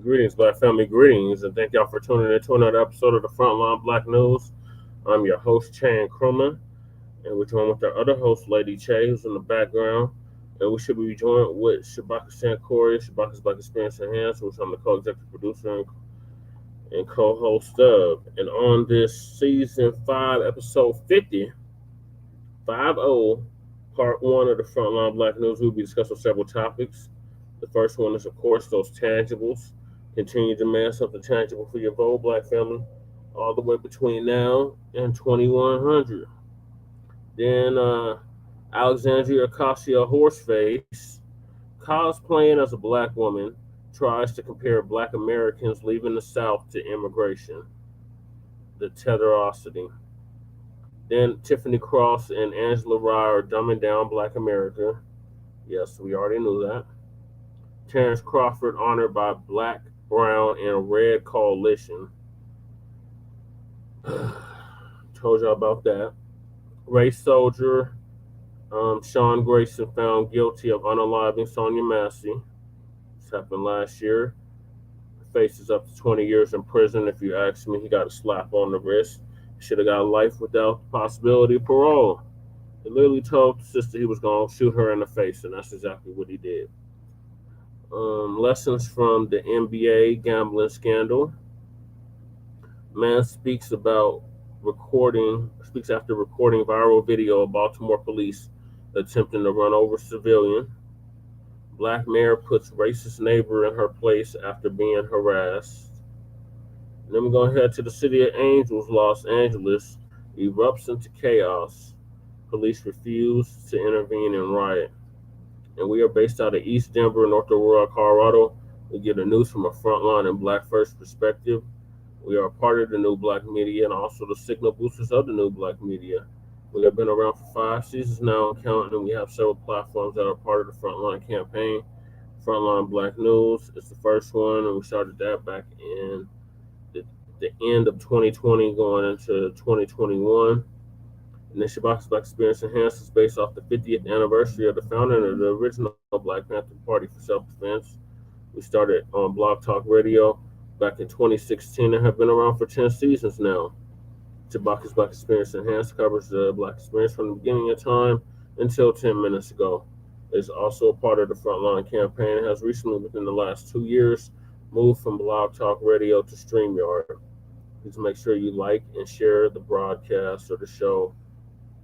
Black family, greetings, and thank y'all for tuning in to another episode of the Frontline Black News. I'm your host, Chan Krumman, and we're joined with our other host, Lady Che, who's in the background. And we should be joined with Shabaka Sankori, Shabaka's Black Experience Enhanced, which I'm the co-executive producer and co-host of. And on this season 5, episode 50, 50, part 1 of the Frontline Black News, we'll be discussing several topics. The first one is, of course, those tangibles. Continue to demand something tangible for your vote, Black family, all the way between now and 2100. Then Alexandria Ocasio-Horseface, cosplaying as a Black woman, tries to compare Black Americans leaving the South to immigration. The tetherosity. Then Tiffany Cross and Angela Rye are dumbing down Black America. Yes, we already knew that. Terence Crawford honored by Black, Brown, and Red Coalition. Told y'all about that. Race soldier Sean Grayson found guilty of unaliving Sonya Massey. This happened last year. Faces up to 20 years in prison. If you ask me, he got a slap on the wrist. He should have got life without the possibility of parole. He literally told the sister he was going to shoot her in the face, and that's exactly what he did. Lessons from the NBA gambling scandal. Man speaks after recording viral video of Baltimore police attempting to run over civilian. Black mayor puts racist neighbor in her place after being harassed. And then we're going to head to the city of Angels, Los Angeles. Erupts into chaos. Police refuse to intervene in riot. And we are based out of East Denver, North Aurora, Colorado. We get the news from a frontline and Black First perspective. We are a part of the New Blacc Media and also the signal boosters of the New Blacc Media. We have been around for 5 seasons now and counting, and we have several platforms that are part of the Frontline campaign. Frontline Black News is the first one, and we started that back in the end of 2020 going into 2021. And then Shabaka's Black Experience Enhanced is based off the 50th anniversary of the founding of the original Black Panther Party for Self-Defense. We started on Blog Talk Radio back in 2016 and have been around for 10 seasons now. Shabaka's Black Experience Enhanced covers the Black experience from the beginning of time until 10 minutes ago. It's also a part of the Frontline campaign and has recently, within the last 2 years, moved from Blog Talk Radio to StreamYard. Please make sure you like and share the broadcast of the show,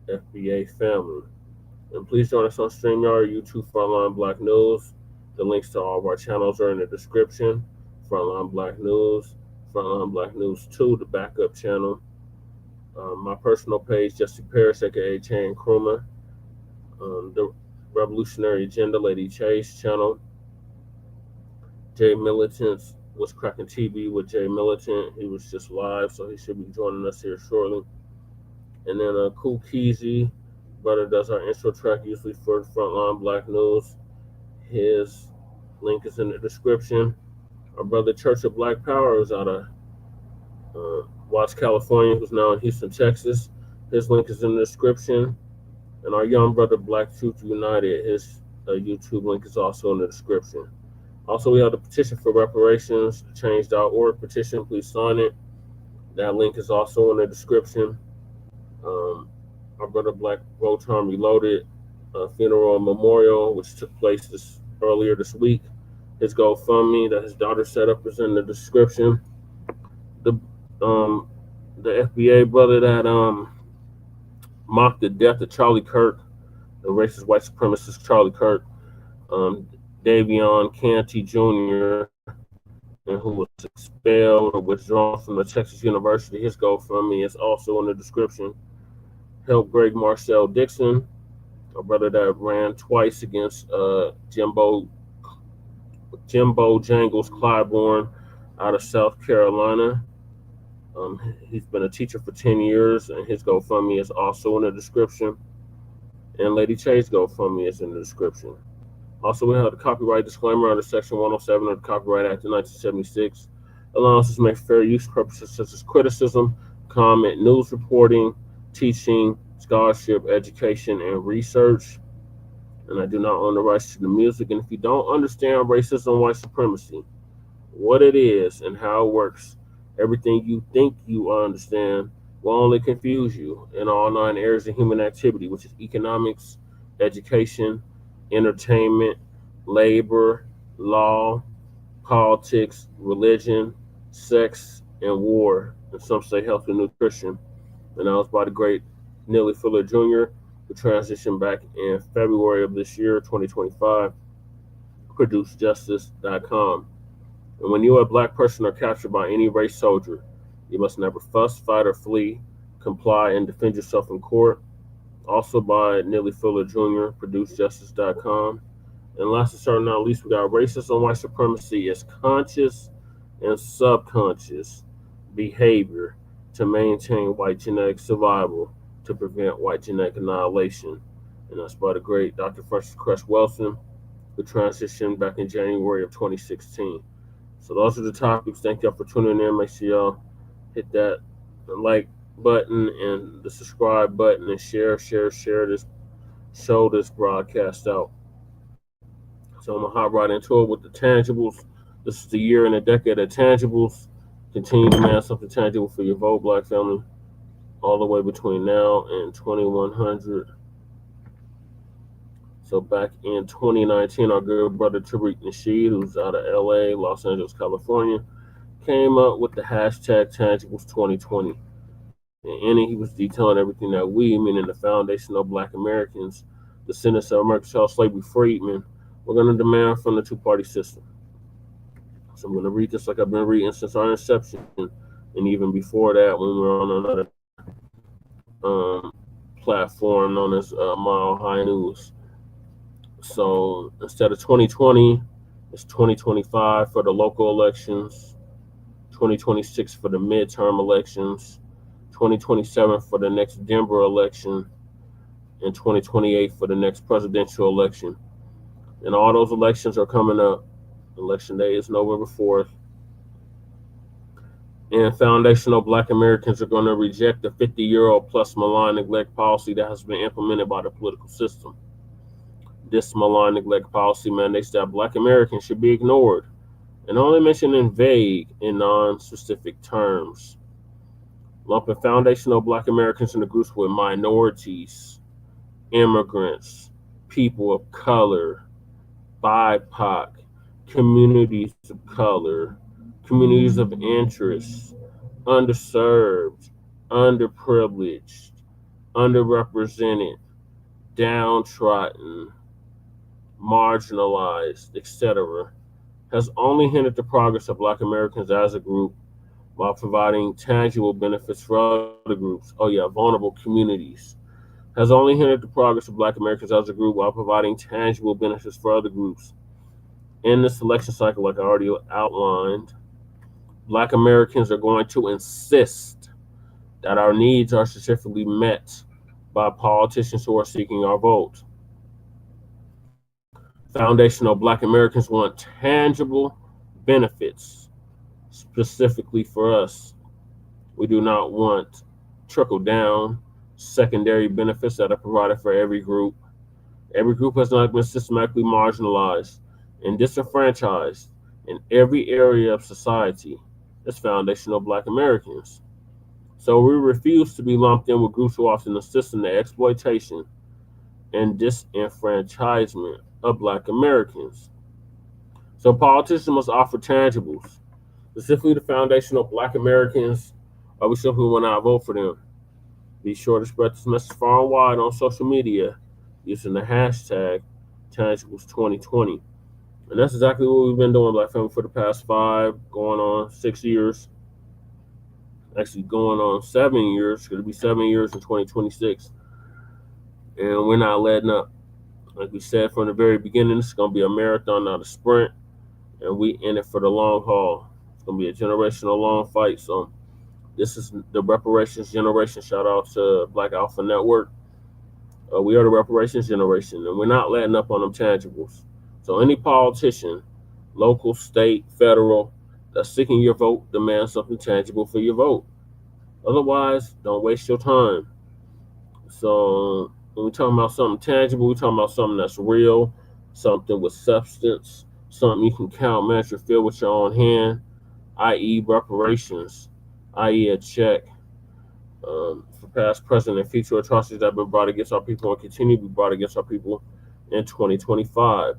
FBA family. And please join us on StreamYard, YouTube, Frontline Black News. The links to all of our channels are in the description. Frontline Black News, Frontline Black News 2, the backup channel. My personal page, Jesse Paris, aka Chan Krumman. The Revolutionary Agenda, Lady Chase channel. Jay Militant's Was Cracking TV with Jay Militant. He was just live, so he should be joining us here shortly. And then Cool Keezy, brother, does our intro track usually for Frontline Black News. His link is in the description. Our brother Church of Black Power is out of Watts, California, who's now in Houston, Texas. His link is in the description. And our young brother Black Truth United, his YouTube link is also in the description. Also, we have the petition for reparations, change.org petition. Please sign it. That link is also in the description. Our brother Black Rotom Reloaded funeral and memorial, which took place earlier this week. His GoFundMe that his daughter set up is in the description. The FBA brother that mocked the death of Charlie Kirk, the racist white supremacist Charlie Kirk, Davion Canty Jr., and who was expelled or withdrawn from the Texas University. His GoFundMe is also in the description. Help Greg Marcel Dixon, a brother that ran twice against Jimbo Jangles Clybourne out of South Carolina. He's been a teacher for 10 years, and his GoFundMe is also in the description. And Lady Chase GoFundMe is in the description. Also, we have the copyright disclaimer under Section 107 of the Copyright Act of 1976. Allowances make fair use purposes such as criticism, comment, news reporting, teaching, scholarship, education, and research. And I do not own the rights to the music. And if you don't understand racism, white supremacy, what it is and how it works. Everything you think you understand will only confuse you in all nine areas of human activity, which is economics, education, entertainment, labor, law, politics, religion, sex, and war. And some say health and nutrition. And that was by the great Neely Fuller Jr., who transitioned back in February of this year, 2025, produced justice.com. And when you, a black person, are captured by any race soldier, you must never fuss, fight, or flee. Comply and defend yourself in court. Also by Neely Fuller Jr., produced justice.com. And last but certainly not least, we got racism and white supremacy as conscious and subconscious behavior to maintain white genetic survival to prevent white genetic annihilation. And that's by the great Dr. Francis Cress Welsing, who transitioned back in January of 2016. So those are the topics. Thank y'all for tuning in. Make sure y'all hit that like button and the subscribe button and share this show, this broadcast out. So I'm gonna hop right into it with the tangibles. This is the year and a decade of tangibles. Continue to demand something tangible for your vote, Black family, all the way between now and 2100. So back in 2019, our good brother Tariq Nasheed, who's out of LA, Los Angeles, California, came up with the hashtag Tangibles 2020. And in it, he was detailing everything that we, meaning the foundation of Black Americans, descendants of American child slavery freedmen, we're going to demand from the two-party system. So I'm going to read this like I've been reading since our inception, and even before that when we were on another platform known as Mile High News. So instead of 2020, it's 2025 for the local elections, 2026 for the midterm elections, 2027 for the next Denver election, and 2028 for the next presidential election. And all those elections are coming up. Election day is November 4th. And foundational Black Americans are going to reject the 50-year-old plus malign neglect policy that has been implemented by the political system. This malign neglect policy mandates that Black Americans should be ignored and only mentioned in vague and non-specific terms, lumping foundational Black Americans into groups with minorities, immigrants, people of color, BIPOC, communities of color, communities of interest, underserved, underprivileged, underrepresented, downtrodden, marginalized, etc., has only hindered the progress of Black Americans as a group while providing tangible benefits for other groups. Oh yeah, vulnerable communities. Has only hindered the progress of Black Americans as a group while providing tangible benefits for other groups. In this election cycle, like I already outlined, Black Americans are going to insist that our needs are specifically met by politicians who are seeking our vote. Foundational Black Americans want tangible benefits specifically for us. We do not want trickle down secondary benefits that are provided for every group. Every group has not been systematically marginalized and disenfranchised in every area of society as foundational Black Americans. So we refuse to be lumped in with groups who often assist in the exploitation and disenfranchisement of Black Americans. So politicians must offer tangibles, specifically the foundational Black Americans, or we simply will not vote for them. Be sure to spread this message far and wide on social media using the hashtag Tangibles2020. And that's exactly what we've been doing, Black family, for the past 5, going on 6 years. Actually, going on 7 years. It's going to be 7 years in 2026. And we're not letting up. Like we said from the very beginning, it's going to be a marathon, not a sprint. And we in it for the long haul. It's going to be a generational long fight. So this is the reparations generation. Shout out to Black Alpha Network. We are the reparations generation, and we're not letting up on them tangibles. So any politician, local, state, federal, that's seeking your vote, demand something tangible for your vote. Otherwise, don't waste your time. So when we're talking about something tangible, we're talking about something that's real, something with substance, something you can count, measure, feel with your own hand, i.e., reparations, i.e., a check for past, present, and future atrocities that have been brought against our people and continue to be brought against our people in 2025.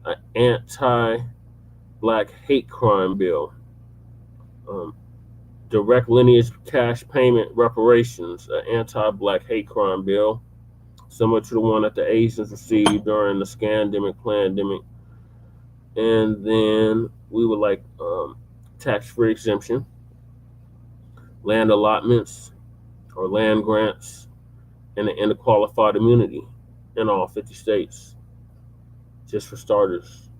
An anti-Black hate crime bill, um, direct lineage cash payment reparations, an anti-Black hate crime bill, similar to the one that the Asians received during the scandemic, pandemic. And then we would like tax-free exemption, land allotments or land grants, and an end of qualified immunity in all 50 states, just for starters.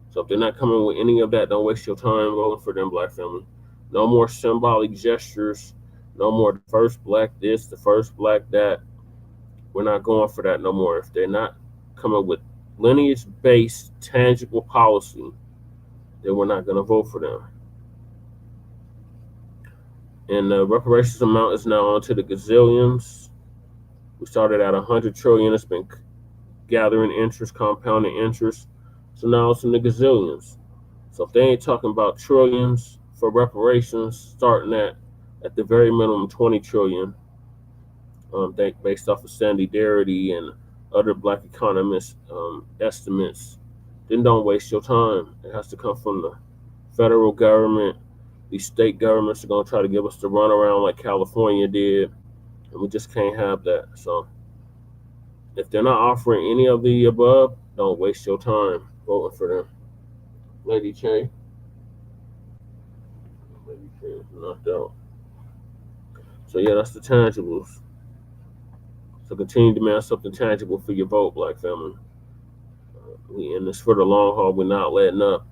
So if they're not coming with any of that, don't waste your time voting for them, Black family. No more symbolic gestures. No more the first Black this, the first Black that. We're not going for that no more. If they're not coming with lineage-based, tangible policy, then we're not going to vote for them. And the reparations amount is now on to the gazillions. We started at 100 trillion. It's been gathering interest, compounding interest. So now it's in the gazillions. So if they ain't talking about trillions for reparations, starting at the very minimum 20 trillion, based off of Sandy Darity and other Black economists' estimates, then don't waste your time. It has to come from the federal government. These state governments are going to try to give us the runaround like California did, and we just can't have that. So if they're not offering any of the above, don't waste your time voting for them. Lady Che. Lady Che is knocked out. So yeah, that's the tangibles. So continue to demand something tangible for your vote, Black family. We in this for the long haul. We're not letting up.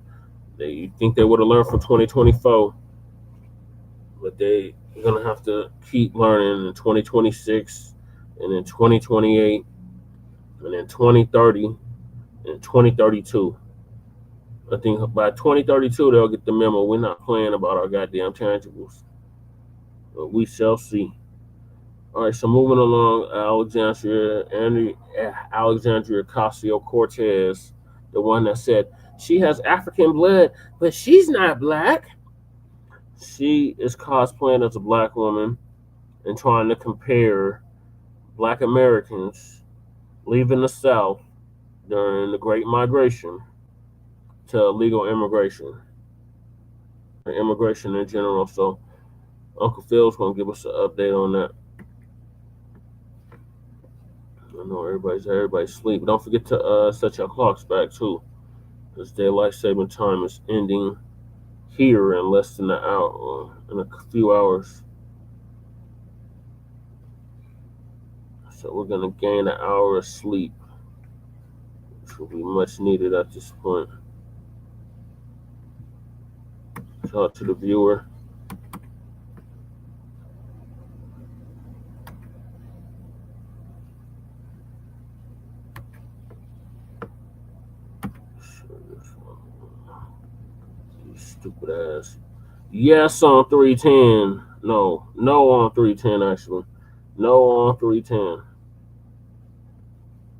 You think they would have learned from 2024, but they're going to have to keep learning in 2026 and in 2028 and in 2030 and 2032. I think by 2032 they'll get the memo. We're not playing about our goddamn tangibles. But we shall see. All right, so moving along, Alexandria Ocasio-Cortez, the one that said she has African blood, but she's not Black. She is cosplaying as a Black woman and trying to compare Black Americans leaving the South during the Great Migration to illegal immigration, or immigration in general. So Uncle Phil's going to give us an update on that. I know everybody's asleep. Don't forget to set your clocks back too, because daylight saving time is ending here in less than an hour, in a few hours. So we're gonna gain an hour of sleep, which will be much needed at this point. Shout out to the viewer. Stupid ass. Yes on 310. No on 310 actually. No on 310.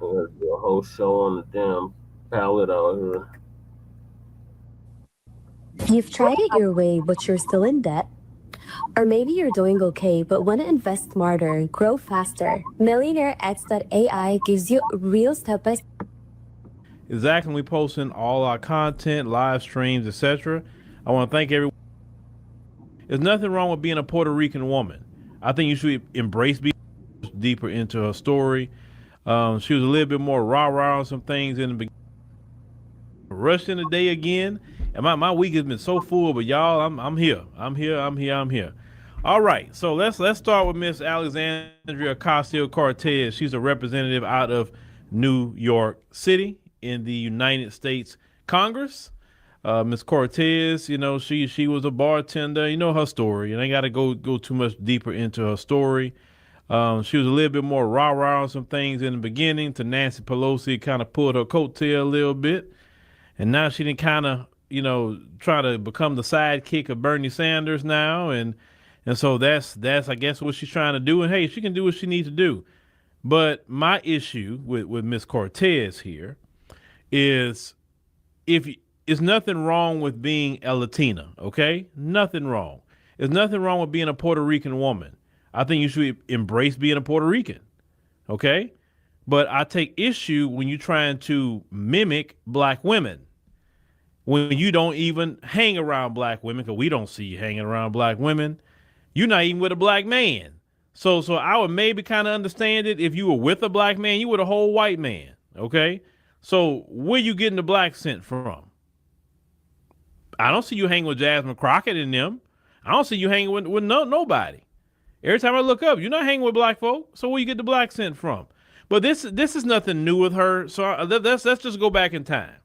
I'm gonna do a whole show on the damn ballot out here. You've tried it your way, but you're still in debt? Or maybe you're doing okay, but want to invest smarter, grow faster. MillionaireX.ai gives you real step-by-step. Exactly. We posting all our content, live streams, etc. I want to thank everyone. There's nothing wrong with being a Puerto Rican woman. I think you should embrace being deeper into her story. She was a little bit more rah-rah on some things in the beginning. Rushed in the day again, and my week has been so full. But y'all, I'm here. All right, so let's start with Miss Alexandria Ocasio-Cortez. She's a representative out of New York City in the United States Congress. Miss Cortez, she was a bartender. You know her story, and I got to go too much deeper into her story. She was a little bit more rah-rah on some things in the beginning to Nancy Pelosi, kind of pulled her coattail a little bit. And now she didn't kind of, try to become the sidekick of Bernie Sanders now. And so that's, I guess, what she's trying to do. And hey, she can do what she needs to do. But my issue with Miss Cortez here is if it's nothing wrong with being a Latina, okay? Nothing wrong. There's nothing wrong with being a Puerto Rican woman. I think you should embrace being a Puerto Rican, okay? But I take issue when you're trying to mimic black women, when you don't even hang around black women, because we don't see you hanging around black women. You're not even with a black man. So I would maybe kind of understand it if you were with a black man, you were a whole white man, okay? So where you getting the black scent from? I don't see you hanging with Jasmine Crockett and them. I don't see you hanging with nobody. Every time I look up, you're not hanging with black folk. So where you get the black scent from? But this is nothing new with her. So let's just go back in time.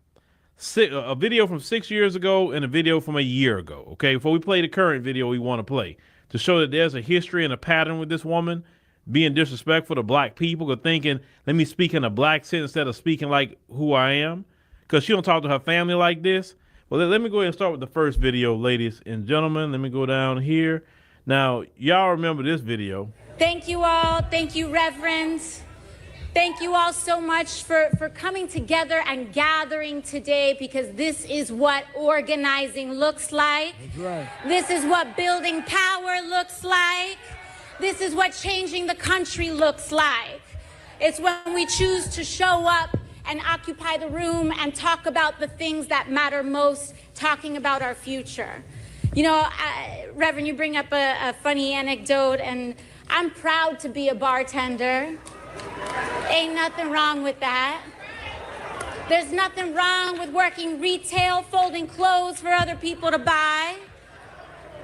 A video from 6 years ago and a video from a year ago. Okay, before we play the current video we want to play, to show that there's a history and a pattern with this woman being disrespectful to black people, or thinking, let me speak in a black sense instead of speaking like who I am, because she don't talk to her family like this. Well, let me go ahead and start with the first video, ladies and gentlemen. Let me go down here. Now, y'all remember this video. Thank you all. Thank you, Reverends. Thank you all so much for coming together and gathering today, because this is what organizing looks like. That's right. This is what building power looks like. This is what changing the country looks like. It's when we choose to show up and occupy the room and talk about the things that matter most, talking about our future. You know, Reverend, you bring up a funny anecdote, and I'm proud to be a bartender. Ain't nothing wrong with that. There's nothing wrong with working retail, folding clothes for other people to buy.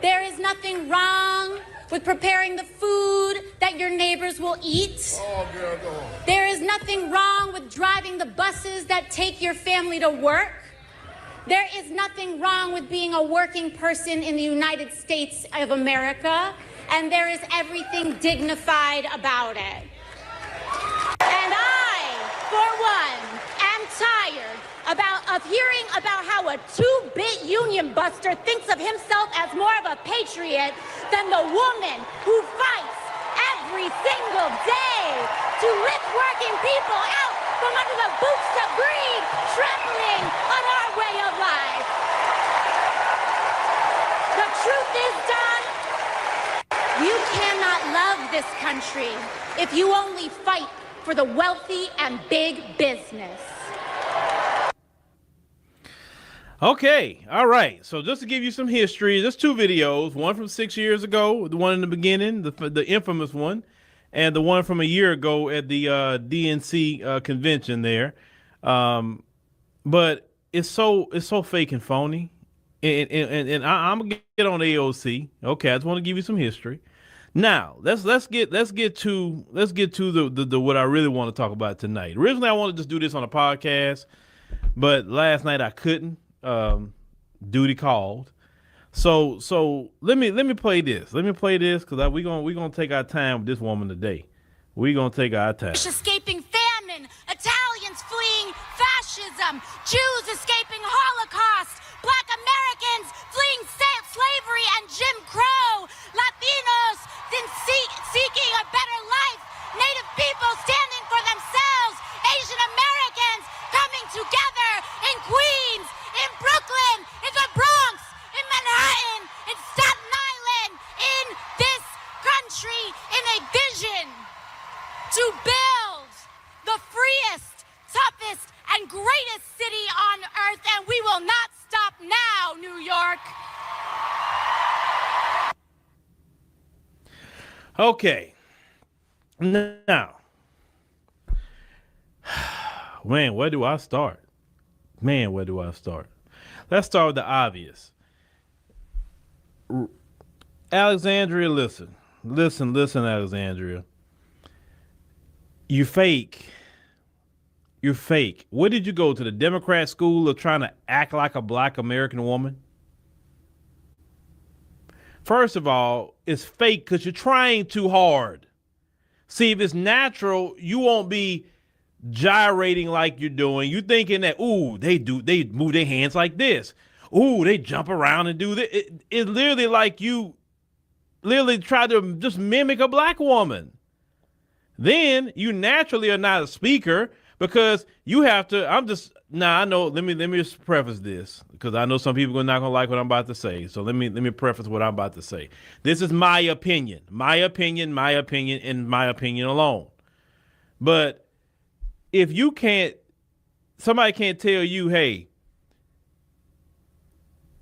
There is nothing wrong with preparing the food that your neighbors will eat. Oh, girl, go on. There is nothing wrong with driving the buses that take your family to work. There is nothing wrong with being a working person in the United States of America, and there is everything dignified about it. And I, for one, am tired of hearing about how a two-bit union buster thinks of himself as more of a patriot than the woman who fights every single day to lift working people out from under the boots of greed, trampling on our way of life. The truth is, Don, you cannot love this country if you only fight for the wealthy and big business. Okay, all right. So just to give you some history, there's two videos, one from 6 years ago, the one in the beginning, the infamous one, and the one from a year ago at the DNC convention there. But it's so fake and phony. And I'm gonna get on AOC. Okay, I just want to give you some history. Now let's get to the what I really want to talk about tonight. Originally, I wanted to just do this on a podcast, but last night I couldn't. Duty called. So let me play this. Let me play this, because we gonna take our time with this woman today. We gonna take our time. Escaping famine, Italians fleeing fascism, Jews escaping Holocaust, Black Americans fleeing slavery and Jim Crow, Latinos seeking a better life, Native people standing for themselves, Asian Americans coming together in Queens, in Brooklyn, in the Bronx, in Manhattan, in Staten Island, in this country, in a vision to build the freest, toughest, and greatest city on earth, and we will not stop now, New York. Okay. Now, man, where do I start? Let's start with the obvious. Alexandria, listen, Alexandria. You're fake. Where did you go, to the Democrat school of trying to act like a Black American woman? First of all, it's fake because you're trying too hard. See, if it's natural, you won't be gyrating like you're doing. You thinking that, ooh, they move their hands like this. Ooh, they jump around and do this. It's literally like you literally try to just mimic a Black woman. Then you naturally are not a speaker, because you have to. I know. Let me just preface this because I know some people are not gonna like what I'm about to say. So let me preface what I'm about to say. This is my opinion, and my opinion alone. But if you can't, somebody can't tell you, hey,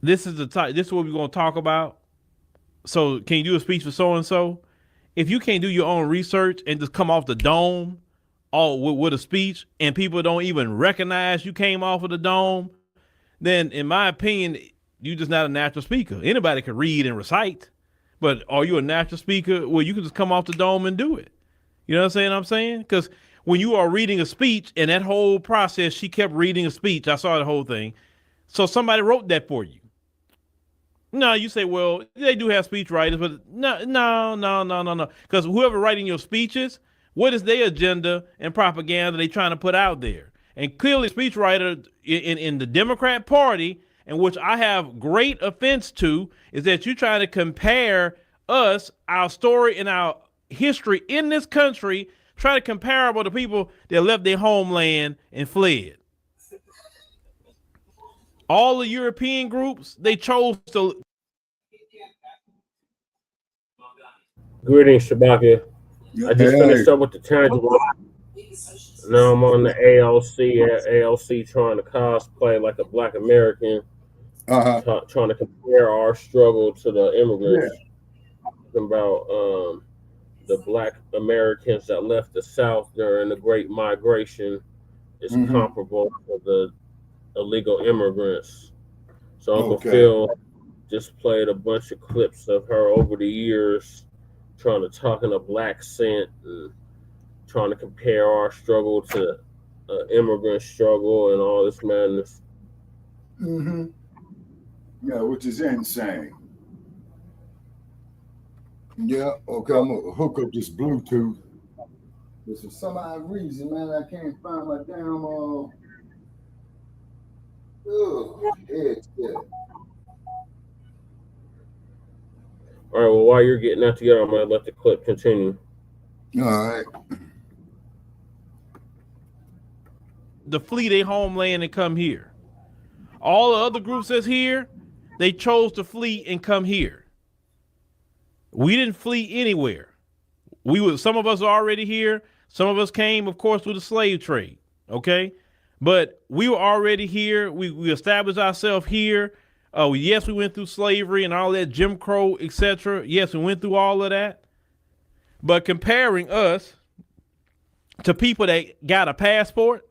this is what we're gonna talk about. So can you do a speech for so and so? If you can't do your own research and just come off the dome all with a speech and people don't even recognize you came off of the dome, then in my opinion, you're just not a natural speaker. Anybody can read and recite, but are you a natural speaker? Well, you can just come off the dome and do it. You know what I'm saying? Because when you are reading a speech and that whole process, she kept reading a speech. I saw the whole thing. So somebody wrote that for you. No, you say, well, they do have speech writers, but no. Because whoever writing your speeches, what is their agenda and propaganda they trying to put out there? And clearly, speechwriter in the Democrat Party, and which I have great offense to, is that you're trying to compare us, our story, and our history in this country, try to comparable to people that left their homeland and fled. All the European groups, they chose to. Greetings, Shabaka. I just finished up with the tangible. Now I'm on the ALC trying to cosplay like a Black American, trying to compare our struggle to the immigrants. Talking about the Black Americans that left the South during the Great Migration is comparable to the illegal immigrants. So Uncle Phil just played a bunch of clips of her over the years trying to talk in a Black accent and trying to compare our struggle to immigrant struggle and all this madness. Yeah, which is insane. Yeah, okay, I'm gonna hook up this Bluetooth. But for some odd reason, man, I can't find my damn headset. All right, well, while you're getting that together, I'm going to let the clip continue. All right. To flee their homeland and come here. All the other groups that's here, they chose to flee and come here. We didn't flee anywhere. Some of us are already here. Some of us came, of course, through the slave trade. Okay, but we were already here. We established ourselves here. Yes, we went through slavery and all that, Jim Crow, etc. Yes, we went through all of that. But comparing us to people that got a passport,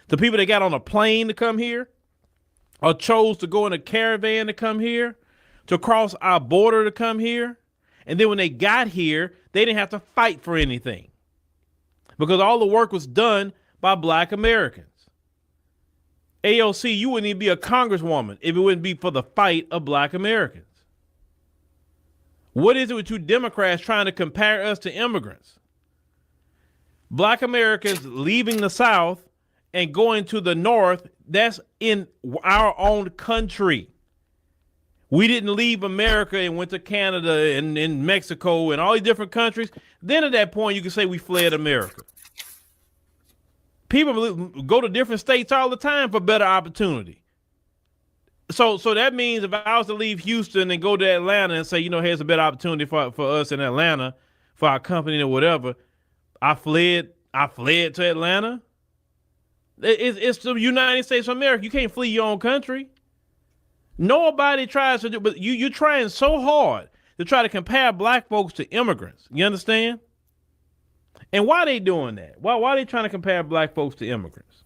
to people that got on a plane to come here, or chose to go in a caravan to come here, to cross our border to come here, and then when they got here, they didn't have to fight for anything because all the work was done by Black Americans. AOC, you wouldn't even be a congresswoman if it wouldn't be for the fight of Black Americans. What is it with you Democrats trying to compare us to immigrants? Black Americans leaving the South and going to the North, that's in our own country. We didn't leave America and went to Canada and Mexico and all these different countries. Then at that point, you can say we fled America. People go to different states all the time for better opportunity. So that means if I was to leave Houston and go to Atlanta and say, here's a better opportunity for us in Atlanta, for our company or whatever, I fled to Atlanta. It's the United States of America. You can't flee your own country. Nobody tries to do, but you're trying so hard to try to compare Black folks to immigrants. You understand? And why are they doing that? Why are they trying to compare Black folks to immigrants?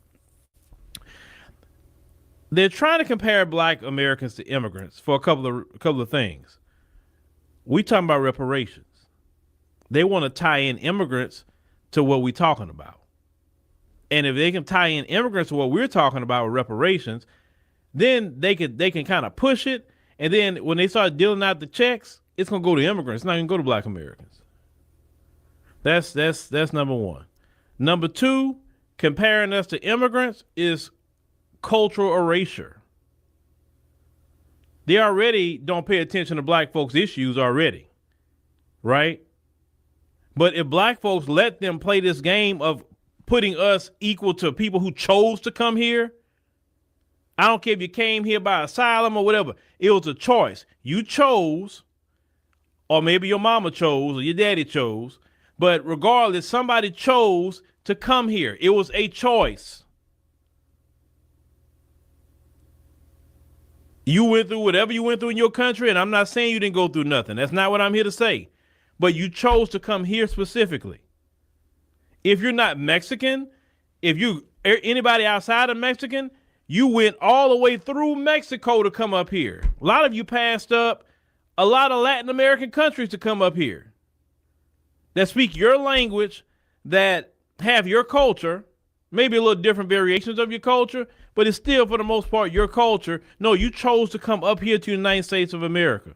They're trying to compare Black Americans to immigrants for a couple of things. We talking about reparations. They want to tie in immigrants to what we're talking about. And if they can tie in immigrants to what we're talking about with reparations, then they can kind of push it. And then when they start dealing out the checks, it's going to go to immigrants. It's not going to go to Black Americans. That's number one. Number two, comparing us to immigrants is cultural erasure. They already don't pay attention to Black folks' issues already, right? But if Black folks let them play this game of putting us equal to people who chose to come here. I don't care if you came here by asylum or whatever. It was a choice. You chose, or maybe your mama chose, or your daddy chose. But regardless, somebody chose to come here. It was a choice. You went through whatever you went through in your country, and I'm not saying you didn't go through nothing. That's not what I'm here to say. But you chose to come here specifically. If you're not Mexican, if you anybody outside of Mexican, you went all the way through Mexico to come up here. A lot of you passed up a lot of Latin American countries to come up here that speak your language, that have your culture, maybe a little different variations of your culture, but it's still, for the most part, your culture. No, you chose to come up here to the United States of America.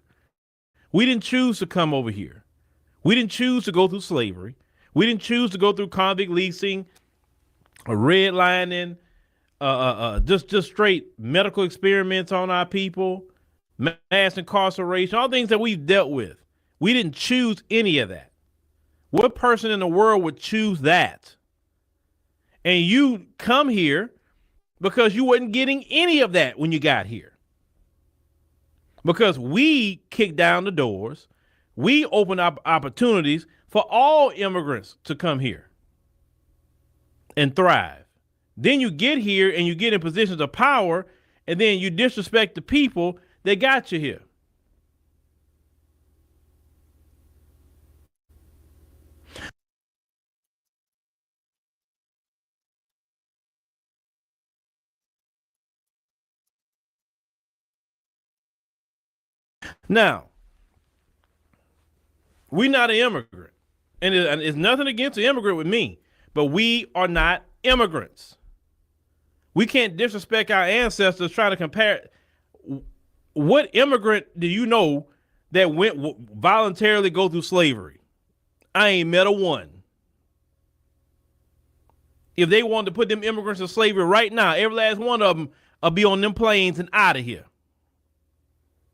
We didn't choose to come over here. We didn't choose to go through slavery. We didn't choose to go through convict leasing, redlining, just straight medical experiments on our people, mass incarceration, all things that we've dealt with. We didn't choose any of that. What person in the world would choose that? And you come here because you wasn't getting any of that when you got here. Because we kicked down the doors. We opened up opportunities for all immigrants to come here and thrive. Then you get here and you get in positions of power, and then you disrespect the people that got you here. Now, we're not an immigrant, and it's nothing against the immigrant with me, but we are not immigrants. We can't disrespect our ancestors trying to compare. What immigrant do you know that went voluntarily go through slavery? I ain't met a one. If they wanted to put them immigrants in slavery right now, every last one of them will be on them planes and out of here.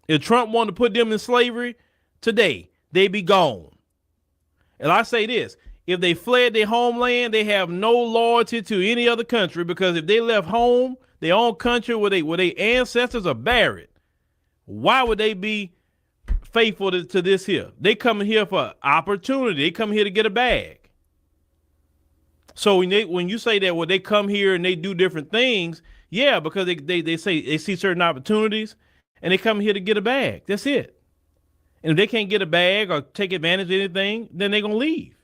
If Trump wanted to put them in slavery today, they'd be gone. And I say this, if they fled their homeland, they have no loyalty to any other country, because if they left home, their own country where their ancestors are buried, why would they be faithful to this here? They come here for opportunity. They come here to get a bag. So when you say that, well, they come here and they do different things, yeah, because they say they see certain opportunities and they come here to get a bag. That's it. And if they can't get a bag or take advantage of anything, then they're going to leave.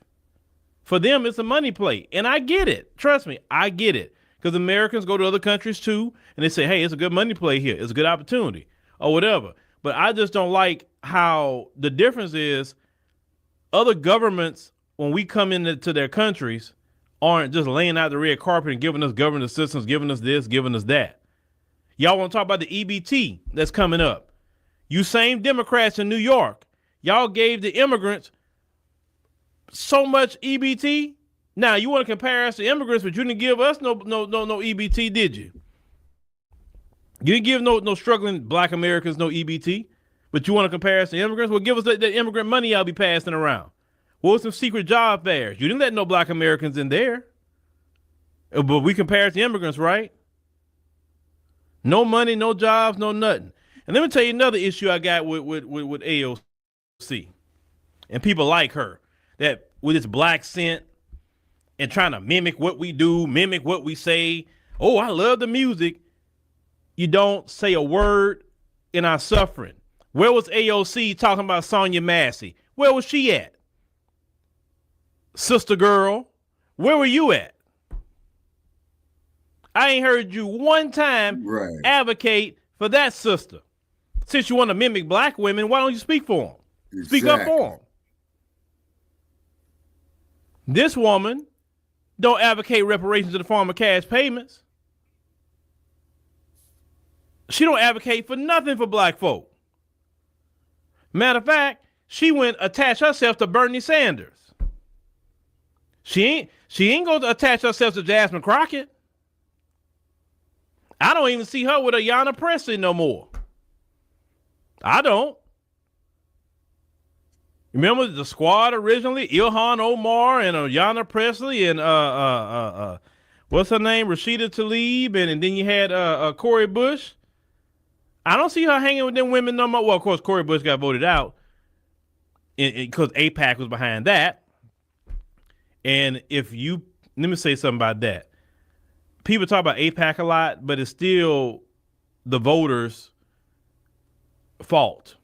For them, it's a money play. And I get it. Trust me, I get it. Because Americans go to other countries too, and they say, hey, it's a good money play here. It's a good opportunity or whatever. But I just don't like how the difference is other governments, when we come into their countries, aren't just laying out the red carpet and giving us government assistance, giving us this, giving us that. Y'all want to talk about the EBT that's coming up? You same Democrats in New York, y'all gave the immigrants so much EBT. Now you want to compare us to immigrants, but you didn't give us no EBT, did you? You didn't give no struggling Black Americans no EBT, but you want to compare us to immigrants? Well, give us that immigrant money y'all be passing around. What was some secret job fairs? You didn't let no Black Americans in there. But we compare it to immigrants, right? No money, no jobs, no nothing. And let me tell you another issue I got with AOC and people like her, that with its black scent and trying to mimic what we do, mimic what we say. Oh, I love the music. You don't say a word in our suffering. Where was AOC talking about Sonya Massey? Where was she at? Sister girl, where were you at? I ain't heard you one time advocate for that sister. Since you want to mimic Black women, why don't you speak for them? Exactly. Speak up for them. This woman don't advocate reparations in the form of cash payments. She don't advocate for nothing for Black folk. Matter of fact, she went attach herself to Bernie Sanders. She ain't going to attach herself to Jasmine Crockett. I don't even see her with Ayanna Pressley no more. I don't. Remember the squad originally? Ilhan Omar and Ayanna Presley and what's her name? Rashida Tlaib and then you had Cori Bush. I don't see her hanging with them women no more. Well, of course, Cori Bush got voted out because AIPAC was behind that. And if you let me say something about that. People talk about AIPAC a lot, but it's still the voters' fault.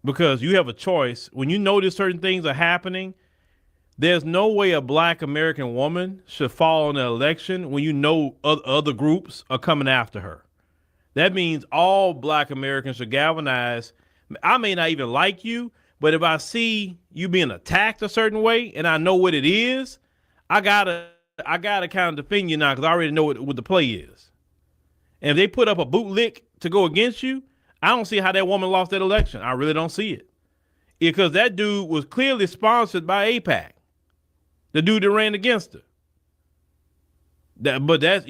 Because you have a choice. When you notice certain things are happening, there's no way a black American woman should fall in an election when you know other groups are coming after her. That means all black Americans should galvanize. I may not even like you, but if I see you being attacked a certain way and I know what it is, I gotta kind of defend you now because I already know what the play is. And if they put up a bootlick to go against you, I don't see how that woman lost that election. I really don't see it. Because that dude was clearly sponsored by AIPAC. The dude that ran against her. But that's,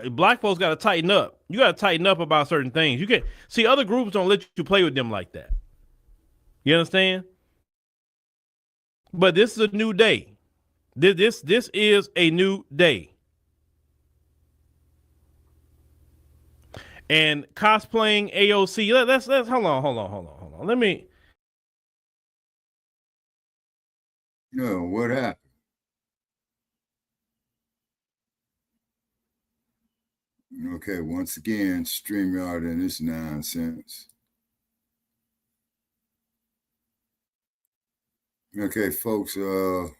black folks got to tighten up. You got to tighten up about certain things. You can't see other groups don't let you play with them like that. You understand? But this is a new day. This is a new day. And cosplaying AOC. Let's hold on. Let me. No, what happened? Okay, once again, StreamYard and this nonsense. Okay, folks, waiting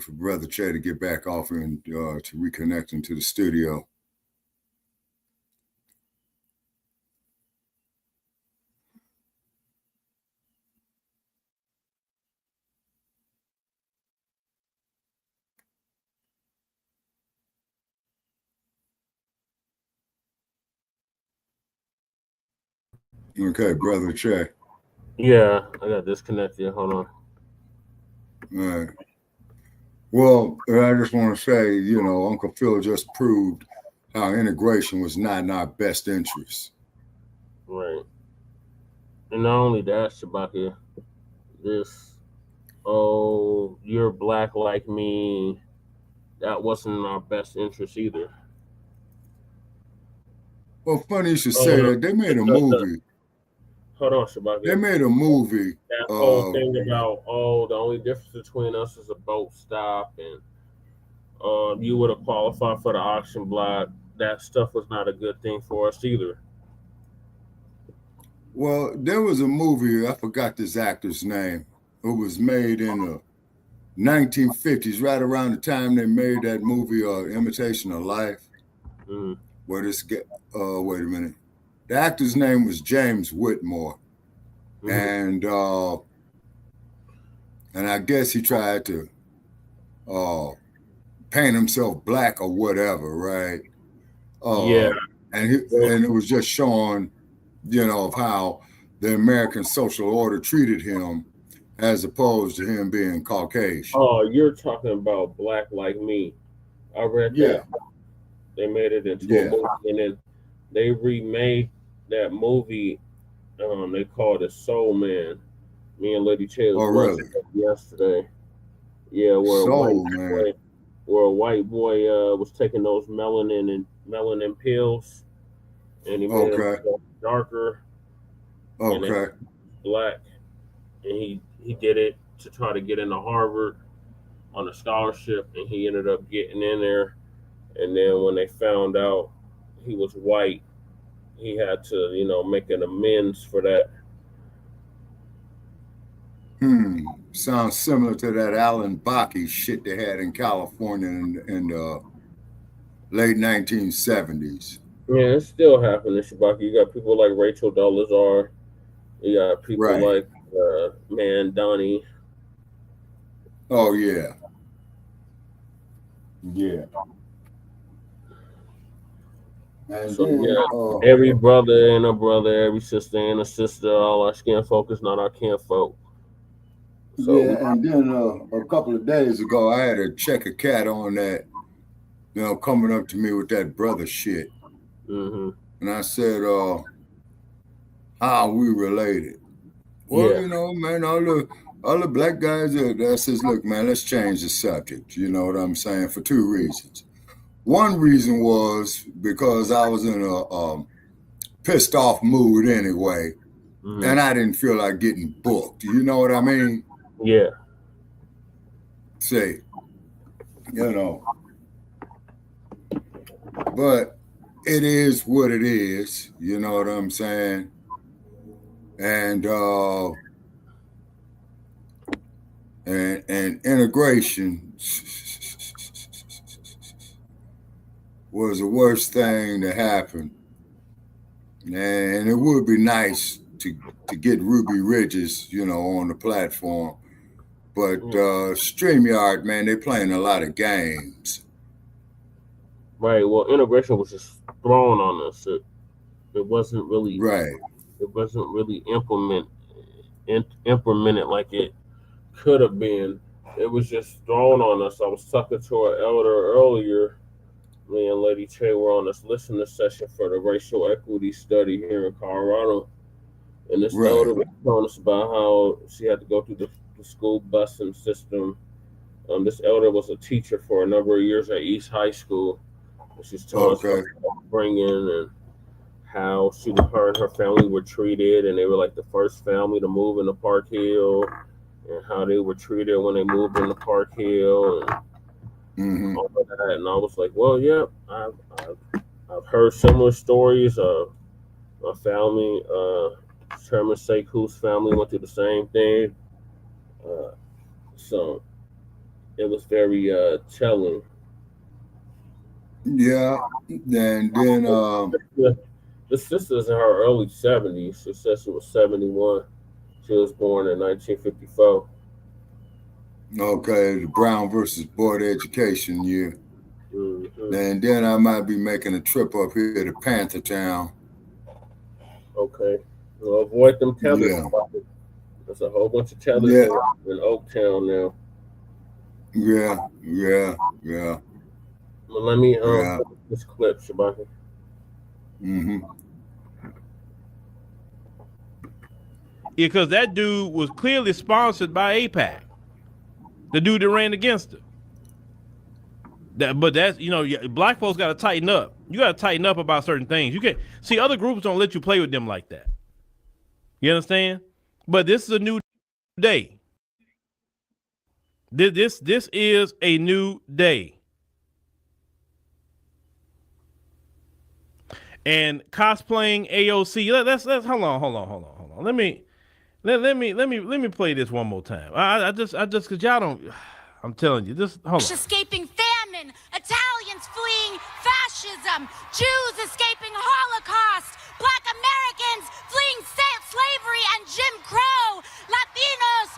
for Brother Che to get back off and to reconnect into the studio. Okay, Brother Che. Yeah, I got disconnected. Hold on. All right. Well, I just want to say, Uncle Phil just proved how integration was not in our best interest. Right. And not only that, Shabaka, this, oh, you're black like me, that wasn't in our best interest either. Well, funny you should say that. They made a movie. Hold on, Shabaka. They made a movie. That whole thing about, the only difference between us is a boat stop and you would have qualified for the auction block. That stuff was not a good thing for us either. Well, there was a movie, I forgot this actor's name. It was made in the 1950s, right around the time they made that movie, Imitation of Life. Mm-hmm. Where this wait a minute. The actor's name was James Whitmore. Mm-hmm. And I guess he tried to paint himself black or whatever, right? Yeah. And it was just showing, of how the American social order treated him as opposed to him being Caucasian. Oh, you're talking about Black Like Me. I read that. They made it into a movie, and then they remade that movie. They called it Soul Man. Me and Lady Che was watching it yesterday. Yeah, where a white boy was taking those melanin pills, and he made himself darker. Okay. And black, and he did it to try to get into Harvard on a scholarship, and he ended up getting in there. And then when they found out he was white, he had to, make an amends for that. Sounds similar to that Alan Bacc shit they had in California in the late 1970s. Yeah, it's still happening, Shabaki. You got people like Rachel Dolezal. You got people like Donnie. Oh, yeah. Yeah. And so, then, every brother and a brother, every sister and a sister, all our skin folk is not our kinfolk. So, and then a couple of days ago, I had to check a cat on that, coming up to me with that brother shit. Mm-hmm. And I said, how are we related? Well, Yeah. you know, man, all the black guys that says, look, man, let's change the subject. You know what I'm saying? For two reasons. One reason was because I was in a pissed off mood anyway, and I didn't feel like getting booked. You know what I mean? Yeah. Say, you know, but it is what it is. You know what I'm saying? And integration was the worst thing that happened. And it would be nice to get Ruby Ridges, you know, on the platform. But StreamYard, man, they're playing a lot of games. Right. Well, integration was just thrown on us. It wasn't really right. It wasn't really implemented like it could have been. It was just thrown on us. I was talking to an elder earlier. Me and Lady Che were on this listening session for the racial equity study here in Colorado. And this elder was telling us about how she had to go through the school busing system. This elder was a teacher for a number of years at East High School. And she's telling us about her upbringing and how her and her family were treated, and they were like the first family to move into Park Hill, and how they were treated when they moved into Park Hill, and all of that. And I was like, well, yeah, I've heard similar stories. My family, Chairman Sekou's family went through the same thing. So it was very telling. Yeah, and then the sister's in her early 70s. She said she was 71. She was born in 1954. Okay, the Brown versus Board of Education year. And then I might be making a trip up here to Panthertown. Okay. Well, avoid them tellers. Yeah. There's a whole bunch of tellers in Oaktown now. Yeah. Well, let me this clip, Shabaka. Yeah, because that dude was clearly sponsored by AIPAC. The dude that ran against him. But that's, you know, black folks got to tighten up. You got to tighten up about certain things. You can't see other groups don't let you play with them like that. You understand? But this is a new day. This is a new day. And cosplaying AOC. Let's hold on. Let me play this one more time. I just cause y'all don't. I'm telling you, just hold on. Escaping famine, Italians fleeing fascism, Jews escaping Holocaust, Black Americans fleeing slavery and Jim Crow, Latinos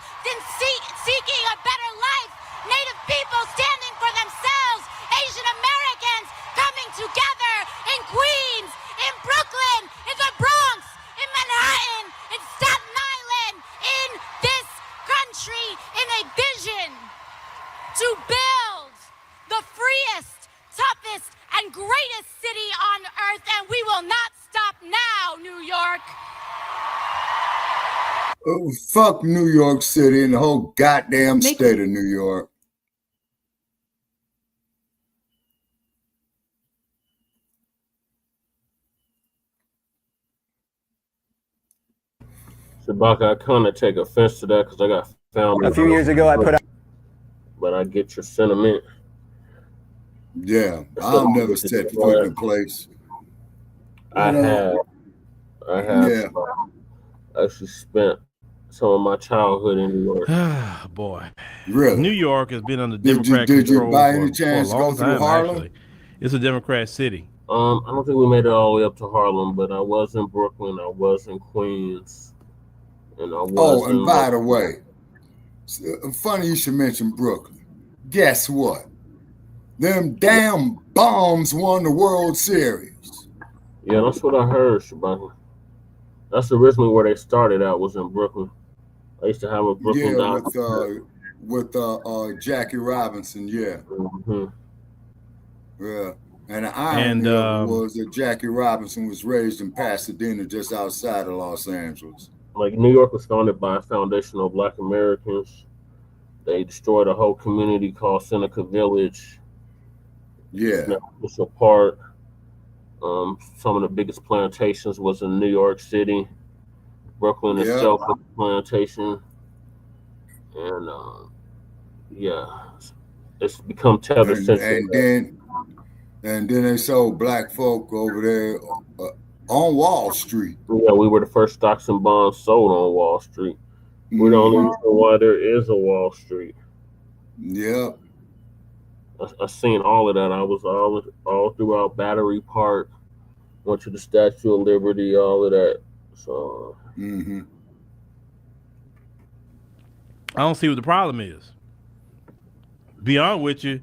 seeking a better life, Native people standing for themselves, Asian Americans coming together in Queens, in Brooklyn, in the Bronx, in Manhattan, in Staten Island, in this country, in a vision to build the freest, toughest, and greatest city on earth, and we will not stop now, New York. Oh, fuck New York City and the whole goddamn state of New York. Shabaka, I kind of take offense to that because I got family. A few years ago, I put out. But I get your sentiment. Yeah, I'll never set foot in a place. I have. Yeah. I actually spent some of my childhood in New York. Boy, really? New York has been under Democrat control. Did you by any chance for a long go through time, Harlem? actually. It's a Democrat city. I don't think we made it all the way up to Harlem, but I was in Brooklyn. I was in Queens, and I was. Oh, and by the way, funny you should mention Brooklyn. Guess what? Them damn bombs won the World Series. Yeah, that's what I heard, Shabaka. That's originally where they started out, was in Brooklyn. I used to have a Brooklyn with Jackie Robinson, yeah. Yeah. And the irony was that Jackie Robinson was raised in Pasadena, just outside of Los Angeles. Like New York was founded by foundational Black Americans. They destroyed a whole community called Seneca Village. It's Yeah. now official part. Some of the biggest plantations was in New York City. Brooklyn Yeah. itself was a plantation, and yeah, it's become tether And central. and then and then they sold black folk over there on Wall Street. Yeah, we were the first stocks and bonds sold on Wall Street. We're the only Mm-hmm. reason why there is a Wall Street. Yep. I seen all of that. I was all throughout Battery Park. Went to the Statue of Liberty. All of that. So Mm-hmm. I don't see what the problem is. Be honest with you,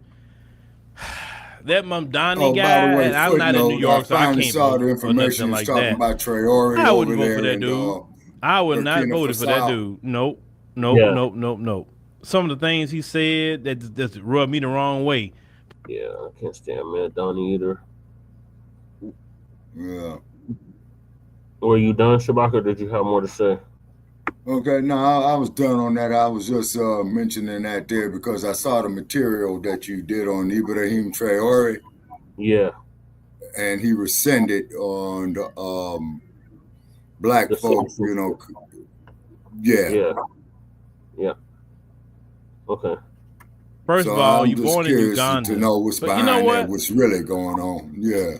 that Mamdani Oh, by the guy, way, and I'm not in New footnote, York, I so I finally can't saw vote the for nothing information was like talking that. about Traore I over wouldn't vote there for that and dude. I would not Burkina vote for that Faso. dude. Nope. yeah, Nope. Some of the things he said that rubbed me the wrong way. yeah, I can't stand Mad Donnie either. Yeah. Were you done, Shabaka, or did you have more to say? Okay, no, I was done on that. I was just mentioning that there because I saw the material that you did on Ibrahim Traore, Yeah, and he rescinded on the black the folk, citizen. you know. Yeah. Yeah. Okay. First So of all, I'm you just born in curious Uganda, to know what's but you know behind that, what? what's really going on. Yeah.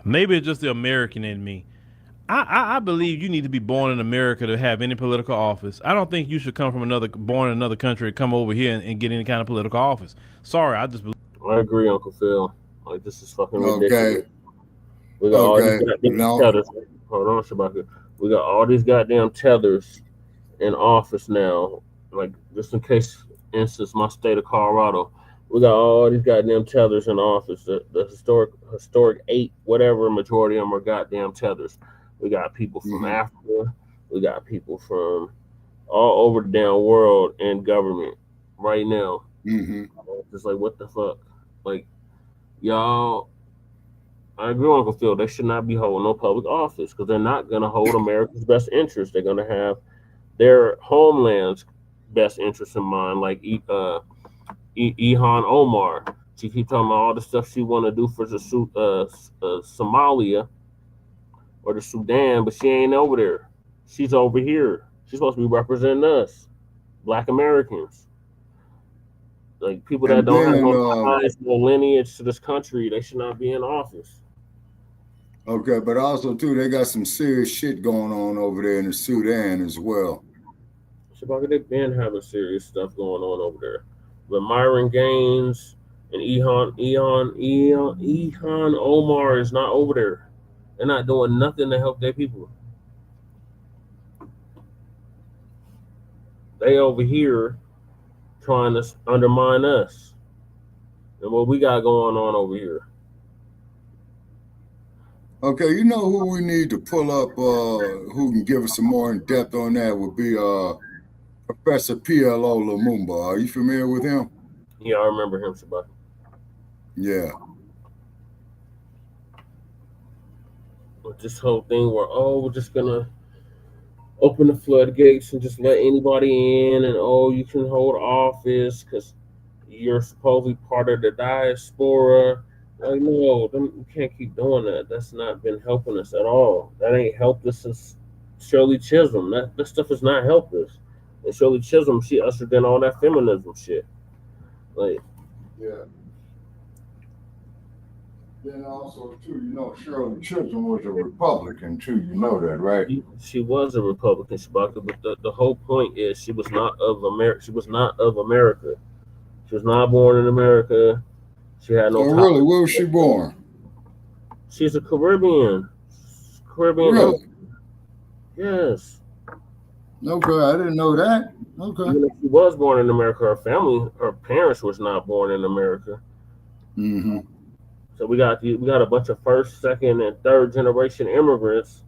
Maybe it's just the American in me. I believe you need to be born in America to have any political office. I don't think you should come from born in another country and come over here and get any kind of political office. Sorry, I just believe. I agree, Uncle Phil. Like, this is fucking ridiculous. Okay. We got all these Okay. goddamn No. tethers. Hold on, Shabaka. We got all these goddamn tethers in office now. Like, just in case, instance, my state of Colorado, we got all these goddamn tethers in office. The historic 8, whatever, majority of them are goddamn tethers. We got people from Mm-hmm. Africa. We got people from all over the damn world in government right now. Mm-hmm. Just like, what the fuck? Like, y'all, I agree with Uncle Phil. They should not be holding no public office because they're not going to hold America's best interest. They're going to have their homeland's best interest in mind, like Ilhan Omar. She keep talking about all the stuff she want to do for the Somalia or the Sudan, but she ain't over there. She's over here. She's supposed to be representing us, Black Americans. Like, people that And don't have then, no ties, no lineage to this country, they should not be in office. okay, but also too, they got some serious shit going on over there in the Sudan as well. Shabaka, they've been having serious stuff going on over there. But Myron Gaines and Ilhan Omar is not over there. They're not doing nothing to help their people. They over here trying to undermine us and what we got going on over here. Okay, you know who we need to pull up, who can give us some more in depth on that would be Professor PLO Lumumba. Are you familiar with him? Yeah, I remember him, Shabaka. Yeah. But this whole thing where, oh, we're just gonna open the floodgates and just let anybody in, and oh, you can hold office because you're supposedly part of the diaspora. Like, no, you can't keep doing that. That's not been helping us at all. That ain't helped us since Shirley Chisholm. That stuff has not helped us. And Shirley Chisholm, she ushered in all that feminism shit. Like, Yeah. Then also too, you know, Shirley Chisholm was a Republican too. You know that, right? she was a Republican, Shabaka, but the whole point is she was not of America. She was not of America. She was not born in America. She had no. Oh, really? Where was she born? She's a Caribbean. Really? Yes. Okay, I didn't know that. Okay. Even if she was born in America, her parents was not born in America. Mm-hmm. So we got a bunch of first, second, and third generation immigrants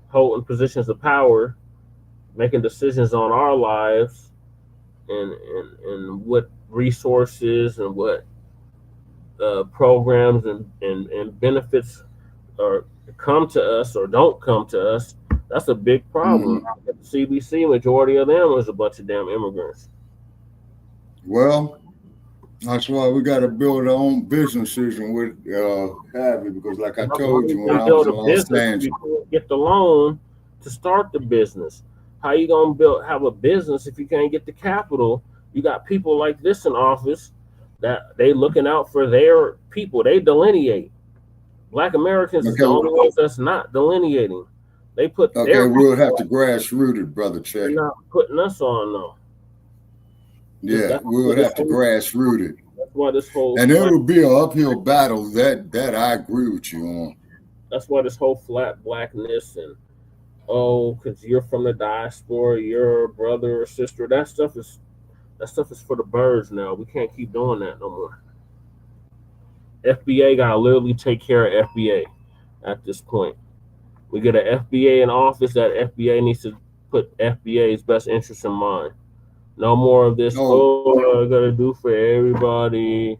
holding positions of power, making decisions on our lives, and what resources and what programs and benefits come to us or don't come to us That's a big problem. Mm-hmm. At the CBC, majority of them was a bunch of damn immigrants. Well, that's why we got to build our own businesses and with have it, because like I How told you you when can I was build in a Los business if you Angeles. can't get the loan to start the business? How you gonna have a business if you can't get the capital? You got people like this in office that they looking out for their people. They delineate. Black Americans is the Okay, only ones that's not delineating. They put okay, their we'll have people to on. grassroot it, brother They're Che. not putting us on though. Yeah, That's we what would this have to whole. grassroot it, That's why this whole and flat. it'll be an uphill battle. That I agree with you on. That's why this whole flat blackness and oh, because you're from the diaspora, you're a brother or sister. That stuff is for the birds now. We can't keep doing that no more. FBA gotta literally take care of FBA at this point. We get an FBA in office. That FBA needs to put FBA's best interest in mind. No more of this. Oh, Oh, I gotta do for everybody.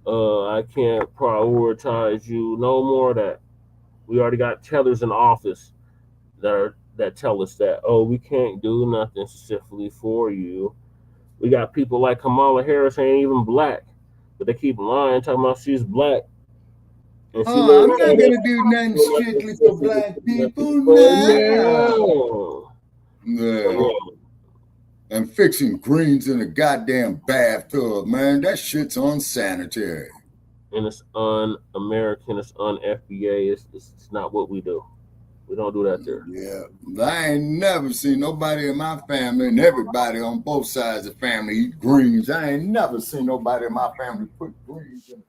I can't prioritize you. No more of that. We already got tellers in office that tell us that. Oh, we can't do nothing specifically for you. We got people like Kamala Harris ain't even black, but they keep lying, talking about she's black, and she oh, never I'm not said gonna do nothing nothing strictly for specifically black for people now. now. Yeah. And fixing greens in a goddamn bathtub, man, that shit's unsanitary. And it's un-American, it's un-FBA, it's not what we do. We don't do that there. Yeah, I ain't never seen nobody in my family, and everybody on both sides of the family eat greens. I ain't never seen nobody in my family put greens in.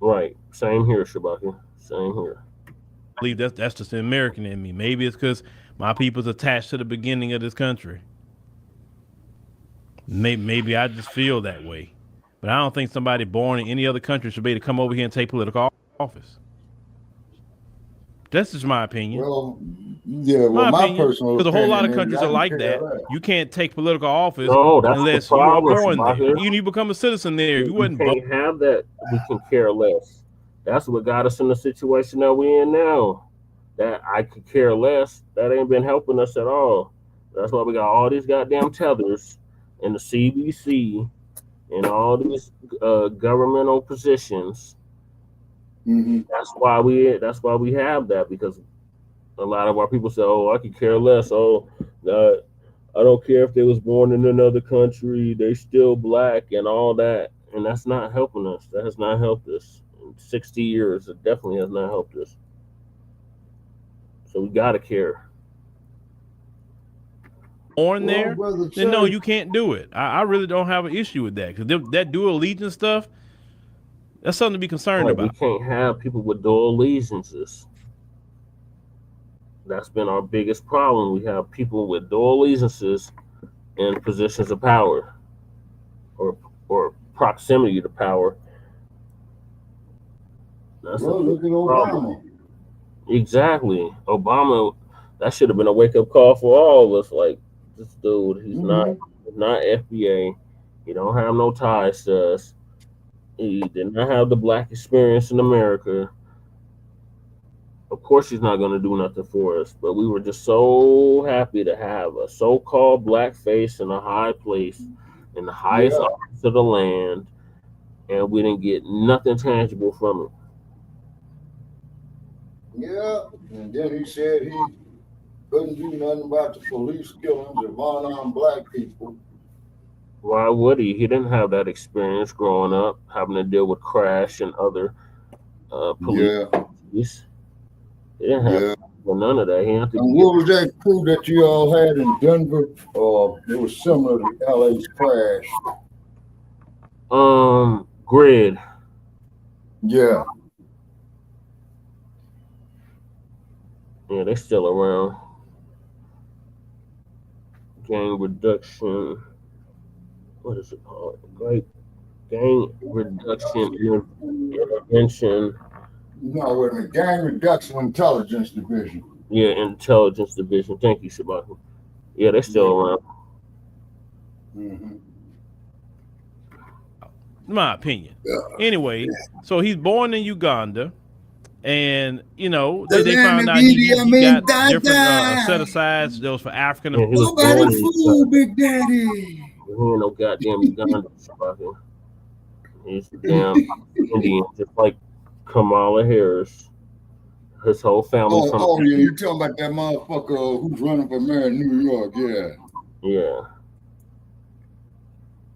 Right. Same here, Shabaki. Same here. I believe that's just the American in me. Maybe it's because my people's attached to the beginning of this country. Maybe I just feel that way. But I don't think somebody born in any other country should be able to come over here and take political office. That's just my opinion. Well, yeah, well, my personal Because a whole lot of opinion is countries I are can like care that. less. You can't take political office No, that's the unless you are problem, born there. Shabaki. Even if you become a citizen there, if you We wasn't born. can't have that. We can care less. That's what got us in the situation that we're in now. That I could care less. That ain't been helping us at all. That's why we got all these goddamn tethers in the CBC and all these governmental positions. Mm-hmm. That's why we have that, because a lot of our people say, "Oh, I could care less. Oh, I don't care if they was born in another country. They still black and all that." And that's not helping us. That has not helped us in 60 years. It definitely has not helped us. So we gotta care. Born there, Brother then no, Che, you can't do it. I really don't have an issue with that because that dual allegiance stuff, that's something to be concerned Right, we about. can't have people with dual allegiances. That's been our biggest problem. We have people with dual allegiances in positions of power or proximity to power. That's a well, big look at problem. Obama. Exactly. Obama, that should have been a wake up call for all of us. Like, this dude, he's not FBA. He don't have no ties to us. He did not have the black experience in America. Of course, he's not going to do nothing for us. But we were just so happy to have a so-called black face in a high place, in the highest Yeah, office of the land, and we didn't get nothing tangible from it. yeah. And then he said he couldn't do nothing about the police killings of unarmed black people. Why would he? He didn't have that experience growing up, having to deal with Crash and other police. Yeah, He didn't have yeah. none of that. He had to And get what was that crew that you all had in Denver? It was similar to LA's Crash. grid. Yeah. Yeah, they still around. Gang reduction. What is it called? Great gang reduction intervention. No, wait a minute. Gang Reduction Intelligence Division. Yeah, intelligence division. Thank you, Shabaka. Yeah, they still around. Mm-hmm. In my opinion. Yeah. Anyway, so he's born in Uganda. And you know, The they land found of out Idi he got Amin different set Dada. asides. Those for African. And he was Nobody born in fool Big Daddy. he ain't no goddamn Uganda. Fucking. He's a damn Indian, just like Kamala Harris. His whole family from Oh yeah, you talking about that motherfucker who's running for mayor in New York? Yeah. yeah.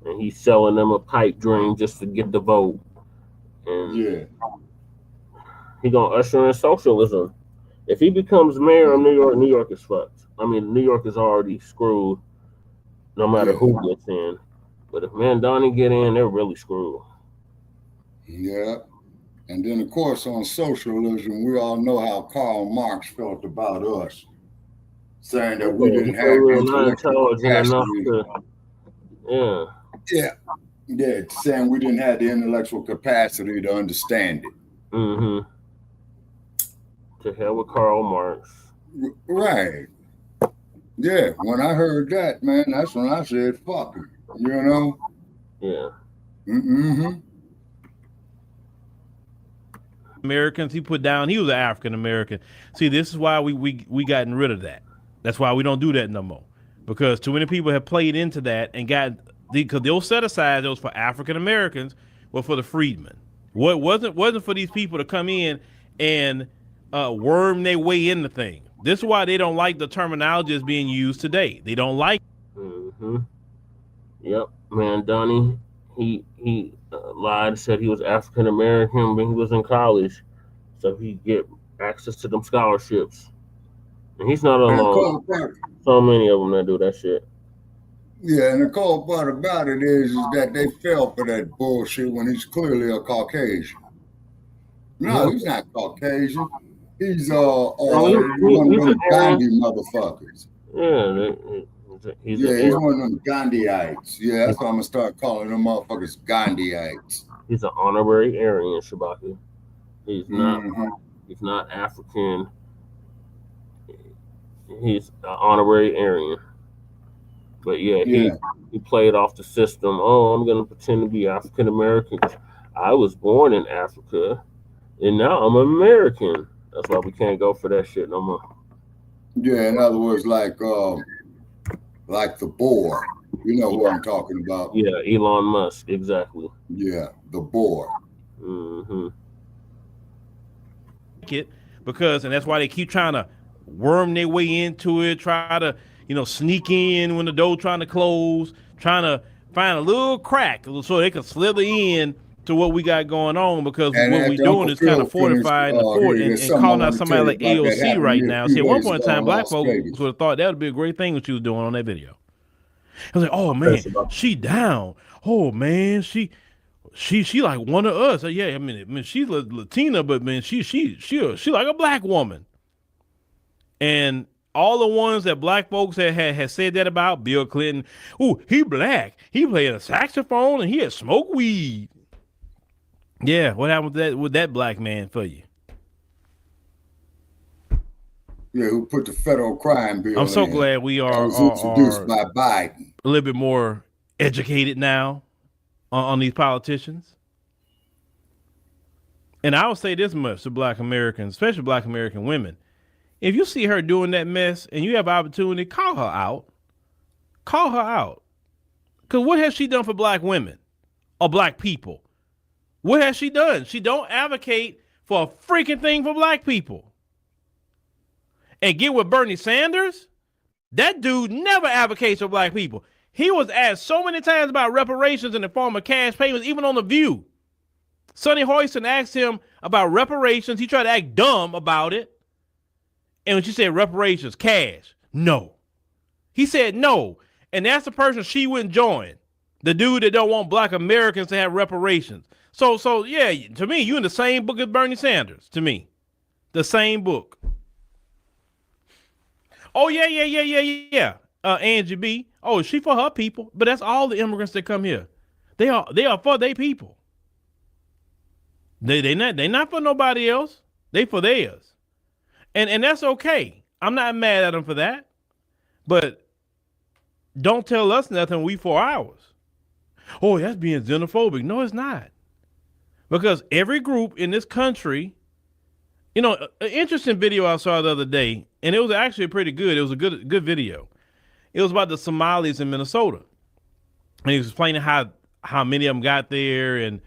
And he's selling them a pipe dream just to get the vote. And Yeah. he gonna usher in socialism. If he becomes mayor of New York is fucked. I mean, New York is already screwed, no matter who gets in. But if Mandani get in, they're really screwed. Yeah. And then, of course, on socialism, we all know how Karl Marx felt about us, saying that we didn't have we're the not intellectual intelligent enough capacity. to, Yeah, saying we didn't have the intellectual capacity to understand it. Mm-hmm. To hell with Karl Marx. Right. Yeah, when I heard that, man, that's when I said, fuck it, you know? Yeah. Mm-hmm. Americans he put down, he was an African American. See, this is why we gotten rid of that. That's why we don't do that no more, because too many people have played into that and got because they'll set aside those for African Americans, but for the freedmen. What wasn't for these people to come in and worm their way into things. This is why they don't like the terminology that's being used today. They don't like. Mm-hmm. Yep, man, Donnie, he lied, said he was African American when he was in college, so he get access to them scholarships. And he's not alone. So many of them that do that shit. Yeah, and the cold part about it is that they fell for that bullshit when he's clearly a Caucasian. No, he's not Caucasian. He's one of them Gandhi motherfuckers. He's one of them Gandhiites. Yeah, that's why I'm gonna start calling them motherfuckers Gandhiites. He's an honorary Aryan, Shabaki. He's not. He's not African. He's an honorary Aryan. But he played off the system. Oh, I'm gonna pretend to be African American. I was born in Africa, and now I'm an American. That's why we can't go for that shit no more. Yeah, in other words, like the boar. You know who I'm talking about? Yeah, Elon Musk, exactly. Yeah, the boar. Mm-hmm. Because, and that's why they keep trying to worm their way into it, try to, sneak in when the door trying to close, trying to find a little crack so they can slither in to what we got going on, because what we're doing is kind of fortifying the fort and calling out somebody like AOC right now. See, at one point in time, black folks would have thought that would be a great thing what she was doing on that video. I was like, oh man, she down. Oh man, she like one of us. Yeah, I mean she's Latina, but man, she like a black woman. And all the ones that black folks had said that about, Bill Clinton, ooh, he black. He played a saxophone and he had smoked weed. Yeah, what happened with that black man for you? Yeah, who put the federal crime bill I'm so glad we are introduced by Biden. A little bit more educated now on these politicians. And I would say this much to black Americans, especially black American women. If you see her doing that mess and you have opportunity, call her out. Call her out. Because what has she done for black women or black people? What has she done? She don't advocate for a freaking thing for black people. And get with Bernie Sanders, that dude never advocates for black people. He was asked so many times about reparations in the form of cash payments, even on The View. Sonny Hoyson asked him about reparations. He tried to act dumb about it. And when she said reparations, cash, no. He said no. And that's the person she wouldn't join. The dude that don't want black Americans to have reparations. So yeah, to me, you in the same book as Bernie Sanders, to me. The same book. Oh, yeah. Angie B. Oh, she for her people. But that's all the immigrants that come here. They are for their people. They not for nobody else. They for theirs. And that's okay. I'm not mad at them for that. But don't tell us nothing, we for ours. Oh, that's being xenophobic. No, it's not. Because every group in this country You know, an interesting video I saw the other day, and it was actually pretty good. It was a good video. It was about the Somalis in Minnesota, and he was explaining how many of them got there, and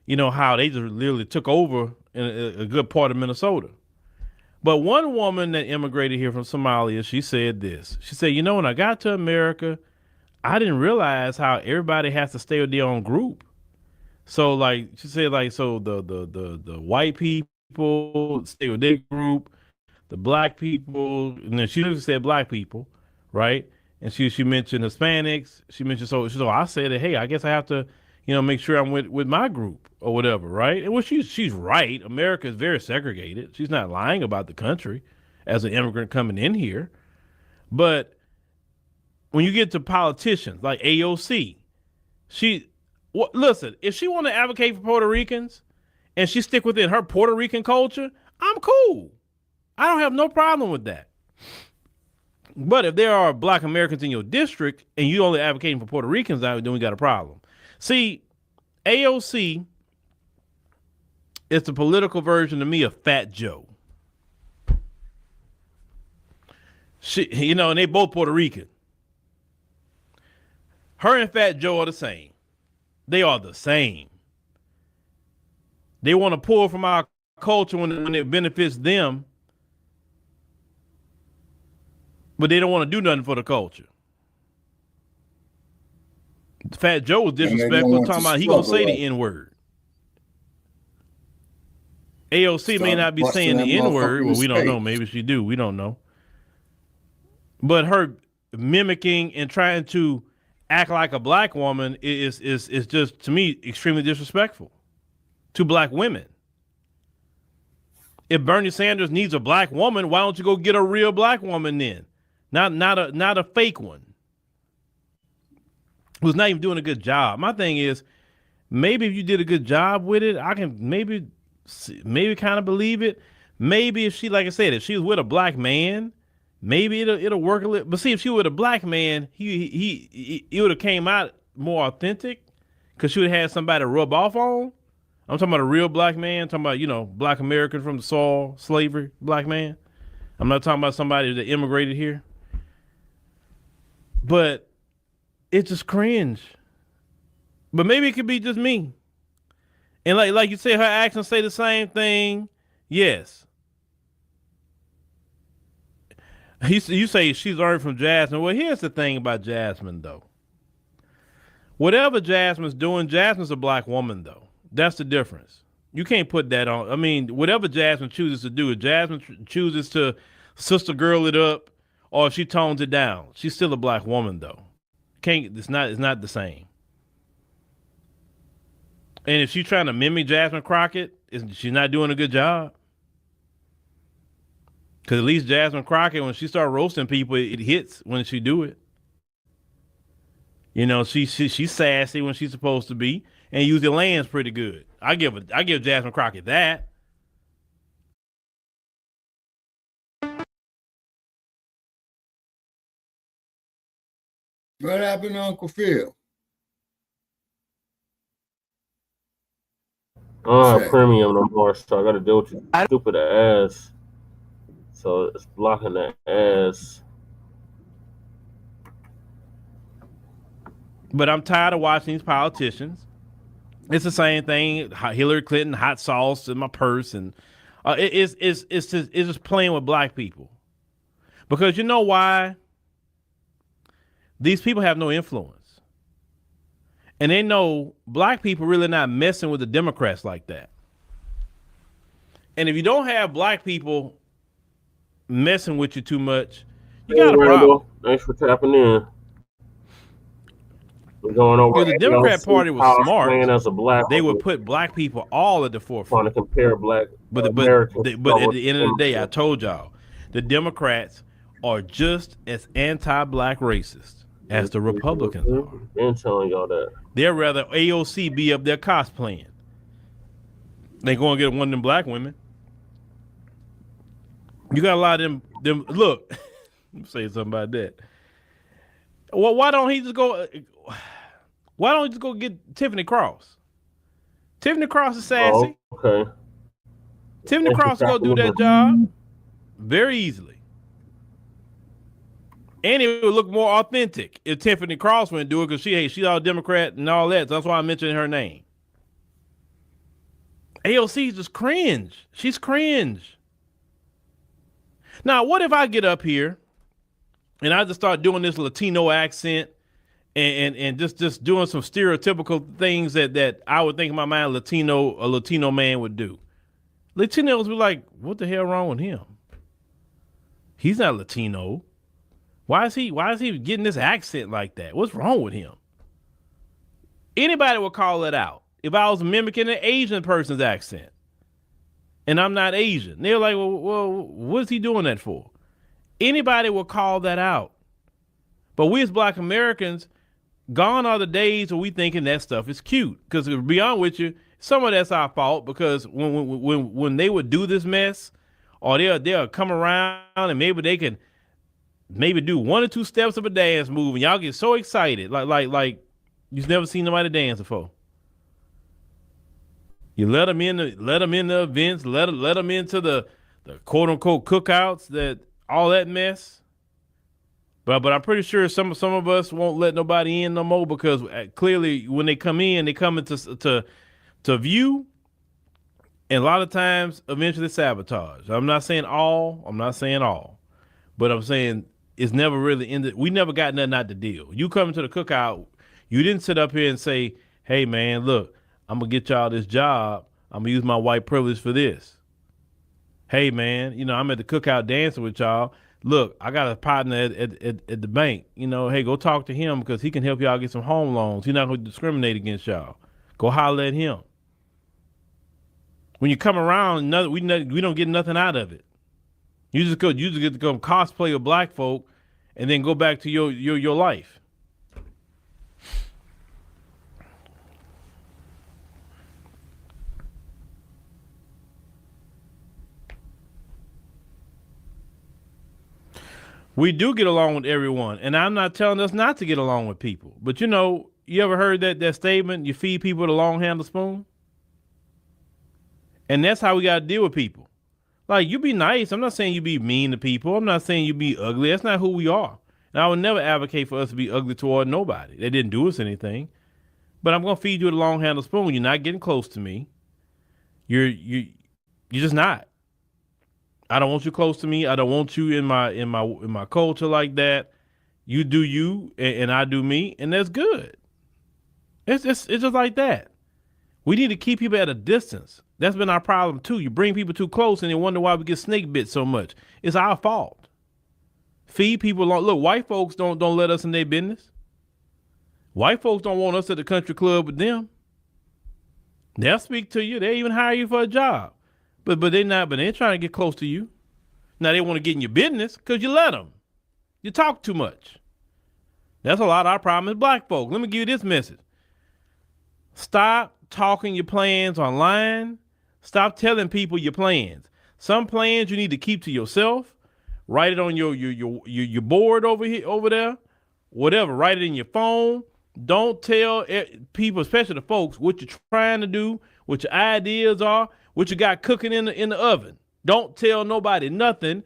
you know how they just literally took over in a good part of Minnesota. But one woman that immigrated here from Somalia, she said this. She said, you know, when I got to America, I didn't realize how everybody has to stay with their own group. So like she said, like so the white people stay with their group, the black people, and then she said black people, right? And she mentioned Hispanics. She mentioned so I said that, hey, I guess I have to, you know, make sure I'm with my group or whatever, right? And well, she's right. America is very segregated. She's not lying about the country as an immigrant coming in here. But when you get to politicians like AOC, listen, if she want to advocate for Puerto Ricans and she stick within her Puerto Rican culture, I'm cool. I don't have no problem with that. But if there are black Americans in your district and you only advocating for Puerto Ricans, then we got a problem. See, AOC is the political version to me of Fat Joe. You know, and they both Puerto Rican. Her and Fat Joe are the same. They are the same. They want to pull from our culture when it benefits them, but they don't want to do nothing for the culture. Fat Joe was disrespectful, talking about he gonna say the N-word. AOC may not be saying the N-word. Well, we don't know. Maybe she do. We don't know. But her mimicking and trying to act like a black woman is just, to me, extremely disrespectful to black women. If Bernie Sanders needs a black woman, why don't you go get a real black woman then? Not a fake one who's not even doing a good job. My thing is, maybe if you did a good job with it, I can maybe kind of believe it. Maybe if she, like I said, if she was with a black man, maybe it'll work a little. But see, if she was with a black man, he would have came out more authentic because she would have had somebody to rub off on. I'm talking about a real black man. I'm talking about, you know, black American from the soil, slavery, black man. I'm not talking about somebody that immigrated here. But it's just cringe. But maybe it could be just me. And like you say, her actions say the same thing. Yes. You say she's learned from Jasmine. Well, here's the thing about Jasmine, though. Whatever Jasmine's doing, Jasmine's a black woman, though. That's the difference. You can't put that on. I mean, whatever Jasmine chooses to do, if Jasmine chooses to sister girl it up, or if she tones it down, she's still a black woman, though. It's not the same. And if she's trying to mimic Jasmine Crockett, she's not doing a good job. Because at least Jasmine Crockett, when she start roasting people, it hits when she do it. You know, she's sassy when she's supposed to be, and usually lands pretty good. I give Jasmine Crockett that. What happened to Uncle Phil? I don't have premium no more, so I got to deal with your stupid ass. So it's blocking that ass. But I'm tired of watching these politicians. It's the same thing. Hillary Clinton, hot sauce in my purse, and it's just playing with black people. Because you know why? These people have no influence. And they know black people really not messing with the Democrats like that. And if you don't have black people messing with you too much, you got a problem. Thanks for tapping in. We're going over. The Democrat Party was smart. As a black they would put black people all at the forefront. Trying to compare black, but at the end of the day, I told y'all, the Democrats are just as anti-black racist as the Republicans are. Been telling y'all that. They'd rather AOC be up there cosplaying. They go and get one of them black women. You got a lot of them. Look, let me say something about that. Well, why don't he just go? Why don't you just go get Tiffany Cross? Tiffany Cross is sassy. Oh, okay. Tiffany Cross will go do that job very easily. And it would look more authentic if Tiffany Cross went do it because she's all Democrat and all that. So that's why I'm mentioning her name. AOC is just cringe. She's cringe. Now, what if I get up here and I just start doing this Latino accent and just doing some stereotypical things that I would think in my mind a Latino man would do? Latinos be like, what the hell wrong with him? He's not Latino. Why is he getting this accent like that? What's wrong with him? Anybody would call it out if I was mimicking an Asian person's accent. And I'm not Asian. They're like, well, what's he doing that for? Anybody will call that out. But we as Black Americans, gone are the days where we thinking that stuff is cute. Because to be honest with you, some of that's our fault because when they would do this mess, or they'll come around and maybe they can do 1 or 2 steps of a dance move and y'all get so excited. Like you've never seen nobody dance before. You let them in the events, let them into the quote unquote cookouts, that all that mess. But I'm pretty sure some of us won't let nobody in no more because clearly when they come into to view, and a lot of times eventually sabotage. I'm not saying all, but I'm saying it's never really ended. We never got nothing out the deal. You come to the cookout, you didn't sit up here and say, hey man, look, I'm gonna get y'all this job. I'm gonna use my white privilege for this. Hey man, I'm at the cookout dancing with y'all. Look, I got a partner at the bank. Hey, go talk to him because he can help y'all get some home loans. He's not gonna discriminate against y'all. Go holler at him. When you come around, we don't get nothing out of it. You just get to come cosplay with Black folk and then go back to your life. We do get along with everyone, and I'm not telling us not to get along with people. But you ever heard that statement, you feed people with a long handle spoon? And that's how we got to deal with people. Like, you be nice. I'm not saying you be mean to people. I'm not saying you be ugly. That's not who we are. And I would never advocate for us to be ugly toward nobody. They didn't do us anything. But I'm going to feed you with a long handle spoon. You're not getting close to me. You're just not. I don't want you close to me. I don't want you in my culture like that. You do you and I do me, and that's good. It's just like that. We need to keep people at a distance. That's been our problem too. You bring people too close and they wonder why we get snake bit so much. It's our fault. Feed people along. Look, white folks don't let us in their business. White folks don't want us at the country club with them. They'll speak to you. They even hire you for a job. But they're trying to get close to you. Now they want to get in your business because you let them. You talk too much. That's a lot of our problem as Black folk. Let me give you this message. Stop talking your plans online. Stop telling people your plans. Some plans you need to keep to yourself. Write it on your board over there. Whatever. Write it in your phone. Don't tell people, especially the folks, what you're trying to do, what your ideas are, what you got cooking in the oven. Don't tell nobody nothing.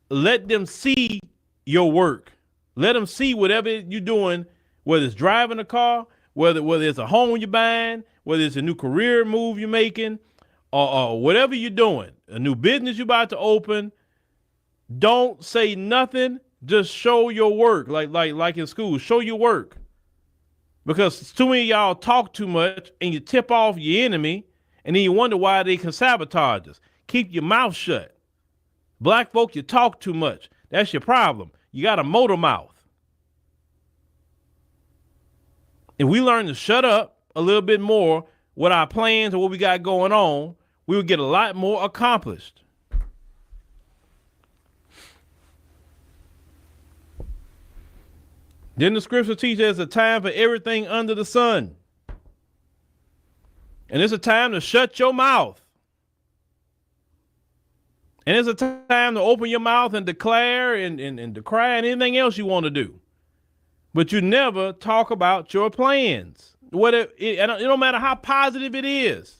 Let them see your work. Let them see whatever you're doing, whether it's driving a car, whether it's a home you're buying, whether it's a new career move you're making, or whatever you're doing, a new business you're about to open. Don't say nothing. Just show your work, like in school. Show your work, because too many of y'all talk too much and you tip off your enemy, and then you wonder why they can sabotage us. Keep your mouth shut. Black folk, you talk too much. That's your problem. You got a motor mouth. If we learn to shut up a little bit more with our plans and what we got going on, we would get a lot more accomplished. Then the scripture teaches a time for everything under the sun. And it's a time to shut your mouth. And it's a time to open your mouth and declare and decry and anything else you want to do. But you never talk about your plans. It don't matter how positive it is.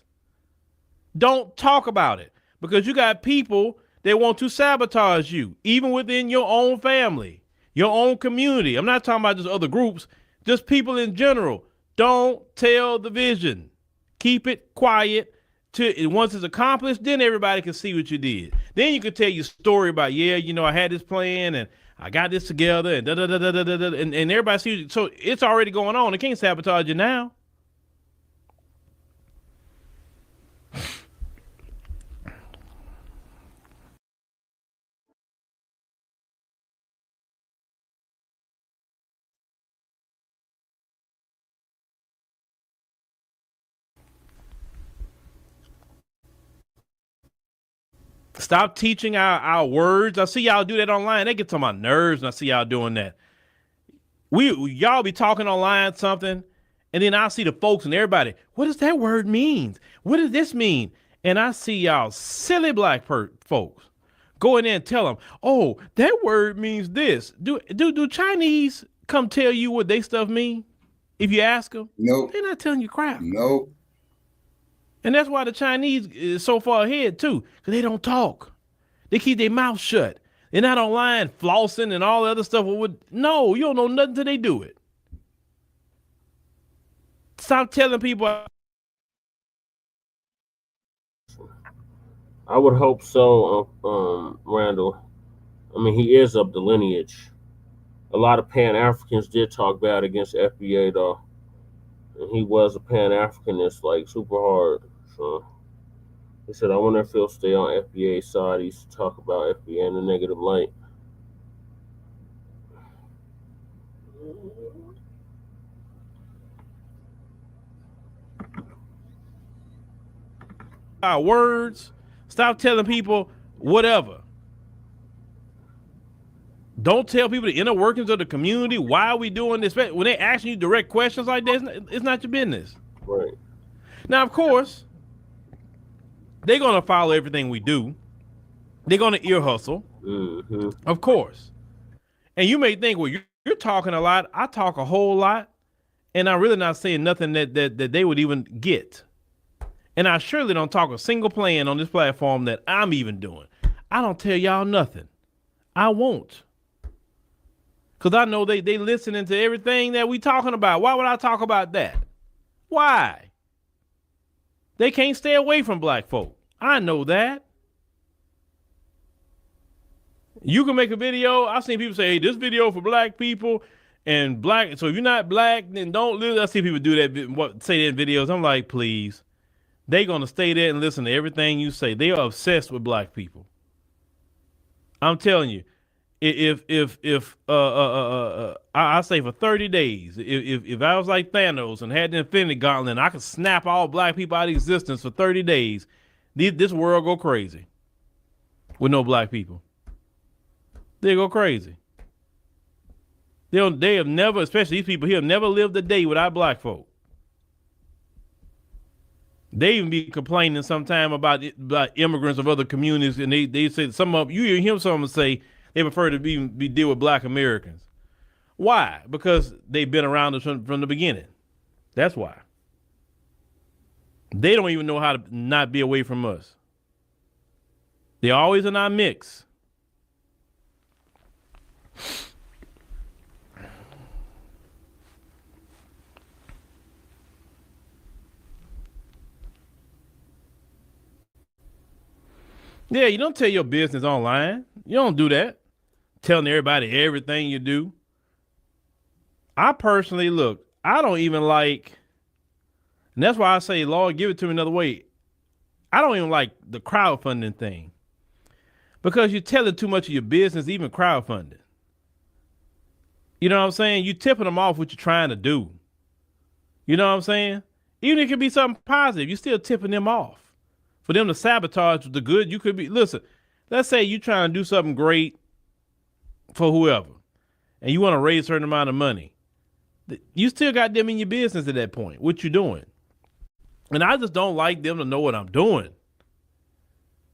Don't talk about it. because you got people that want to sabotage you, even within your own family, your own community. I'm not talking about just other groups, just people in general. Don't tell the vision. Keep it quiet. Once it's accomplished, then everybody can see what you did. Then you can tell your story about, yeah, you know, I had this plan and I got this together and and everybody sees. So it's already going on. They can't sabotage you now. Stop teaching our words. I see y'all do that online. They get to my nerves when I see y'all doing that. Y'all be talking online something, and then I see the folks and everybody, what does that word mean? What does this mean? And I see y'all silly black folks go in there and tell them, oh, that word means this. Do Chinese come tell you what they stuff mean? If you ask them, Nope. They're not telling you crap. Nope. And that's why the Chinese is so far ahead too, because they don't talk. They keep their mouth shut. They're not online flossing and all the other stuff. No, you don't know nothing till they do it. Stop telling people. I would hope so, Randall. I mean, he is of the lineage. A lot of Pan-Africans did talk bad against FBA, though. And he was a Pan-Africanist, like, super hard. So he said, I wonder if he'll stay on FBA's side. He used to talk about FBA in a negative light. Our words. Stop telling people whatever. Don't tell people the inner workings of the community. Why are we doing this? When they asking you direct questions like this, it's not your business. Right. Now, of course, they're going to follow everything we do. They're going to ear hustle. Mm-hmm. Of course. And you may think, well, you're talking a lot. I talk a whole lot. And I'm really not saying nothing that they would even get. And I surely don't talk a single plan on this platform that I'm even doing. I don't tell y'all nothing. I won't. Because I know they listening to everything that we talking about. Why would I talk about that? Why? They can't stay away from black folk. I know that. You can make a video. I've seen people say, hey, this video for black people and black. So if you're not black, then don't listen. I see people do that, say that in videos. I'm like, please. They going to stay there and listen to everything you say. They are obsessed with black people. I'm telling you, I say for 30 days, if I was like Thanos and had the Infinity Gauntlet, and I could snap all black people out of existence for 30 days, this world go crazy with no black people. They go crazy. They have never, especially these people here, have never lived a day without black folk. They even be complaining sometime about immigrants of other communities, and they say some of you hear some of them say they prefer to be deal with black Americans. Why? Because they've been around us from the beginning. That's why. They don't even know how to not be away from us. They're always in our mix. Yeah, you don't tell your business online. You don't do that. Telling everybody everything you do. I personally, look, I don't even like, and that's why I say, Lord, give it to me another way. I don't even like the crowdfunding thing. Because you're telling too much of your business, even crowdfunding. You know what I'm saying? You're tipping them off what you're trying to do. You know what I'm saying? Even if it could be something positive, you're still tipping them off. For them to sabotage the good, you could be, listen, let's say you're trying to do something great for whoever, and you want to raise a certain amount of money. You still got them in your business at that point, what you doing. And I just don't like them to know what I'm doing.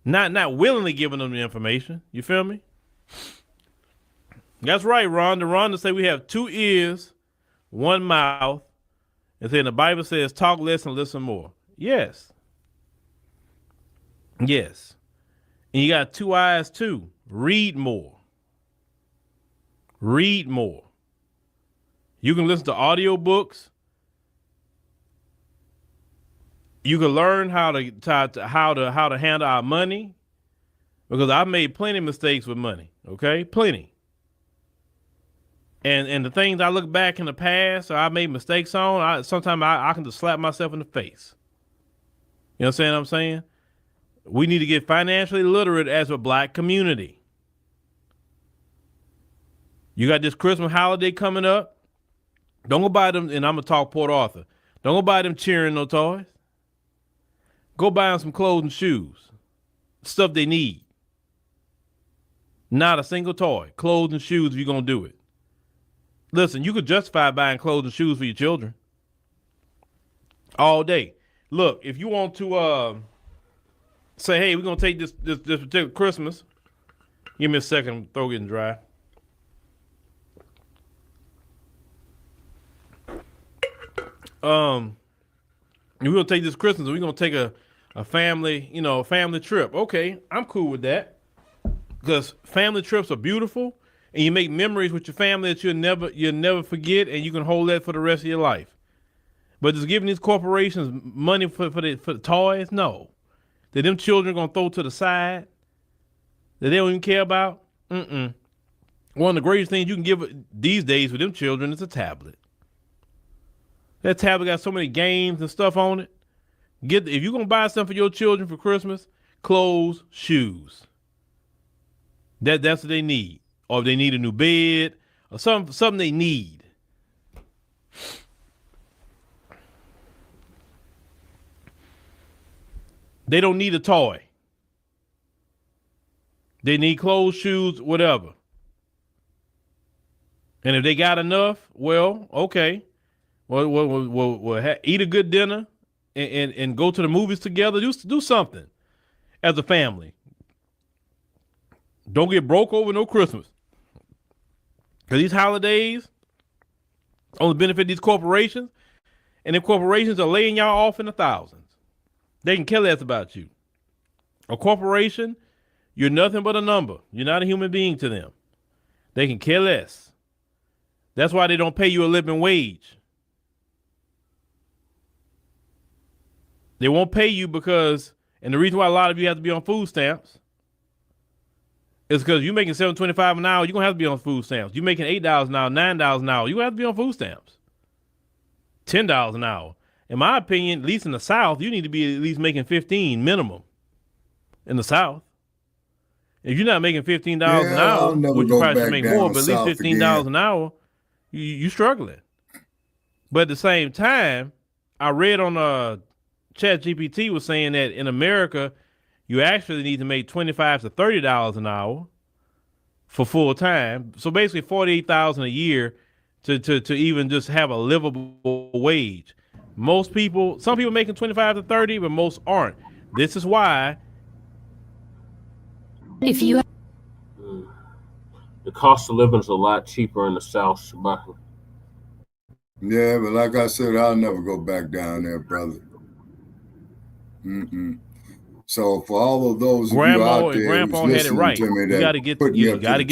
Not willingly giving them the information. You feel me? That's right, Rhonda. Rhonda say we have 2 ears, 1 mouth. And then the Bible says talk less and listen more. Yes. Yes. And you got 2 eyes too. Read more. Read more. You can listen to audiobooks. You can learn how to handle our money, because I've made plenty of mistakes with money. Okay, plenty. And the things I look back in the past or I made mistakes on, sometimes I can just slap myself in the face. You know what I'm saying? We need to get financially literate as a black community. You got this Christmas holiday coming up. Don't go buy them, and I'm going to talk Port Arthur. Don't go buy them cheering no toys. Go buy them some clothes and shoes. Stuff they need. Not a single toy. Clothes and shoes if you're going to do it. Listen, you could justify buying clothes and shoes for your children all day. Look, if you want to say, hey, we're going to take this particular Christmas. Give me a second. Throat getting dry. We're going to take this Christmas and we're going to take a family, family trip. Okay, I'm cool with that. Because family trips are beautiful. And you make memories with your family that you'll never forget, and you can hold that for the rest of your life. But just giving these corporations money for the toys, no. That them children gonna throw to the side, that they don't even care about. One of the greatest things you can give these days with them children is a tablet. That tablet got so many games and stuff on it. If you're gonna buy something for your children for Christmas, clothes, shoes. That's what they need. Or if they need a new bed, or something they need. They don't need a toy. They need clothes, shoes, whatever. And if they got enough, well, okay. We'll eat a good dinner and go to the movies together. Do something as a family. Don't get broke over no Christmas. Because these holidays only benefit these corporations, and the corporations are laying y'all off in the thousands. They can care less about you. A corporation, you're nothing but a number. You're not a human being to them. They can care less. That's why they don't pay you a living wage. They won't pay you because, and the reason why a lot of you have to be on food stamps, it's because you're making $7.25 an hour. You're going to have to be on food stamps. You're making $8 an hour, $9 an hour. You're going to have to be on food stamps. $10 an hour. In my opinion, at least in the South, you need to be at least making $15 minimum in the South. If you're not making $15 an hour, which you probably should make more, but at least $15 an hour, you're struggling. But at the same time, I read on ChatGPT was saying that in America, you actually need to make $25 to $30 an hour for full time. So basically $48,000 a year to even just have a livable wage. Most people, some people making 25 to 30, but most aren't. This is why. If you The cost of living is a lot cheaper in the South, Shabaka. Yeah, but like I said, I'll never go back down there, brother. So for all of those Grandma of you and out there Grandpa who's had it right. to me, You got to get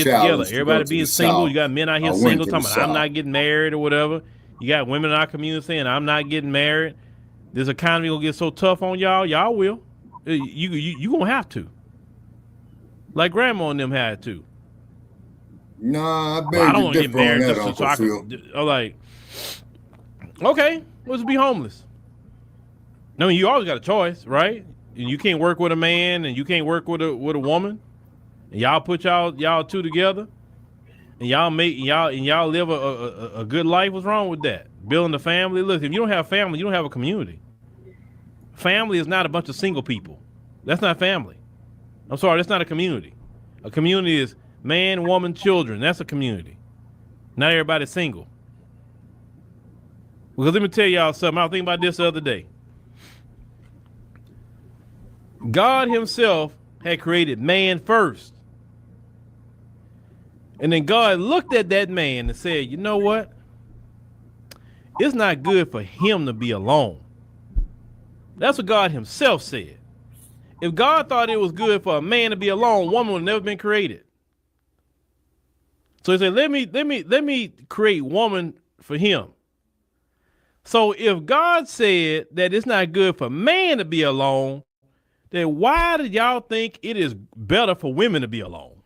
together. Everybody being single. You got men out here single talking about I'm not getting married or whatever. You got women in our community saying I'm not getting married. This economy gonna get so tough on y'all. Y'all will. You gonna have to. Like Grandma and them had to. Nah, I bet I don't want to get married just so I Phil. can. I'm like, okay, let's be homeless. I mean, you always got a choice, right? And you can't work with a man, and you can't work with a woman. And y'all put y'all two together, and y'all live a good life. What's wrong with that? Building a family. Look, if you don't have family, you don't have a community. Family is not a bunch of single people. That's not family. I'm sorry, that's not a community. A community is man, woman, children. That's a community. Not everybody's single. Because let me tell y'all something. I was thinking about this the other day. God himself had created man first. And then God looked at that man and said, you know what? It's not good for him to be alone. That's what God himself said. If God thought it was good for a man to be alone, woman would have never been created. So he said, let me create woman for him. So if God said that it's not good for man to be alone, then why did y'all think it is better for women to be alone?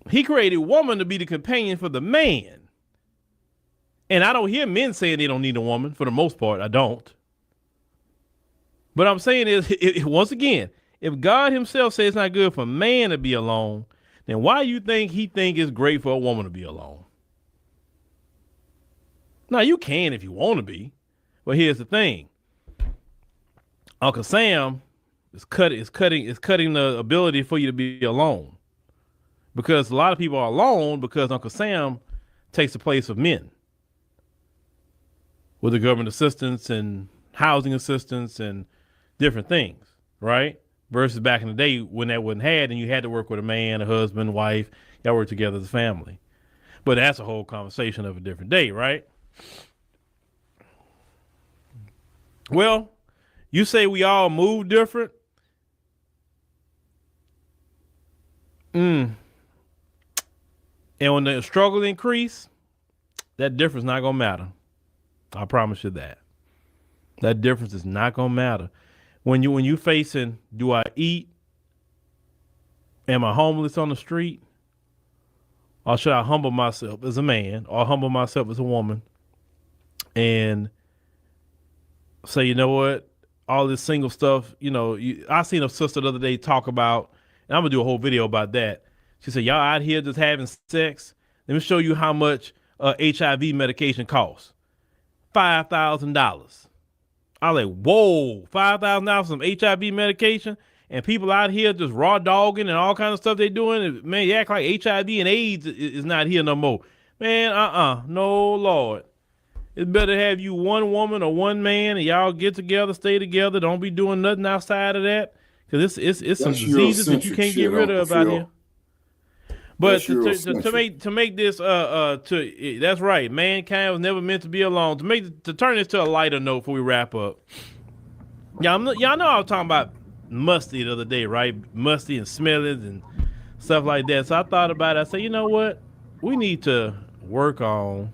He created woman to be the companion for the man. And I don't hear men saying they don't need a woman. For the most part, I don't. But I'm saying is, once again, if God himself says it's not good for man to be alone, then why you think he think it's great for a woman to be alone? Now, you can if you want to be. But here's the thing. Uncle Sam is cutting the ability for you to be alone. Because a lot of people are alone because Uncle Sam takes the place of men. With the government assistance and housing assistance and different things, right? Versus back in the day when that wasn't had and you had to work with a man, a husband, wife, y'all work together as a family. But that's a whole conversation of a different day, right? Well, you say we all move different. And when the struggle increase, that difference not gonna matter. I promise you that. That difference is not gonna matter. When you facing, do I eat? Am I homeless on the street? Or should I humble myself as a man or humble myself as a woman and say, you know what? All this single stuff, I seen a sister the other day talk about, and I'm gonna do a whole video about that. She said, y'all out here just having sex. Let me show you how much HIV medication costs. $5,000. I was like, whoa, $5,000 for some HIV medication, and people out here just raw dogging and all kinds of stuff they doing. Man, you act like HIV and AIDS is not here no more. Man, no, Lord. It's better to have you one woman or one man and y'all get together, stay together. Don't be doing nothing outside of that, because it's some diseases that you can't get rid of out here. But to make this that's right. Mankind was never meant to be alone. To turn this to a lighter note before we wrap up. Y'all know I was talking about musty the other day, right? Musty and smelly and stuff like that. So I thought about it. I said, you know what? We need to work on.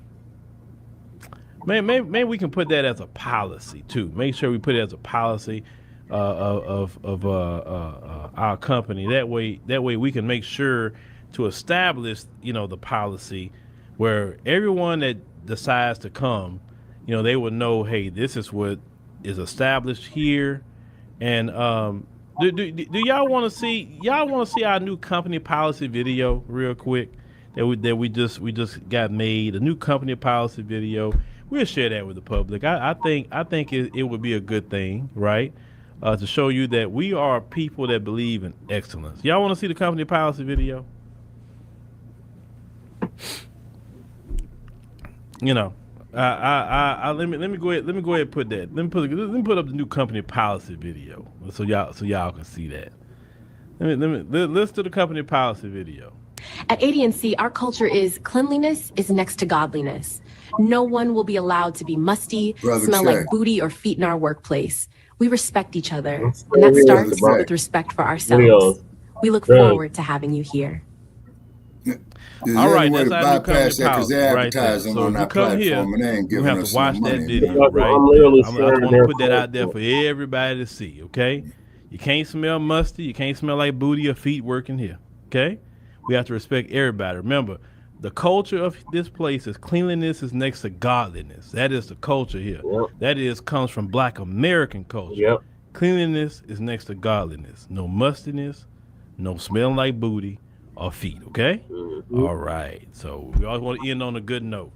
Maybe we can put that as a policy too. Make sure we put it as a policy of our company. That way we can make sure to establish, the policy where everyone that decides to come, they would know, hey, this is what is established here. And do y'all want to see our new company policy video real quick that we just got made, a new company policy video. We'll share that with the public. I think it would be a good thing, right? To show you that we are people that believe in excellence. Y'all want to see the company policy video? Let me go ahead and put that. Let me put up the new company policy video so y'all can see that. Let's do the company policy video. At AD&C, our culture is cleanliness is next to godliness. No one will be allowed to be musty, smell like booty or feet in our workplace. We respect each other, and that starts with respect for ourselves. We look forward to having you here. All right, that's our new company policy right there. So if you come here, you have to watch that video, right? I just want to put that out there for everybody to see, okay? You can't smell musty. You can't smell like booty or feet working here, okay? We have to respect everybody. Remember, the culture of this place is cleanliness is next to godliness. That is the culture here. Yep. That comes from Black American culture. Yep. Cleanliness is next to godliness. No mustiness, no smelling like booty or feet, okay? Mm-hmm. All right. So we always want to end on a good note.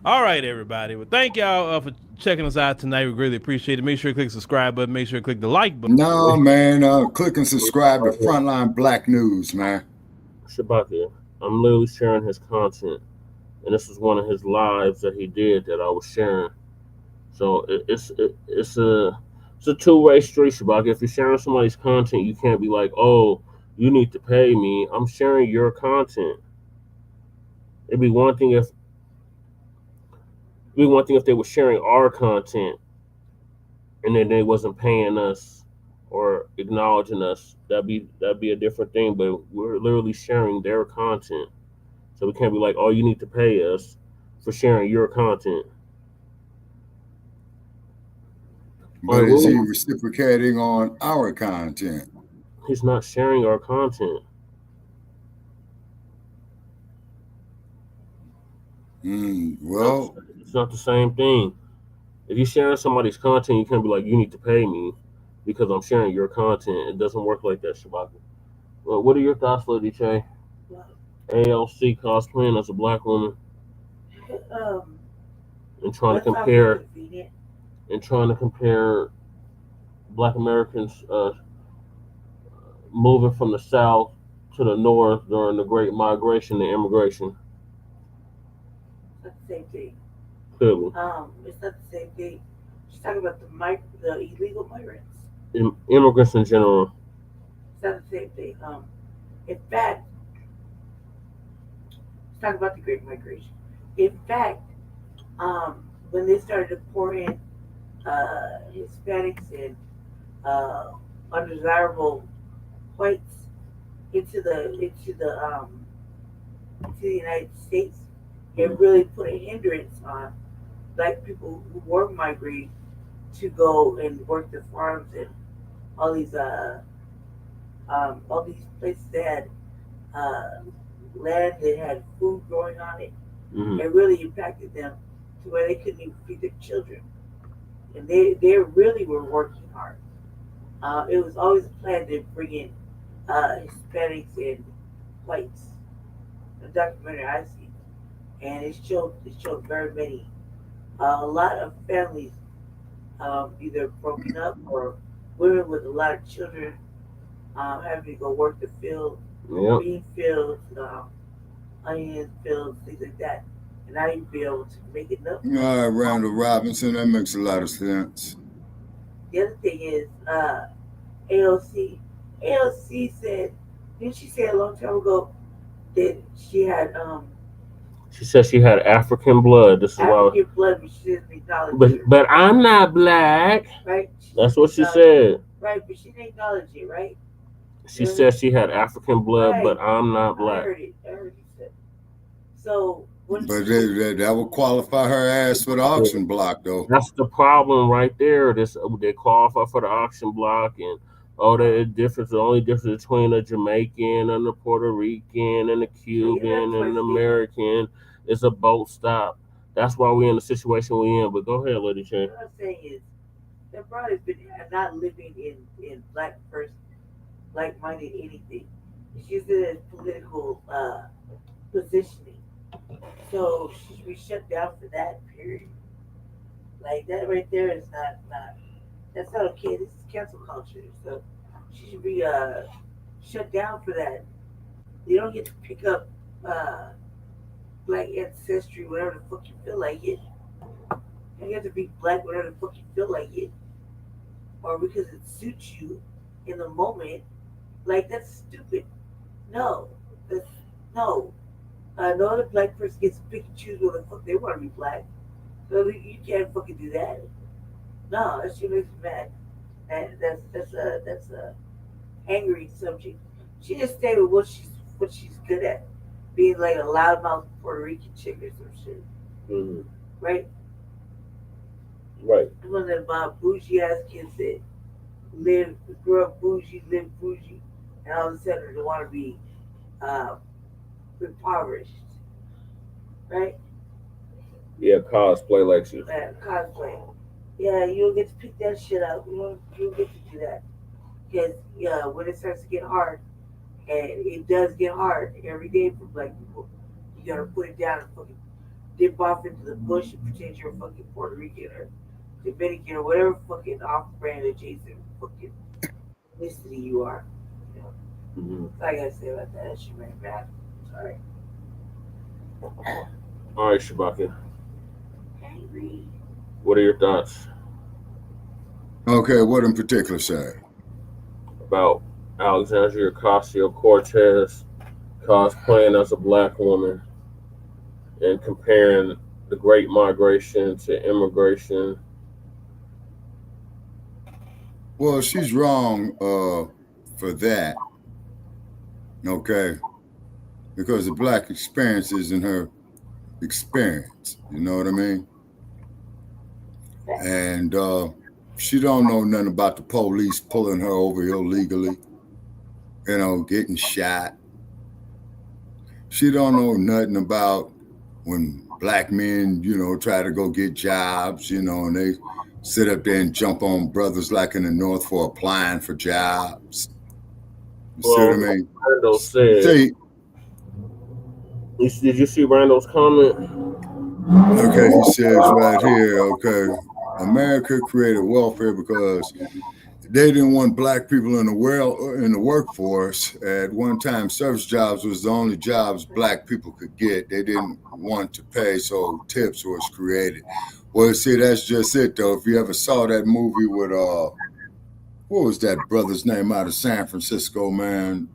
All right, everybody. Well, thank y'all for checking us out tonight. We really appreciate it. Make sure you click the subscribe button. Make sure you click the like button. No, man. Click and subscribe to Frontline Black News, man. Shabbat here. I'm literally sharing his content, and this is one of his lives that he did that I was sharing. So it's a two-way street, Shabbat. If you're sharing somebody's content, you can't be like, oh, you need to pay me. I'm sharing your content. It'd be one thing if they were sharing our content, and then they wasn't paying us or acknowledging us, that'd be a different thing. But we're literally sharing their content, so we can't be like, oh, you need to pay us for sharing your content. But is he reciprocating on our content? He's not sharing our content. Well, it's not the same thing. If you're sharing somebody's content, you can't be like, you need to pay me because I'm sharing your content. It doesn't work like that, Shabaka. Well, what are your thoughts, Lady Che? ALC cosplaying as a black woman and trying to compare black Americans moving from the south to the north during the Great Migration and immigration. It's not the same thing. Clearly. It's not the same thing. She's talking about the illegal migrants. Immigrants in general. It's not the same thing. In fact, let's talk about the Great Migration. In fact, when they started to pour in Hispanics and undesirable whites into the United States, it really put a hindrance on black people who were migrating to go and work the farms and all these places that had land that had food growing on it. Mm-hmm. It really impacted them to where they couldn't even feed their children, and they really were working hard. It was always a plan to bring in Hispanics and whites. The documentary I see, and it showed very many. A lot of families either broken up or women with a lot of children having to go work the field, bean fields, onion fields, things like that, and not even be able to make enough. Randall Robinson, that makes a lot of sense. The other thing is AOC. AOC said, didn't she say a long time ago that she had she said she had African blood. This is African blood, but she didn't acknowledge it. But I'm not black. Right? That's what she said. Right, but she didn't acknowledge it, right? She said she had African blood, right. But I'm not black. I heard it you said. So but that would qualify her ass for the auction block, though. That's the problem right there. They qualify for the auction block, and the only difference between a Jamaican and a Puerto Rican and a Cuban and an American is a boat stop. That's why we're in the situation we're in. But go ahead, Lady Che. What I'm saying is, that broad has been not living in like-minded anything. She's in a political positioning. So she should be shut down for that period. Like that right there is not that's not okay. This is cancel culture. So she should be shut down for that. You don't get to pick up black ancestry whenever the fuck you feel like it. You have to be black whenever the fuck you feel like it. Or because it suits you in the moment. Like that's stupid. No. No other black person gets to pick and choose whether the fuck they want to be black. So you can't fucking do that. No, that shit makes me mad. And that's a angry subject. She just stayed with what she's good at. Being like a loudmouth Puerto Rican chick or some shit. Mm-hmm. Right? Right. One of them bougie ass kids that grew up bougie, live bougie, and all of a sudden they want to be impoverished. Right? Yeah, cosplay like you. Cosplay. Yeah, you don't get to pick that shit up. You don't get to do that. Because when it starts to get hard, and it does get hard every day for black people, you gotta put it down and fucking dip off into the bush and pretend you're a fucking Puerto Rican or Dominican or whatever fucking off-brand adjacent fucking ethnicity you are. You know? Mm-hmm. That's all I gotta say about that. That shit made me mad. Sorry. All right, Shabaka. Angry. What are your thoughts? Okay, what in particular, say? About Alexandria Ocasio-Cortez cosplaying as a black woman and comparing the Great Migration to immigration Well, she's wrong for that. Okay. Because the Black experience isn't her experience. You know what I mean? And she don't know nothing about the police pulling her over illegally, you know, getting shot. She don't know nothing about when Black men, you know, try to go get jobs, you know, and they sit up there and jump on brothers like in the North for applying for jobs. You see what I mean? Randall said, See, did you see Randall's comment? okay, he says right here, okay, America created welfare because they didn't want Black people in the workforce. At one time, service jobs was the only jobs Black people could get. They didn't want to pay, so tips was created. Well, see, that's just it, though. If you ever saw that movie with what was that brother's name out of San Francisco, man?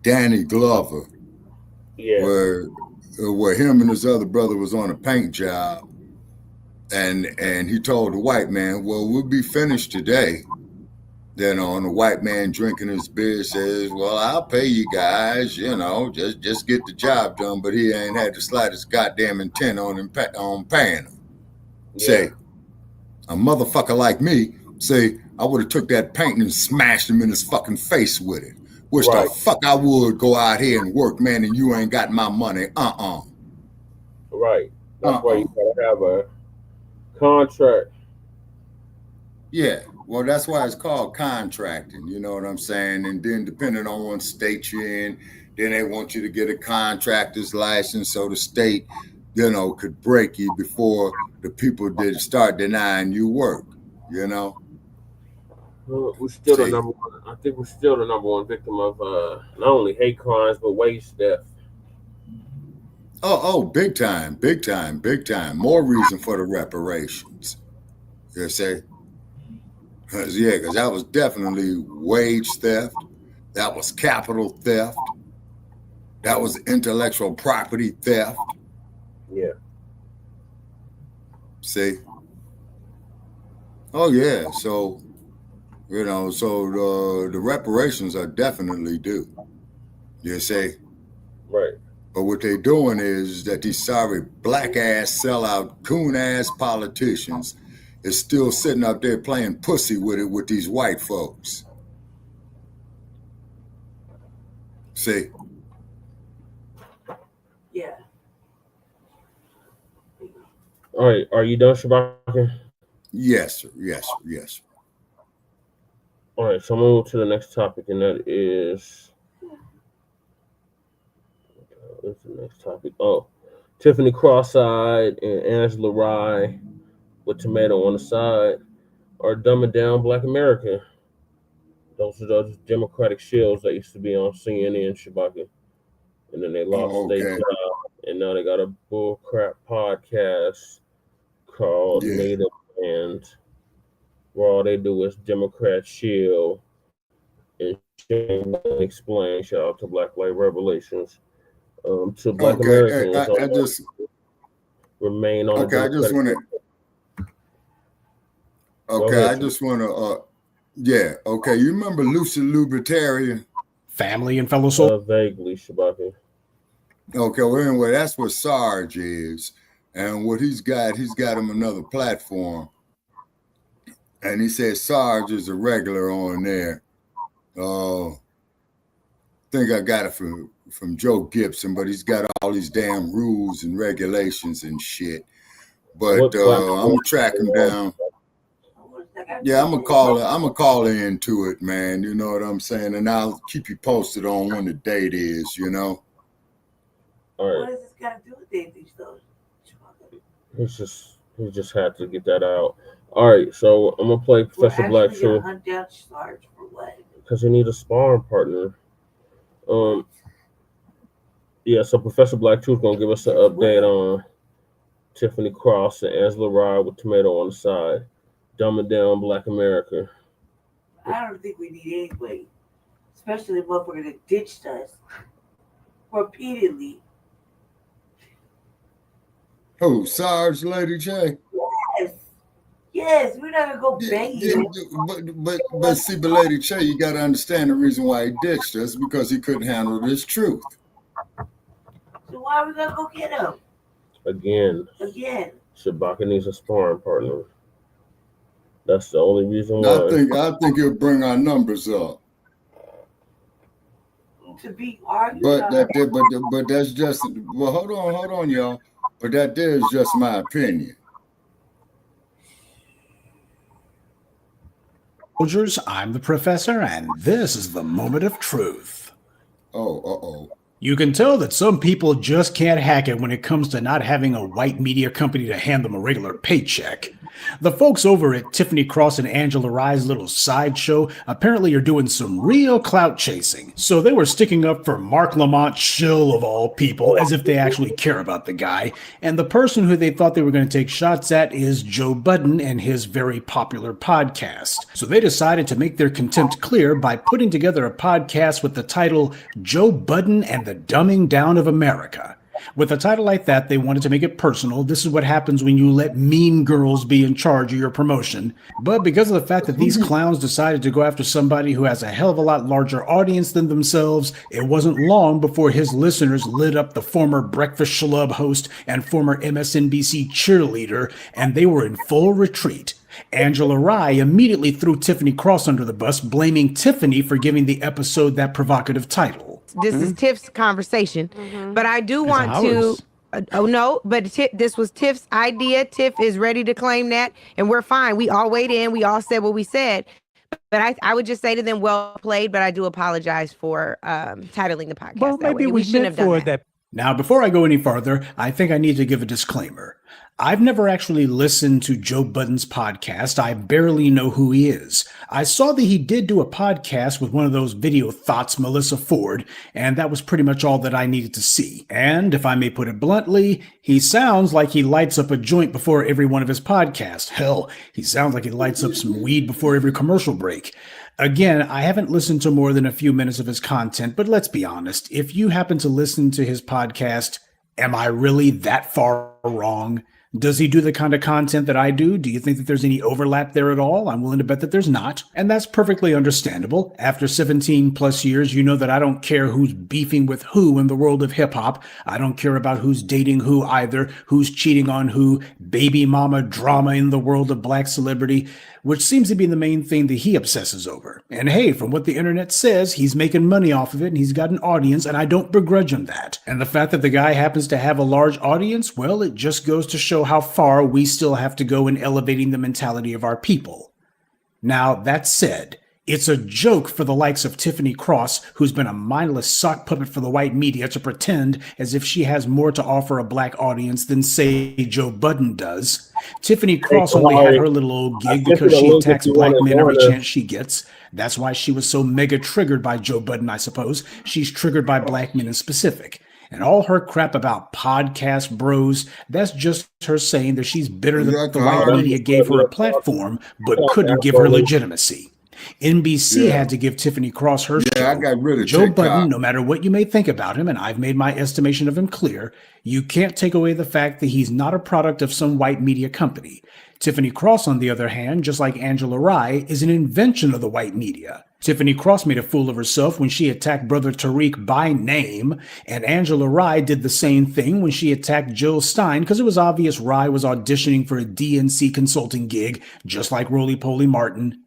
Danny Glover. Yeah. Where him and his other brother was on a paint job. And he told the white man, well, we'll be finished today. Then on the white man drinking his beer says, well, I'll pay you guys, you know, just get the job done. But he ain't had the slightest goddamn intent on paying him. Yeah. Say, a motherfucker like me, say, I would have took that paint and smashed him in his fucking face with it. Which the fuck I would go out here and work, man, and you ain't got my money. Right. That's why you gotta have a contract. Yeah, well, that's why it's called contracting. You know what I'm saying? And then depending on what state you're in, then they want you to get a contractor's license so the state, you know, could break you before the people did start denying you work. You know. We're still the number one. I think we're still the number one victim of not only hate crimes but wage theft. Oh, big time, big time, big time. More reason for the reparations. You see? Because that was definitely wage theft. That was capital theft. That was intellectual property theft. Yeah. See? Oh, yeah. So, you know, the reparations are definitely due. You see? Right. But what they're doing is that these sorry black-ass, sellout, coon-ass politicians is still sitting up there playing pussy with it with these white folks. See? Yeah. All right. Are you done, Shabaka? Yes, sir. Yes, sir. Yes, sir. All right. So I'm going to move to the next topic, and that is... What's the next topic? Oh, Tiffany cross-eyed and Angela Rye with tomato on the side are dumbing down Black America. Those are those Democratic shills that used to be on CNN, Shabaka. And then they lost their job, and now they got a bullcrap podcast called Native Land, where all they do is Democrat shill and explain. Shout out to Black Light Revelations. To Black Americans, I just remain on. Okay, I just want to. Okay, I just want to. Yeah. Okay, you remember Lucid Libertarian? Family and fellow soul. Vaguely, Shabaka. Okay, well, anyway, that's what Sarge is, and what he's got him another platform, and he says Sarge is a regular on there. I think I got it from Joe Gibson, but he's got all these damn rules and regulations and shit. But I'm gonna track him down. Yeah, I'm gonna call into it, man. You know what I'm saying? And I'll keep you posted on when the date is, you know. All right. What does this got to do with anything, though? He just had to get that out. All right, so I'm gonna play Professor Blacc too. Hunt down Sarge for what? Because he needs a sparring partner. Yeah, so Professor Blacc 2 is going to give us an update on Tiffany Cross and Angela Rye with tomato on the side. Dumbing down Black America. I don't think we need anyway. Especially the motherfucker that ditched us repeatedly. Who, Sarge, Lady J? Yes. Yes, we're not gonna go bang you. But see, but Lady Che, you got to understand the reason why he ditched us because he couldn't handle this truth. So why are we gonna go get him? Again. Shabaka needs a sparring partner. That's the only reason why. I think it'll bring our numbers up. To be argued. But that's just hold on, y'all. But that is just my opinion. Soldiers, I'm the professor, and this is the moment of truth. You can tell that some people just can't hack it when it comes to not having a white media company to hand them a regular paycheck. The folks over at Tiffany Cross and Angela Rye's little sideshow apparently are doing some real clout chasing. So they were sticking up for Mark Lamont Schill of all people, as if they actually care about the guy. And the person who they thought they were going to take shots at is Joe Budden and his very popular podcast. So they decided to make their contempt clear by putting together a podcast with the title Joe Budden and the Dumbing Down of America. With a title like that, they wanted to make it personal. This is what happens when you let mean girls be in charge of your promotion. But because of the fact that these clowns decided to go after somebody who has a hell of a lot larger audience than themselves, it wasn't long before his listeners lit up the former Breakfast Schlub host and former MSNBC cheerleader, and they were in full retreat. Angela Rye immediately threw Tiffany Cross under the bus, blaming Tiffany for giving the episode that provocative title. This is Tiff's conversation, but I do want to. This was Tiff's idea. Tiff is ready to claim that, and we're fine. We all weighed in. We all said what we said. But I would just say to them, well played. But I do apologize for titling the podcast. Well, maybe we shouldn't have done that. Now, before I go any farther, I think I need to give a disclaimer. I've never actually listened to Joe Budden's podcast. I barely know who he is. I saw that he did do a podcast with one of those video thoughts, Melissa Ford, and that was pretty much all that I needed to see. And if I may put it bluntly, he sounds like he lights up a joint before every one of his podcasts. Hell, he sounds like he lights up some weed before every commercial break. Again, I haven't listened to more than a few minutes of his content, but let's be honest. If you happen to listen to his podcast, am I really that far wrong? Does he do the kind of content that I do? Do you think that there's any overlap there at all? I'm willing to bet that there's not. And that's perfectly understandable. After 17 plus years, you know that I don't care who's beefing with who in the world of hip hop. I don't care about who's dating who either, who's cheating on who, baby mama drama in the world of black celebrity, which seems to be the main thing that he obsesses over. And hey, from what the internet says, he's making money off of it and he's got an audience, and I don't begrudge him that. And the fact that the guy happens to have a large audience, well, it just goes to show how far we still have to go in elevating the mentality of our people. Now, that said, it's a joke for the likes of Tiffany Cross, who's been a mindless sock puppet for the white media, to pretend as if she has more to offer a black audience than, say, Joe Budden does. Tiffany Cross only had her little old gig because she attacks black men every chance she gets. That's why she was so mega triggered by Joe Budden, I suppose. She's triggered by black men in specific. And all her crap about podcast bros, that's just her saying that she's bitter that the white media gave her a platform, but couldn't give her legitimacy. NBC had to give Tiffany Cross her show. I got rid of Joe Budden, no matter what you may think about him, and I've made my estimation of him clear, you can't take away the fact that he's not a product of some white media company. Tiffany Cross, on the other hand, just like Angela Rye, is an invention of the white media. Tiffany Cross made a fool of herself when she attacked Brother Tariq by name, and Angela Rye did the same thing when she attacked Jill Stein because it was obvious Rye was auditioning for a DNC consulting gig, just like Roly-Poly Martin.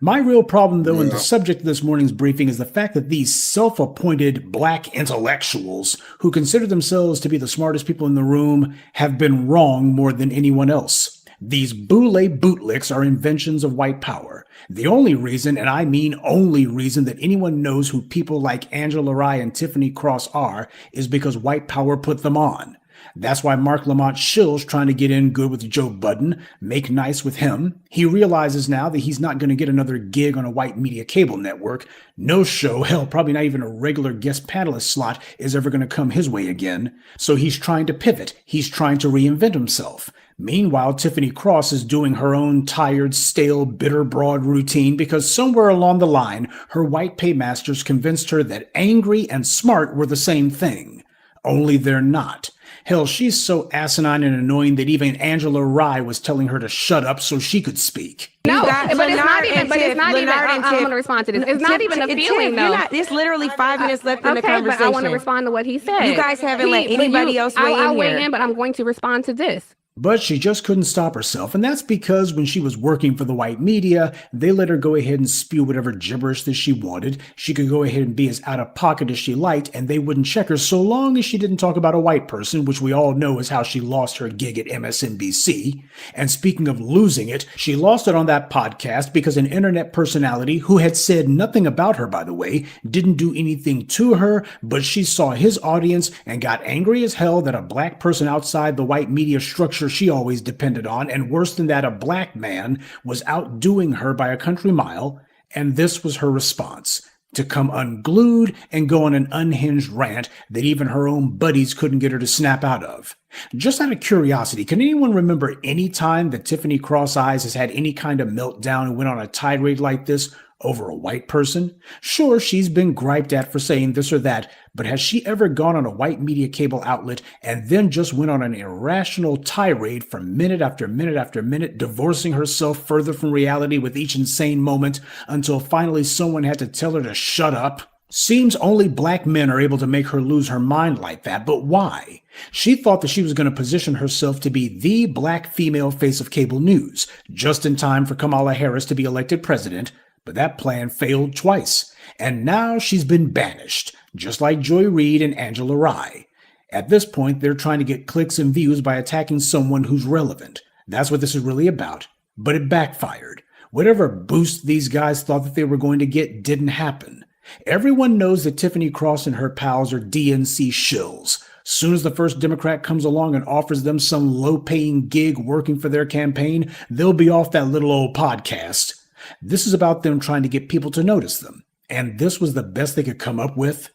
My real problem, though, in the subject of this morning's briefing is the fact that these self-appointed black intellectuals who consider themselves to be the smartest people in the room have been wrong more than anyone else. These boule bootlicks are inventions of white power. The only reason, and I mean only reason, that anyone knows who people like Angela Rye and Tiffany Cross are is because white power put them on. That's why Mark Lamont Schill's trying to get in good with Joe Budden, make nice with him. He realizes now that he's not going to get another gig on a white media cable network. No show, hell, probably not even a regular guest panelist slot is ever going to come his way again. So he's trying to pivot. He's trying to reinvent himself. Meanwhile, Tiffany Cross is doing her own tired, stale, bitter, broad routine because somewhere along the line, her white paymasters convinced her that angry and smart were the same thing. Only they're not. Hell, she's so asinine and annoying that even Angela Rye was telling her to shut up so she could speak. No, but it's not even. But it's not even. I'm going to respond to this. It's not even a feeling, though. It's literally 5 minutes left in the conversation. But I want to respond to what he said. You guys haven't let anybody else weigh in here. I'll weigh in, but I'm going to respond to this. But she just couldn't stop herself, and that's because when she was working for the white media, they let her go ahead and spew whatever gibberish that she wanted. She could go ahead and be as out of pocket as she liked, and they wouldn't check her so long as she didn't talk about a white person, which we all know is how she lost her gig at MSNBC. And speaking of losing it, she lost it on that podcast because an internet personality who had said nothing about her, by the way, didn't do anything to her, but she saw his audience and got angry as hell that a black person outside the white media structure she always depended on, and worse than that, a black man, was outdoing her by a country mile, and this was her response: to come unglued and go on an unhinged rant that even her own buddies couldn't get her to snap out of. Just out of curiosity, can anyone remember any time that Tiffany Cross Eyes has had any kind of meltdown and went on a tirade like this over a white person? Sure, she's been griped at for saying this or that, but has she ever gone on a white media cable outlet and then just went on an irrational tirade for minute after minute after minute, divorcing herself further from reality with each insane moment until finally someone had to tell her to shut up? Seems only black men are able to make her lose her mind like that, but why? She thought that she was going to position herself to be the black female face of cable news, just in time for Kamala Harris to be elected president. But that plan failed twice, and now she's been banished, just like Joy Reid and Angela Rye. At this point, they're trying to get clicks and views by attacking someone who's relevant. That's what this is really about. But it backfired. Whatever boost these guys thought that they were going to get didn't happen. Everyone knows that Tiffany Cross and her pals are DNC shills. Soon as the first Democrat comes along and offers them some low-paying gig working for their campaign, they'll be off that little old podcast. This is about them trying to get people to notice them, and this was the best they could come up with.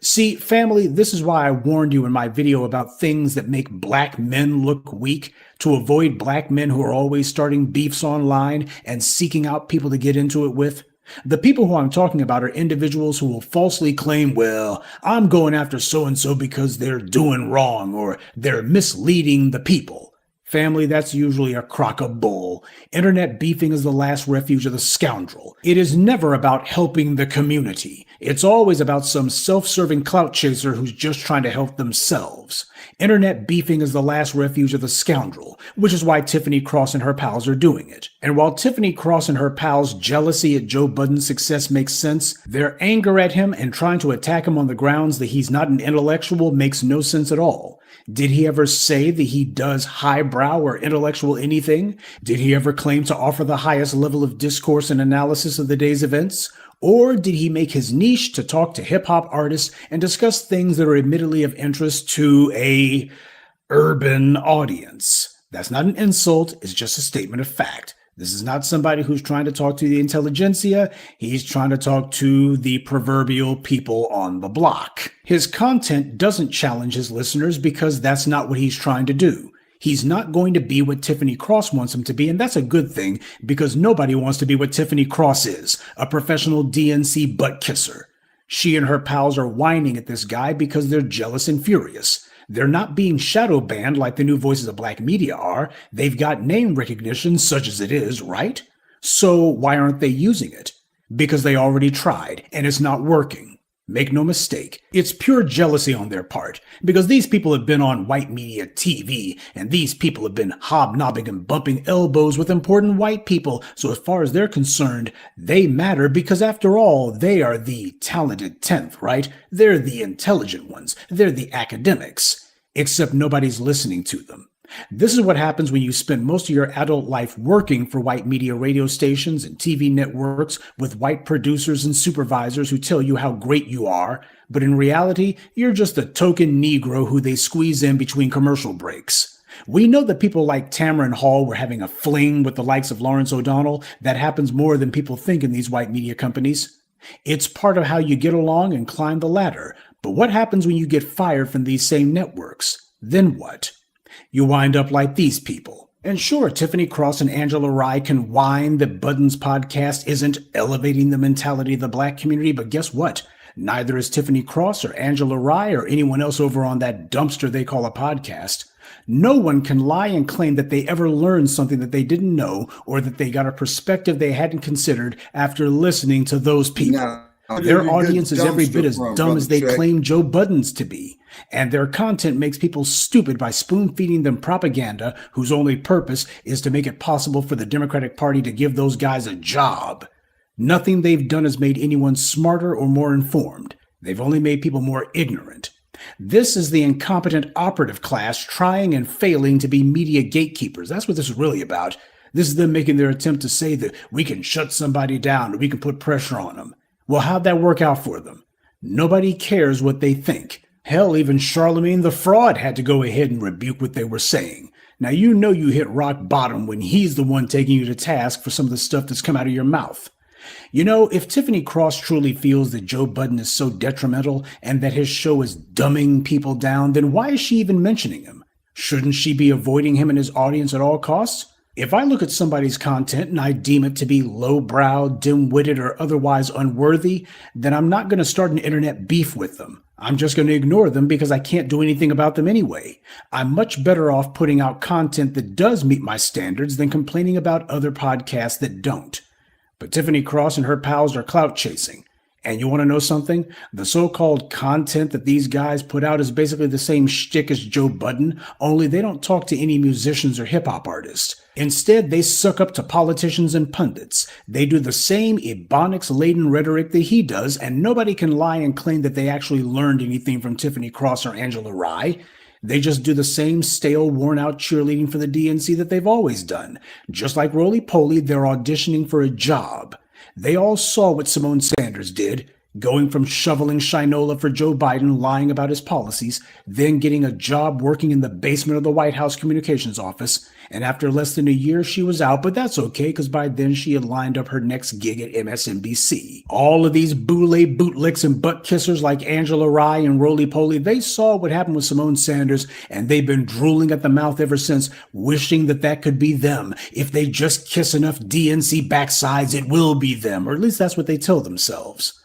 See, family, this is why I warned you in my video about things that make black men look weak, to avoid black men who are always starting beefs online and seeking out people to get into it with. The people who I'm talking about are individuals who will falsely claim, well, I'm going after so-and-so because they're doing wrong or they're misleading the people. Family, that's usually a crock of bull. Internet beefing is the last refuge of the scoundrel. It is never about helping the community. It's always about some self-serving clout chaser who's just trying to help themselves. Internet beefing is the last refuge of the scoundrel, which is why Tiffany Cross and her pals are doing it. And while Tiffany Cross and her pals' jealousy at Joe Budden's success makes sense, their anger at him and trying to attack him on the grounds that he's not an intellectual makes no sense at all. Did he ever say that he does highbrow or intellectual anything? Did he ever claim to offer the highest level of discourse and analysis of the day's events? Or did he make his niche to talk to hip-hop artists and discuss things that are admittedly of interest to a urban audience? That's not an insult, it's just a statement of fact. This is not somebody who's trying to talk to the intelligentsia. He's trying to talk to the proverbial people on the block. His content doesn't challenge his listeners because that's not what he's trying to do. He's not going to be what Tiffany Cross wants him to be, and that's a good thing because nobody wants to be what Tiffany Cross is, a professional DNC butt kisser. She and her pals are whining at this guy because they're jealous and furious. They're not being shadow banned like the new voices of Blacc Media are. They've got name recognition, such as it is, right? So why aren't they using it? Because they already tried, and it's not working. Make no mistake, it's pure jealousy on their part, because these people have been on white media TV, and these people have been hobnobbing and bumping elbows with important white people, so as far as they're concerned, they matter because after all, they are the talented 10th, right? They're the intelligent ones, they're the academics, except nobody's listening to them. This is what happens when you spend most of your adult life working for white media radio stations and TV networks with white producers and supervisors who tell you how great you are, but in reality, you're just a token Negro who they squeeze in between commercial breaks. We know that people like Tamron Hall were having a fling with the likes of Lawrence O'Donnell. That happens more than people think in these white media companies. It's part of how you get along and climb the ladder. But what happens when you get fired from these same networks? Then what? You wind up like these people, And sure, Tiffany Cross and Angela Rye can whine that Budden's podcast isn't elevating the mentality of the Black community, but guess what? Neither is Tiffany Cross or Angela Rye or anyone else over on that dumpster they call a podcast. No one can lie and claim that they ever learned something that they didn't know or that they got a perspective they hadn't considered after listening to those people. Their audience is every bit as dumb as they claim Joe Budden's to be, and their content makes people stupid by spoon-feeding them propaganda whose only purpose is to make it possible for the Democratic Party to give those guys a job. Nothing they've done has made anyone smarter or more informed. They've only made people more ignorant. This is the incompetent operative class trying and failing to be media gatekeepers. That's what this is really about. This is them making their attempt to say that we can shut somebody down or we can put pressure on them. Well, how'd that work out for them? Nobody cares what they think. Hell, even Charlemagne the Fraud had to go ahead and rebuke what they were saying. Now, you know you hit rock bottom when he's the one taking you to task for some of the stuff that's come out of your mouth. You know, if Tiffany Cross truly feels that Joe Budden is so detrimental and that his show is dumbing people down, then why is she even mentioning him? Shouldn't she be avoiding him and his audience at all costs? If I look at somebody's content and I deem it to be lowbrow, dim-witted, or otherwise unworthy, then I'm not going to start an internet beef with them. I'm just going to ignore them because I can't do anything about them anyway. I'm much better off putting out content that does meet my standards than complaining about other podcasts that don't. But Tiffany Cross and her pals are clout chasing. And you want to know something? The so-called content that these guys put out is basically the same shtick as Joe Budden, only they don't talk to any musicians or hip-hop artists. Instead, they suck up to politicians and pundits. They do the same ebonics-laden rhetoric that he does, and nobody can lie and claim that they actually learned anything from Tiffany Cross or Angela Rye. They just do the same stale, worn-out cheerleading for the DNC that they've always done. Just like roly-poly, they're auditioning for a job. They all saw what Simone Sanders did, going from shoveling shinola for Joe Biden, lying about his policies, then getting a job working in the basement of the White House communications office. And after less than a year, she was out, but that's okay, because by then she had lined up her next gig at MSNBC. All of these boule bootlicks and butt kissers like Angela Rye and Roly Poly, they saw what happened with Simone Sanders, and they've been drooling at the mouth ever since, wishing that that could be them. If they just kiss enough DNC backsides, it will be them, or at least that's what they tell themselves.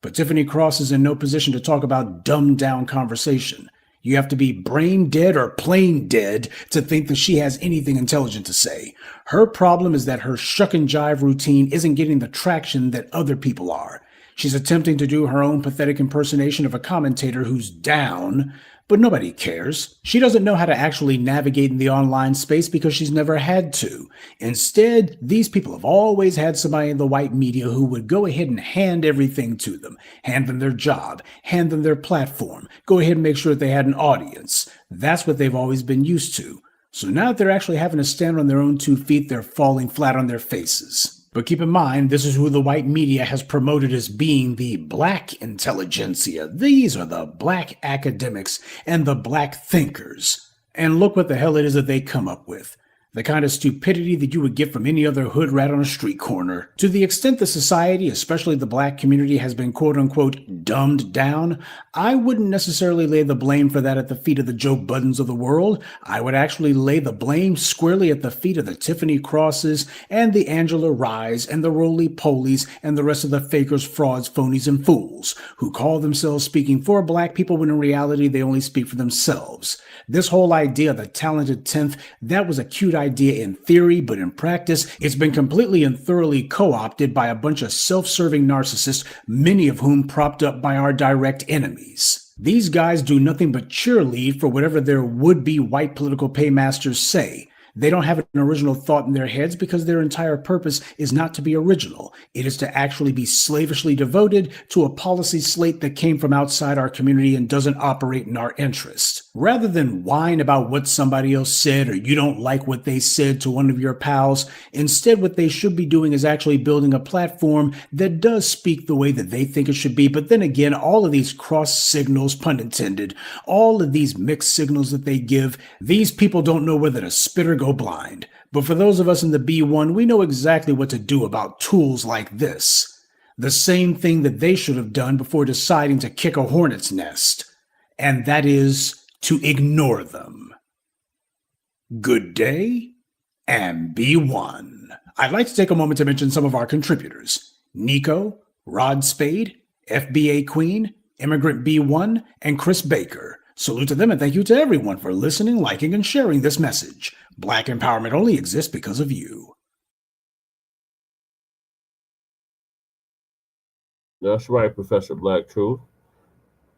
But Tiffany Cross is in no position to talk about dumbed-down conversation. You have to be brain dead or plain dead to think that she has anything intelligent to say. Her problem is that her shuck and jive routine isn't getting the traction that other people are. She's attempting to do her own pathetic impersonation of a commentator who's down, but nobody cares. She doesn't know how to actually navigate in the online space because she's never had to. Instead, these people have always had somebody in the white media who would go ahead and hand everything to them, hand them their job, hand them their platform, go ahead and make sure that they had an audience. That's what they've always been used to. So now that they're actually having to stand on their own 2 feet, they're falling flat on their faces. But keep in mind, this is who the white media has promoted as being the black intelligentsia. These are the black academics and the black thinkers. And look what the hell it is that they come up with. The kind of stupidity that you would get from any other hood rat on a street corner. To the extent that society, especially the black community, has been quote-unquote dumbed down, I wouldn't necessarily lay the blame for that at the feet of the Joe Buddens of the world. I would actually lay the blame squarely at the feet of the Tiffany Crosses and the Angela Ryes and the Roly Polies and the rest of the fakers, frauds, phonies, and fools who call themselves speaking for black people when in reality they only speak for themselves. This whole idea of the talented 10th, that was a cute idea in theory, but in practice, it's been completely and thoroughly co-opted by a bunch of self-serving narcissists, many of whom propped up by our direct enemies. These guys do nothing but cheerlead for whatever their would-be white political paymasters say. They don't have an original thought in their heads because their entire purpose is not to be original. It is to actually be slavishly devoted to a policy slate that came from outside our community and doesn't operate in our interest. Rather than whine about what somebody else said or you don't like what they said to one of your pals, instead what they should be doing is actually building a platform that does speak the way that they think it should be. But then again, all of these cross signals, pun intended, all of these mixed signals that they give, these people don't know whether to spit or go blind. But for those of us in the B1, we know exactly what to do about tools like this. The same thing that they should have done before deciding to kick a hornet's nest. And that is to ignore them. Good day and B1. I'd like to take a moment to mention some of our contributors: Nico, Rod Spade, FBA Queen, Immigrant B1, and Chris Baker. Salute to them and thank you to everyone for listening, liking, and sharing this message. Black empowerment only exists because of you. That's right, Professor Black Truth.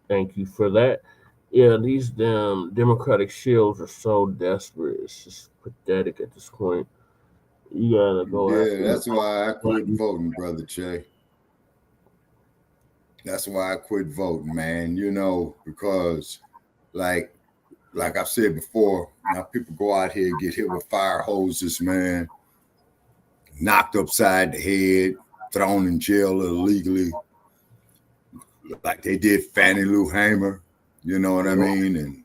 Thank you for that. Yeah, these damn Democratic shields are so desperate. It's just pathetic at this point. You gotta go. Yeah, that's why I quit voting, Brother Che. That's why I quit voting, man. You know, because like I've said before, now people go out here and get hit with fire hoses, man, knocked upside the head, thrown in jail illegally, like they did Fannie Lou Hamer, you know what I mean, and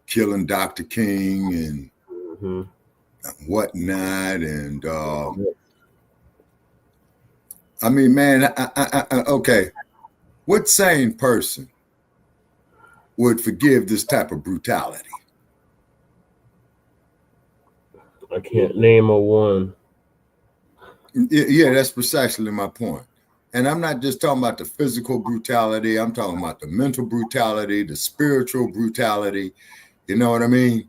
killing Dr. King and whatnot, and I mean, man, okay, what sane person would forgive this type of brutality? I can't name a one. Yeah, that's precisely my point. And I'm not just talking about the physical brutality. I'm talking about the mental brutality, the spiritual brutality. You know what I mean?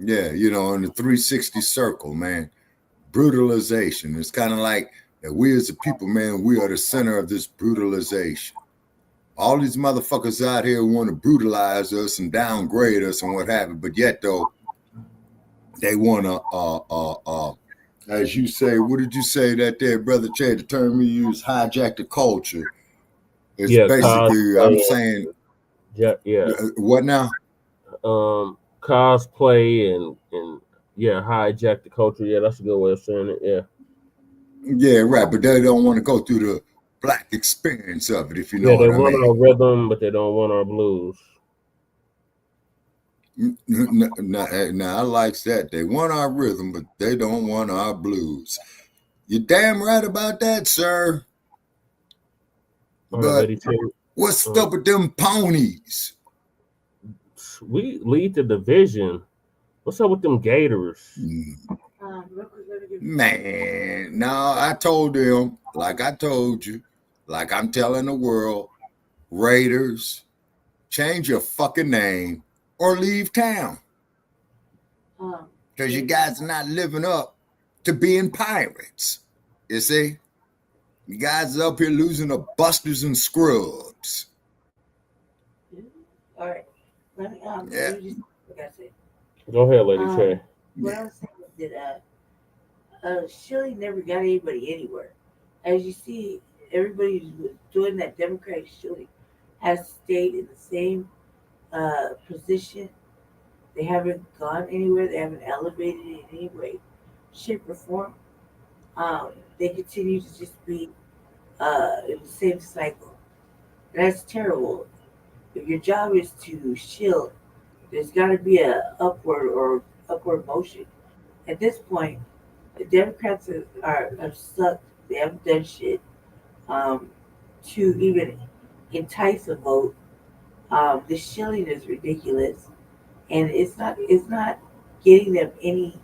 Yeah, you know, in the 360 circle, man, brutalization. It's kind of like that we as a people, man, we are the center of this brutalization. All these motherfuckers out here want to brutalize us and downgrade us and what have you, but yet though they want to, as you say, what did you say that there, Brother Che? The term you use, hijack the culture. It's basically, I'm saying, what now? Cosplay and hijack the culture. Yeah, that's a good way of saying it. Yeah. Yeah, right. But they don't want to go through the Black experience of it, if you know what I mean. They want our rhythm, but they don't want our blues. Now, I like that. They want our rhythm, but they don't want our blues. You're damn right about that, sir. But what's up with them ponies? We lead the division. What's up with them Gators? Man, no, I told them, like I told you, like I'm telling the world, Raiders, change your fucking name or leave town. Because you guys are not living up to being pirates. You see? You guys are up here losing to busters and scrubs. All right. Let me just, like I said. Go ahead, Lady Che. What I was saying is that Shirley never got anybody anywhere. As you see, everybody who's doing that Democratic Shirley has stayed in the same position. They haven't gone anywhere. They haven't elevated in any way, shape, or form. They continue to just be in the same cycle. And that's terrible. If your job is to shield, there's got to be a upward motion. At this point, the Democrats have sucked. They haven't done shit to even entice a vote. The shilling is ridiculous, and it's not getting them any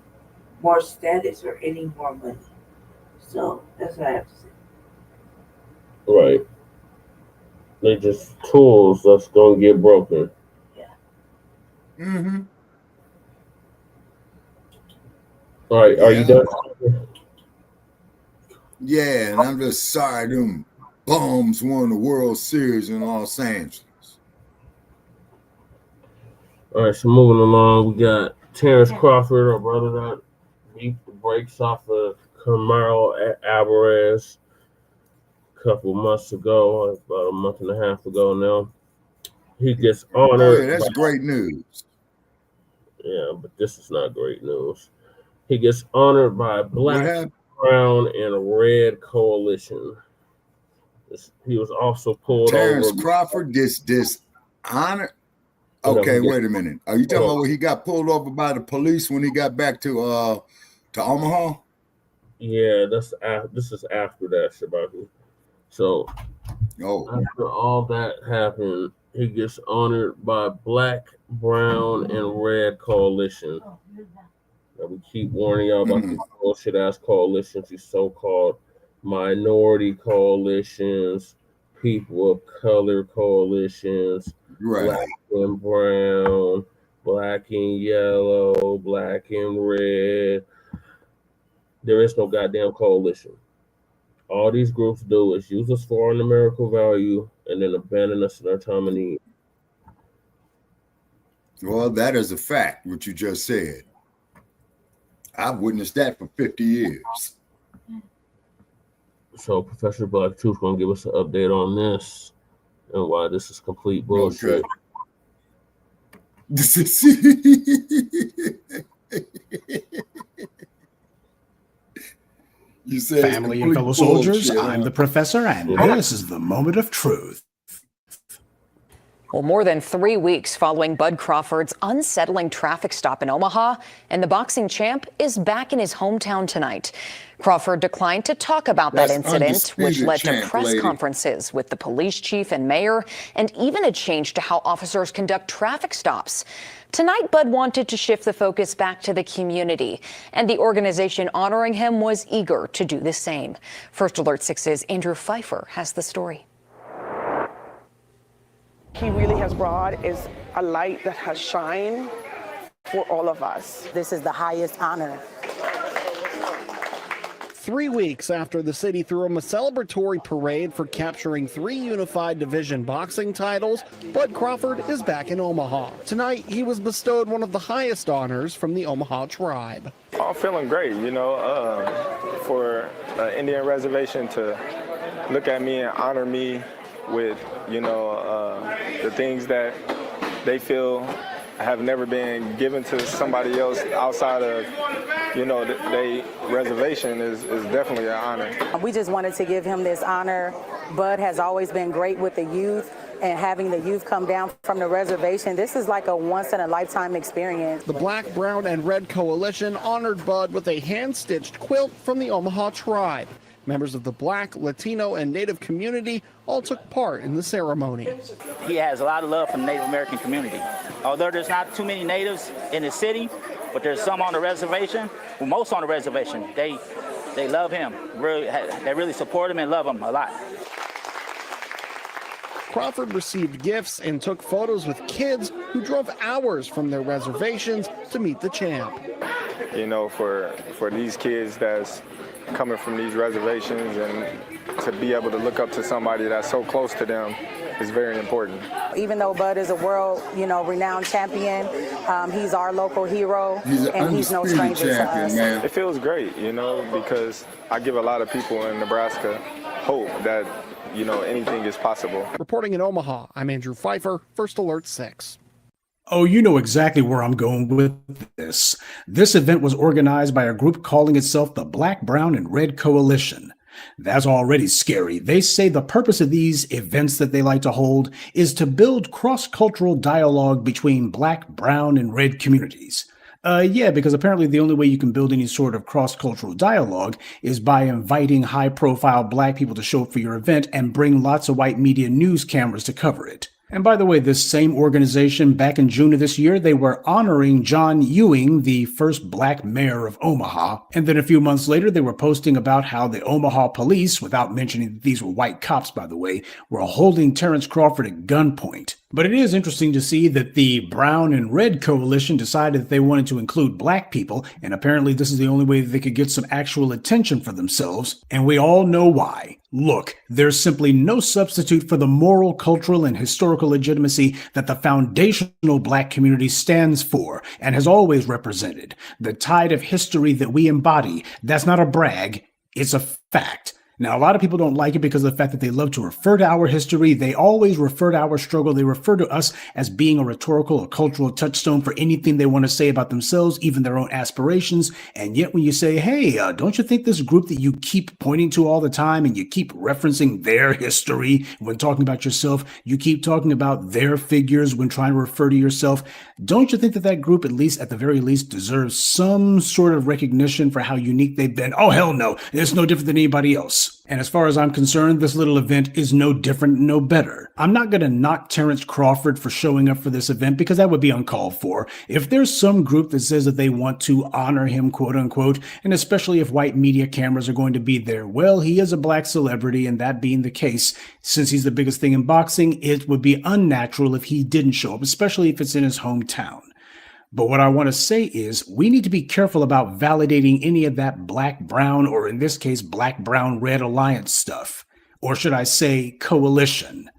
more status or any more money. So that's what I have to say. Right. They just tools that's gonna get broken. Yeah. Mm-hmm. All right, are you done? Yeah, and I'm just sorry them bums won the World Series in Los Angeles. All right, so moving along, we got Terence Crawford, our brother that beat the brakes off of Camaro Alvarez a couple months ago, about a month and a half ago now. He gets honored. Oh, yeah, that's great news. Yeah, but this is not great news. He gets honored by Black, Brown, and Red Coalition. He was also pulled Terence over. Crawford gets dishonored. Okay, wait a minute. Are you talking about when he got pulled over by the police when he got back to Omaha? Yeah, this is after that, Shabaki. So after all that happened, he gets honored by Black, Brown, and Red Coalition. Now, we keep warning y'all about these bullshit ass coalitions, these so-called minority coalitions, people of color coalitions, Black and brown, Black and yellow, Black and red. There is no goddamn coalition. All these groups do is use us for our numerical value and then abandon us in our time of need. Well, that is a fact, what you just said. I've witnessed that for 50 years. So Professor Black Truth going to give us an update on this and why this is complete bullshit. You say family and fellow soldiers, I'm the professor, and this is the moment of truth. Well, more than 3 weeks following Bud Crawford's unsettling traffic stop in Omaha, and the boxing champ is back in his hometown tonight. Crawford declined to talk about that incident, which led to press conferences with the police chief and mayor, and even a change to how officers conduct traffic stops. Tonight, Bud wanted to shift the focus back to the community, and the organization honoring him was eager to do the same. First Alert 6's Andrew Pfeiffer has the story. He really has brought is a light that has shined for all of us. This is the highest honor. 3 weeks after the city threw him a celebratory parade for capturing 3 unified division boxing titles, Bud Crawford is back in Omaha. Tonight, he was bestowed one of the highest honors from the Omaha tribe. I'm feeling great, for an Indian reservation to look at me and honor me with, the things that they feel have never been given to somebody else outside of, the reservation is definitely an honor. We just wanted to give him this honor. Bud has always been great with the youth, and having the youth come down from the reservation, this is like a once-in-a-lifetime experience. The Black, Brown, and Red Coalition honored Bud with a hand-stitched quilt from the Omaha tribe. Members of the Black, Latino, and Native community all took part in the ceremony. He has a lot of love from the Native American community. Although there's not too many natives in the city, but there's some on the reservation, well, most on the reservation. They love him. They really support him and love him a lot. Crawford received gifts and took photos with kids who drove hours from their reservations to meet the champ. For these kids that's coming from these reservations and to be able to look up to somebody that's so close to them is very important. Even though Bud is a world, renowned champion, he's our local hero, and he's no stranger to us. Man. It feels great, because I give a lot of people in Nebraska hope that, anything is possible. Reporting in Omaha, I'm Andrew Pfeiffer, First Alert 6. Oh, you know exactly where I'm going with this. This event was organized by a group calling itself the Black, Brown, and Red Coalition. That's already scary. They say the purpose of these events that they like to hold is to build cross-cultural dialogue between Black, Brown, and Red communities. Yeah, because apparently the only way you can build any sort of cross-cultural dialogue is by inviting high-profile Black people to show up for your event and bring lots of white media news cameras to cover it. And by the way, this same organization, back in June of this year, they were honoring John Ewing, the first Black mayor of Omaha. And then a few months later, they were posting about how the Omaha police, without mentioning that these were white cops, by the way, were holding Terence Crawford at gunpoint. But it is interesting to see that the Brown and Red Coalition decided that they wanted to include Black people, and apparently this is the only way that they could get some actual attention for themselves, and we all know why. Look, there's simply no substitute for the moral, cultural, and historical legitimacy that the foundational Black community stands for and has always represented. The tide of history that we embody, that's not a brag, it's a fact. Now, a lot of people don't like it because of the fact that they love to refer to our history. They always refer to our struggle. They refer to us as being a rhetorical or cultural touchstone for anything they want to say about themselves, even their own aspirations. And yet when you say, hey, don't you think this group that you keep pointing to all the time and you keep referencing their history when talking about yourself, you keep talking about their figures when trying to refer to yourself, don't you think that that group, at least at the very least, deserves some sort of recognition for how unique they've been? Oh, hell no. It's no different than anybody else. And as far as I'm concerned, this little event is no different, no better. I'm not going to knock Terence Crawford for showing up for this event because that would be uncalled for. If there's some group that says that they want to honor him, quote unquote, and especially if white media cameras are going to be there, well, he is a black celebrity, and that being the case, since he's the biggest thing in boxing, it would be unnatural if he didn't show up, especially if it's in his hometown. But what I want to say is we need to be careful about validating any of that black-brown, or in this case, black-brown-red alliance stuff. Or should I say coalition.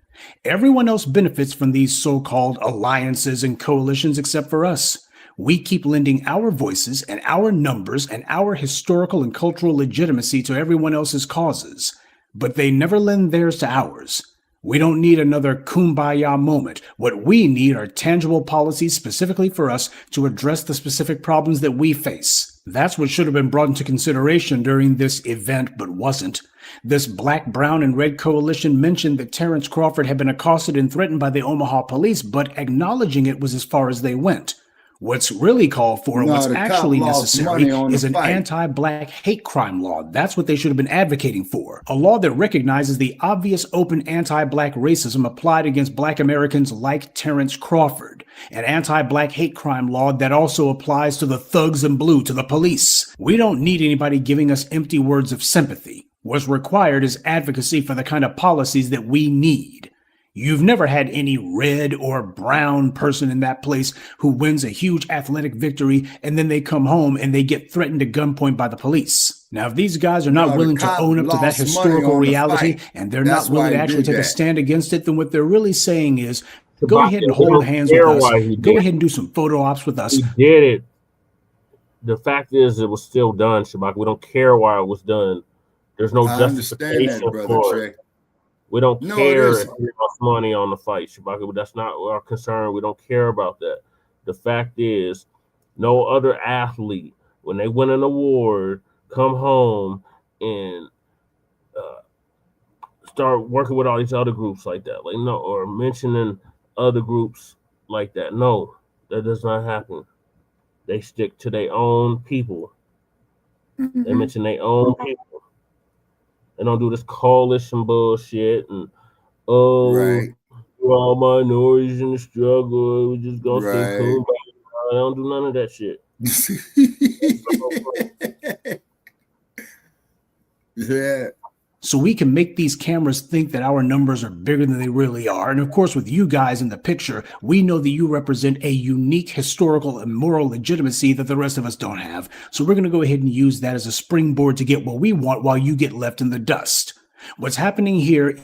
Everyone else benefits from these so-called alliances and coalitions except for us. We keep lending our voices and our numbers and our historical and cultural legitimacy to everyone else's causes, but they never lend theirs to ours. We don't need another kumbaya moment. What we need are tangible policies specifically for us to address the specific problems that we face. That's what should have been brought into consideration during this event, but wasn't. This black, brown, and red coalition mentioned that Terence Crawford had been accosted and threatened by the Omaha police, but acknowledging it was as far as they went. What's really called for, what's actually necessary, is an anti-black hate crime law. That's what they should have been advocating for. A law that recognizes the obvious open anti-black racism applied against black Americans like Terence Crawford. An anti-black hate crime law that also applies to the thugs in blue, to the police. We don't need anybody giving us empty words of sympathy. What's required is advocacy for the kind of policies that we need. You've never had any red or brown person in that place who wins a huge athletic victory and then they come home and they get threatened at gunpoint by the police. Now, if these guys are not willing to own up to that historical reality and they're not willing to actually take a stand against it, then what they're really saying is, go ahead and hold hands with us. Go ahead and do some photo ops with us. He did it. The fact is, it was still done, Shabak. We don't care why it was done. There's no justification for it. We don't care if he lost money on the fight, Shabaka. That's not our concern. We don't care about that. The fact is, no other athlete, when they win an award, come home and start working with all these other groups like that, like no, or mentioning other groups like that. No, that does not happen. They stick to their own people. Mm-hmm. They mention their own people. They don't do this coalition bullshit and we're all minorities in the struggle. We just gonna stay cool. I don't do none of that shit. Yeah. So we can make these cameras think that our numbers are bigger than they really are. And of course, with you guys in the picture, we know that you represent a unique historical and moral legitimacy that the rest of us don't have. So we're going to go ahead and use that as a springboard to get what we want while you get left in the dust. What's happening here is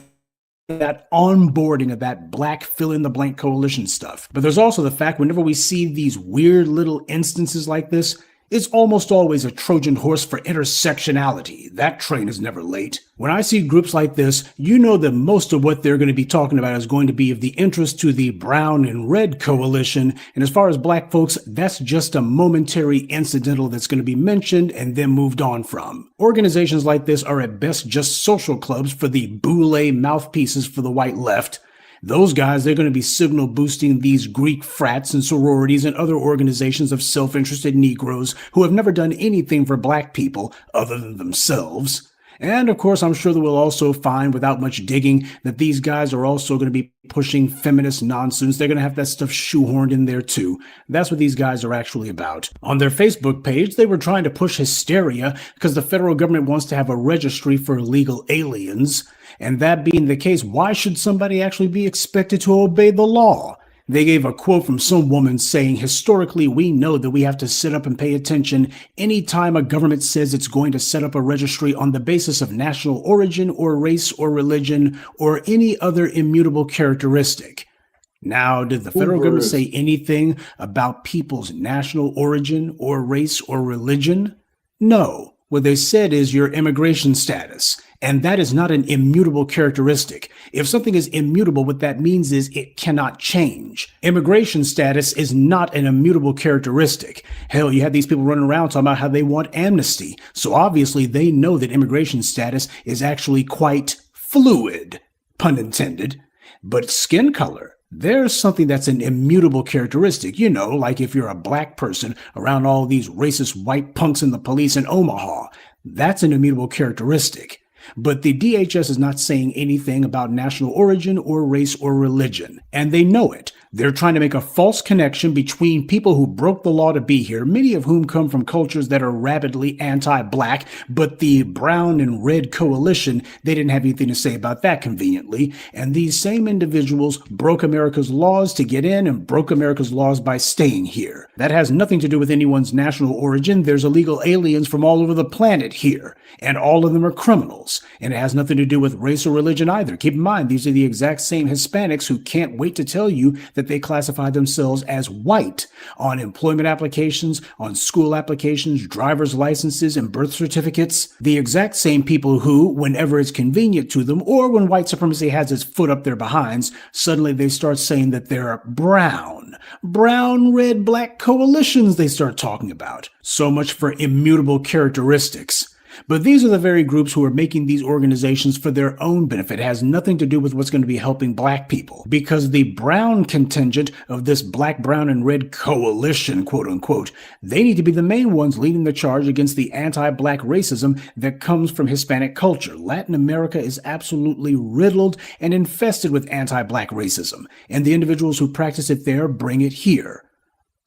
that onboarding of that black fill-in-the-blank coalition stuff. But there's also the fact whenever we see these weird little instances like this, it's almost always a Trojan horse for intersectionality. That train is never late. When I see groups like this, you know that most of what they're going to be talking about is going to be of the interest to the brown and red coalition. And as far as black folks, that's just a momentary incidental that's going to be mentioned and then moved on from. Organizations like this are at best just social clubs for the boule mouthpieces for the white left. Those guys, they're going to be signal boosting these Greek frats and sororities and other organizations of self-interested Negroes who have never done anything for black people other than themselves. And of course, I'm sure that we'll also find without much digging that these guys are also going to be pushing feminist nonsense. They're going to have that stuff shoehorned in there too. That's what these guys are actually about. On their Facebook page, they were trying to push hysteria because the federal government wants to have a registry for illegal aliens. And that being the case, why should somebody actually be expected to obey the law? They gave a quote from some woman saying, historically, we know that we have to sit up and pay attention anytime a government says it's going to set up a registry on the basis of national origin or race or religion or any other immutable characteristic. Now, did the federal government say anything about people's national origin or race or religion? No. What they said is your immigration status. And that is not an immutable characteristic. If something is immutable, what that means is it cannot change. Immigration status is not an immutable characteristic. Hell, you had these people running around talking about how they want amnesty. So obviously they know that immigration status is actually quite fluid, pun intended. But skin color, there's something that's an immutable characteristic. You know, like if you're a black person around all these racist white punks in the police in Omaha, that's an immutable characteristic. But the DHS is not saying anything about national origin or race or religion, and they know it. They're trying to make a false connection between people who broke the law to be here, many of whom come from cultures that are rabidly anti-Black, but the brown and red coalition, they didn't have anything to say about that conveniently. And these same individuals broke America's laws to get in and broke America's laws by staying here. That has nothing to do with anyone's national origin. There's illegal aliens from all over the planet here, and all of them are criminals. And it has nothing to do with race or religion either. Keep in mind, these are the exact same Hispanics who can't wait to tell you that they classify themselves as white on employment applications, on school applications, driver's licenses, and birth certificates. The exact same people who, whenever it's convenient to them, or when white supremacy has its foot up their behinds, suddenly they start saying that they're brown. Brown, red, black coalitions they start talking about. So much for immutable characteristics. But these are the very groups who are making these organizations for their own benefit. It has nothing to do with what's going to be helping Black people. Because the brown contingent of this black, brown, and red coalition, quote unquote, they need to be the main ones leading the charge against the anti-Black racism that comes from Hispanic culture. Latin America is absolutely riddled and infested with anti-Black racism, and the individuals who practice it there bring it here.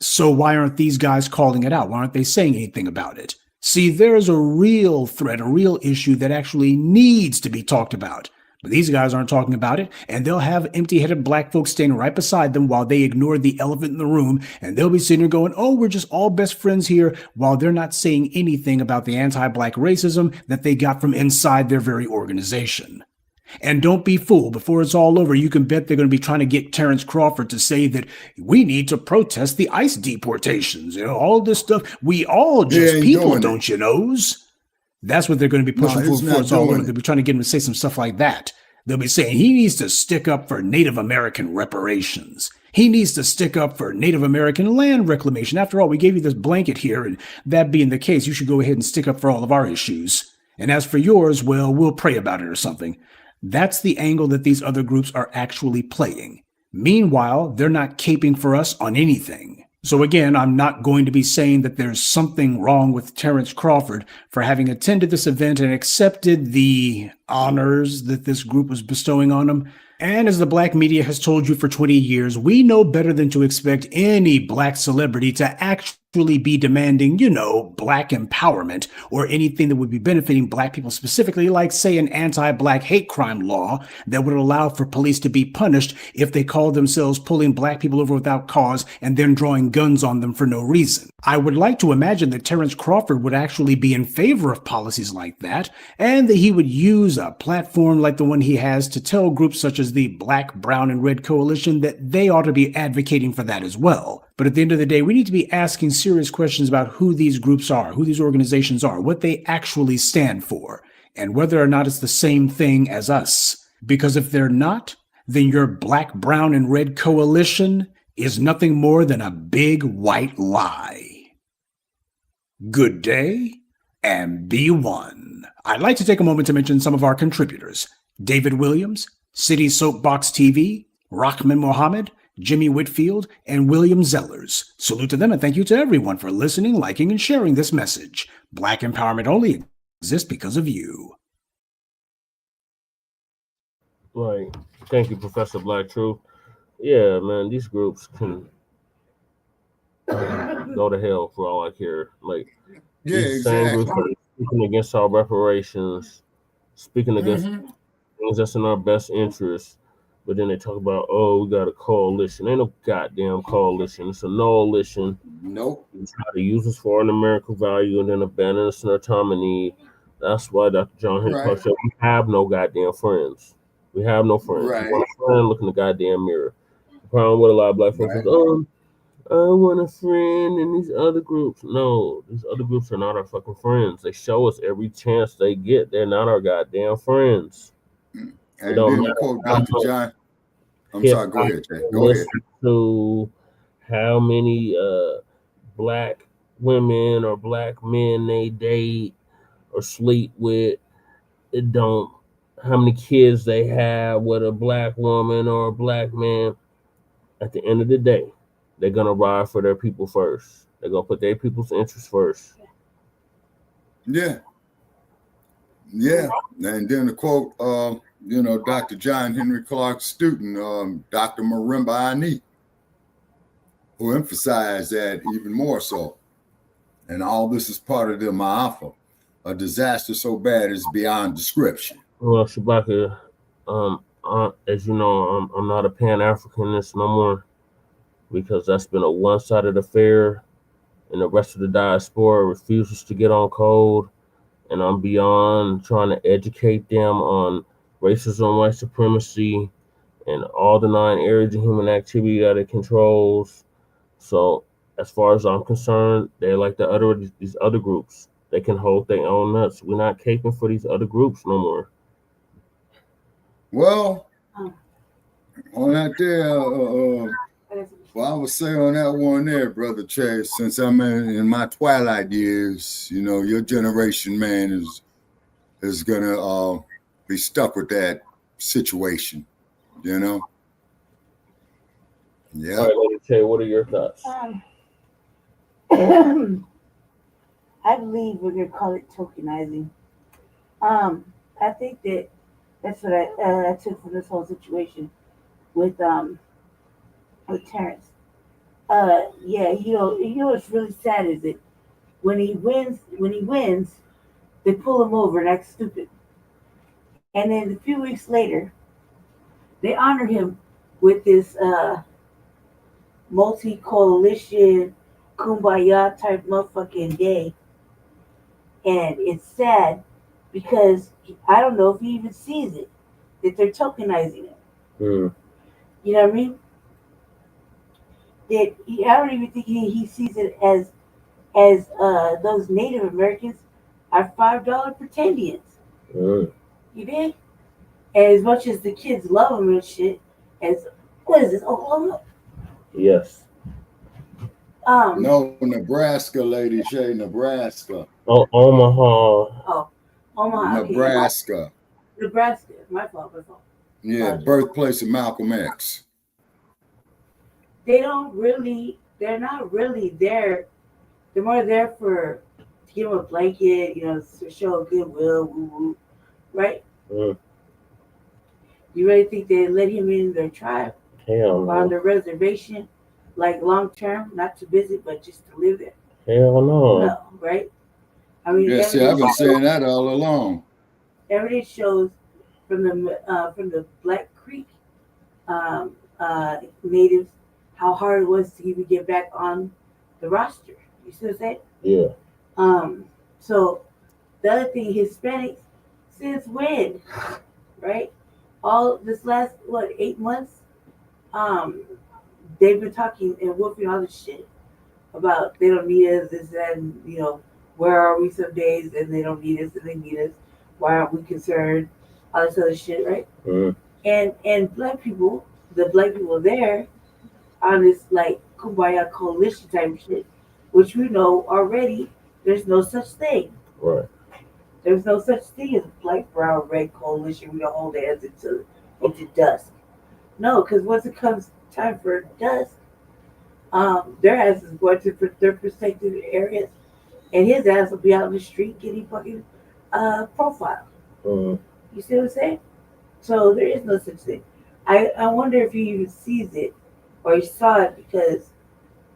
So why aren't these guys calling it out? Why aren't they saying anything about it? See, there's a real threat, a real issue that actually needs to be talked about. But these guys aren't talking about it, and they'll have empty-headed Black folks standing right beside them while they ignore the elephant in the room, and they'll be sitting there going, oh, we're just all best friends here, while they're not saying anything about the anti-Black racism that they got from inside their very organization. And don't be fooled. Before it's all over, you can bet they're going to be trying to get Terence Crawford to say that we need to protest the ICE deportations. You know, all this stuff. We all just people, don't you knows? That's what they're going to be pushing for before it's all over. They'll be trying to get him to say some stuff like that. They'll be saying he needs to stick up for Native American reparations. He needs to stick up for Native American land reclamation. After all, we gave you this blanket here, and that being the case, you should go ahead and stick up for all of our issues. And as for yours, well, we'll pray about it or something. That's the angle that these other groups are actually playing. Meanwhile, they're not caping for us on anything. So again, I'm not going to be saying that there's something wrong with Terence Crawford for having attended this event and accepted the honors that this group was bestowing on him. And as the Blacc Media has told you for 20 years, we know better than to expect any Black celebrity to actually be demanding, you know, Black empowerment or anything that would be benefiting Black people specifically, like, say, an anti-Black hate crime law that would allow for police to be punished if they call themselves pulling Black people over without cause and then drawing guns on them for no reason. I would like to imagine that Terence Crawford would actually be in favor of policies like that, and that he would use a platform like the one he has to tell groups such as the Black, Brown, and Red Coalition that they ought to be advocating for that as well. But at the end of the day, we need to be asking serious questions about who these groups are, who these organizations are, what they actually stand for, and whether or not it's the same thing as us. Because if they're not, then your Black, Brown, and Red Coalition is nothing more than a big white lie. Good day, and be one. I'd like to take a moment to mention some of our contributors: David Williams, City Soapbox TV, Rahman Mohammed, Jimmy Whitfield, and William Zellers. Salute to them, and thank you to everyone for listening, liking, and sharing this message. Black empowerment only exists because of you. Right. Thank you, Professor Black Truth. Yeah, man, these groups can go to hell for all I care. Like, these same groups are speaking against our reparations, speaking against things that's in our best interest. But then they talk about, oh, we got a coalition. Ain't no goddamn coalition. It's a no-alition. Nope. You try to use us for an American value and then abandon us in our time of need. That's why Dr. John Hancock said we have no goddamn friends. We have no friends. Right. You want a friend, look in the goddamn mirror. The problem with a lot of Black folks is, oh, I want a friend in these other groups. No, these other groups are not our fucking friends. They show us every chance they get. They're not our goddamn friends. And then quote Dr. John. I'm sorry, go ahead, Jay. Go ahead. To how many Black women or Black men they date or sleep with. It don't, how many kids they have with a Black woman or a Black man. At the end of the day, they're going to ride for their people first. They're going to put their people's interests first. Yeah. Yeah, and then the quote, Dr. John Henry Clark's student, Dr. Marimba Ani, who emphasized that even more so. And all this is part of the Ma'afa, a disaster so bad it's beyond description. Well, Shabaka, as you know, I'm not a Pan-Africanist no more because that's been a one-sided affair, and the rest of the diaspora refuses to get on code. And I'm beyond trying to educate them on racism, white supremacy, and all the 9 areas of human activity that it controls. So, as far as I'm concerned, they're like these other groups. They can hold their own nuts. We're not caping for these other groups no more. Well, on that there, I would say on that one there, Brother Chase, since I'm in my twilight years, your generation, man, is gonna be stuck with that situation, Yeah. All right, Lady Che, what are your thoughts? I believe we're gonna call it tokenizing. I think that's what I took from this whole situation with Terence. Yeah, what's really sad is that when he wins, they pull him over and act stupid, and then a few weeks later, they honor him with this multi-coalition kumbaya type motherfucking day. And it's sad because I don't know if he even sees it, that they're tokenizing it. Mm. You know what I mean? I don't even think he sees it as those Native Americans are $5 pretendians. Mm. You dig? And as much as the kids love them and shit, what is this, Oklahoma? Yes. No, Nebraska, Lady Shay, Nebraska. Oh, Omaha. Oh, Omaha. Nebraska. Okay. Nebraska. My fault. Yeah, birthplace of Malcolm X. They're not really there. They're more there to give them a blanket, to show goodwill, woo-woo, right? Mm. You really think they let him in their tribe? Hell no. On the reservation, like long term, not to visit, but just to live there? Hell no. No, right? I mean, yeah, see, I've been saying that all along. Evidence shows from the Black Creek natives how hard it was to even get back on the roster. You see what I'm saying? Yeah. So the other thing, Hispanics, since when, right? All this last 8 months, they've been talking and whooping all this shit about they don't need us, this, that, and where are we some days, and they don't need us, and they need us. Why aren't we concerned? All this other shit, right? Mm. And black people, the black people there, on this like kumbaya coalition type shit, which we know already, there's no such thing. Right. There's no such thing as black, brown, red coalition. We don't hold hands into dusk. No, because once it comes time for dusk, their ass is going to their protected areas, and his ass will be out in the street getting fucking profile. Mm. You see what I'm saying? So there is no such thing. I wonder if he even sees it or he saw it, because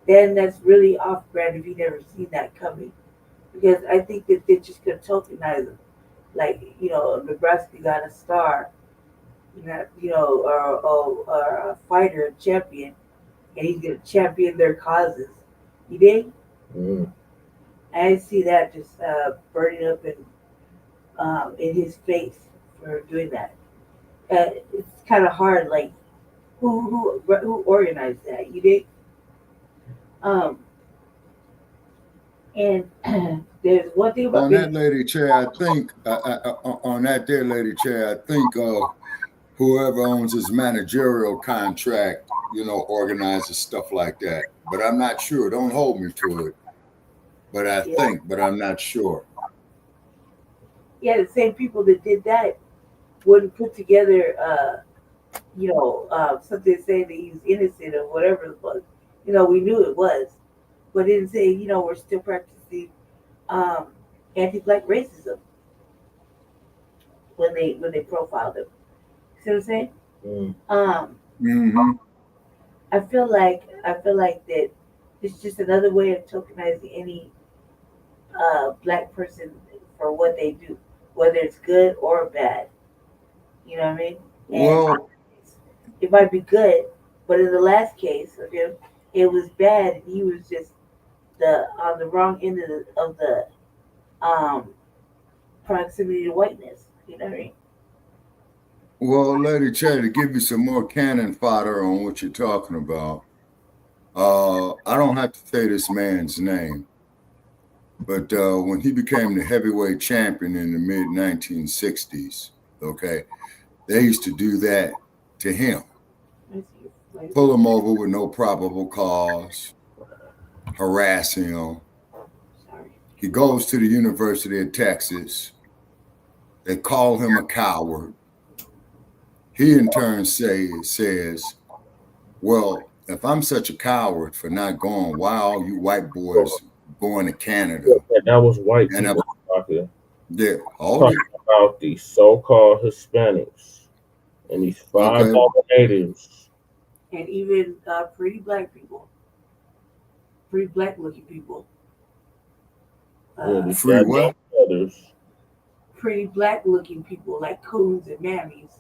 then that's really off brand if he never seen that coming. Because I think that they're just gonna tokenize him, like Nebraska got a star, or a fighter, a champion, and he's gonna champion their causes. You dig? Mm. I see that just burning up in his face for doing that. It's kind of hard. Like, who organized that? You dig? And there's one thing about that lady chair. I think on that there lady chair. I think whoever owns his managerial contract, organizes stuff like that. But I'm not sure. Don't hold me to it. But I think, but I'm not sure. Yeah, the same people that did that wouldn't put together, something saying that he was innocent or whatever the fuck. We knew it was, but it didn't say, we're still practicing anti-black racism. when they profiled them. See what I'm saying? I feel like that it's just another way of tokenizing any black person for what they do, whether it's good or bad. You know what I mean? Well, it might be good, but in the last case of him, it was bad, and he was just on the wrong end of the proximity to whiteness. You know what I mean? Well, Lady Cherry, to give you some more cannon fodder on what you're talking about, I don't have to say this man's name, but when he became the heavyweight champion in the mid 1960s, okay, they used to do that to him. Pull him over with no probable cause, harass him. He goes to the University of Texas. They call him a coward. He in turn says, well, if I'm such a coward for not going, why are all you white boys going to Canada? That was white people talking. Yeah, talking about these so-called Hispanics and these 5 natives. And even pretty black people. Pretty black-looking people. Free what? Pretty black-looking people like coons and mammies,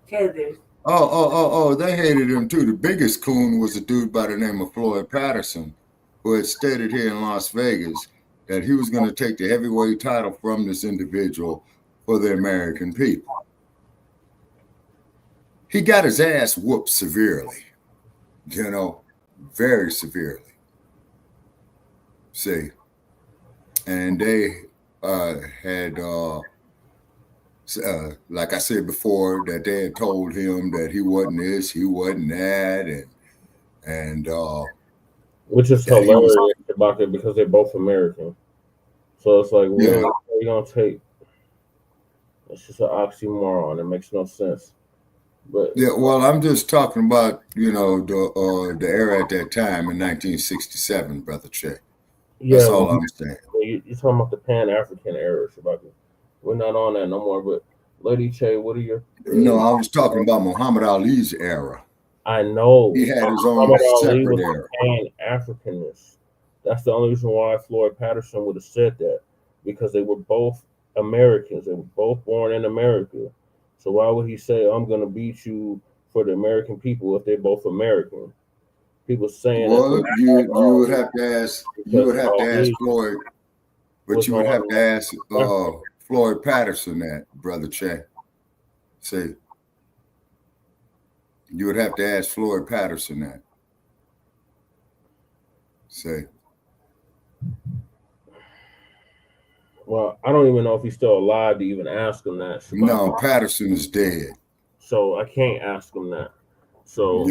tethers. Oh, they hated him too. The biggest coon was a dude by the name of Floyd Patterson, who had stated here in Las Vegas that he was going to take the heavyweight title from this individual for the American people. He got his ass whooped severely, very severely. See, and they had, like I said before, that they had told him that he wasn't this, he wasn't that, and which is hilarious about it because they're both American. So it's like, what are you gonna take? It's just an oxymoron. It makes no sense. But yeah, well, I'm just talking about the era at that time in 1967, Brother Che. That's all I'm saying. You're talking about the Pan-African era, Shabaki. We're not on that no more. But Lady Che, what are your? No, I was talking about Muhammad Ali's era. I know he had his own separate era. Pan-Africanist. That's the only reason why Floyd Patterson would have said that, because they were both Americans. They were both born in America. So why would he say, "I'm going to beat you for the American people" if they're both American? People saying, well, you would have to ask. You would have to ask Floyd, but you would have to ask Floyd Patterson that, Brother Che. See, you would have to ask Floyd Patterson that. Say. Well, I don't even know if he's still alive to even ask him that. No, Patterson is dead. So I can't ask him that. So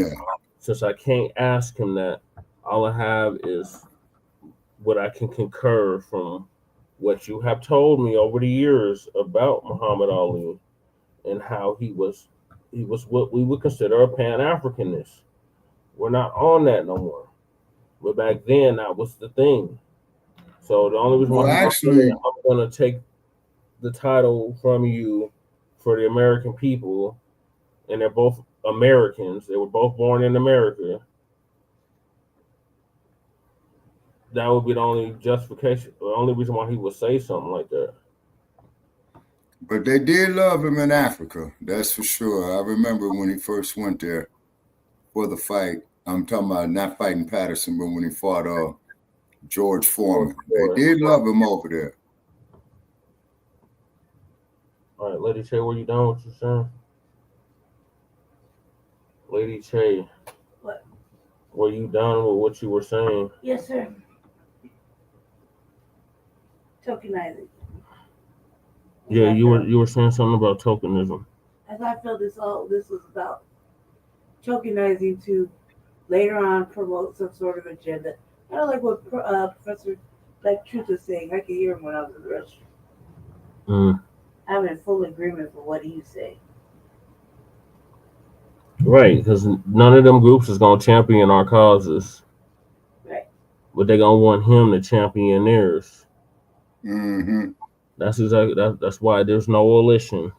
since I can't ask him that, all I have is what I can concur from what you have told me over the years about Muhammad Ali and how he was what we would consider a Pan-Africanist. We're not on that no more. But back then, that was the thing. So the only reason why I'm going to take the title from you for the American people, and they're both Americans. They were both born in America. That would be the only justification, the only reason why he would say something like that. But they did love him in Africa, that's for sure. I remember when he first went there for the fight. I'm talking about not fighting Patterson, but when he fought George Foreman. They did love him over there. All right, Lady Che, were you done with your saying? Lady Che. What? Were you done with what you were saying? Yes, sir. Tokenizing. Yeah, you were saying something about tokenism. As I feel this was about tokenizing to later on promote some sort of agenda. I don't like what Professor Black Truth was saying. I could hear him when I was in the restroom. I'm in full agreement with what he's saying. Right, because none of them groups is going to champion our causes. Right. But they're going to want him to champion theirs. Mm-hmm. That's exactly that's why there's no coalition.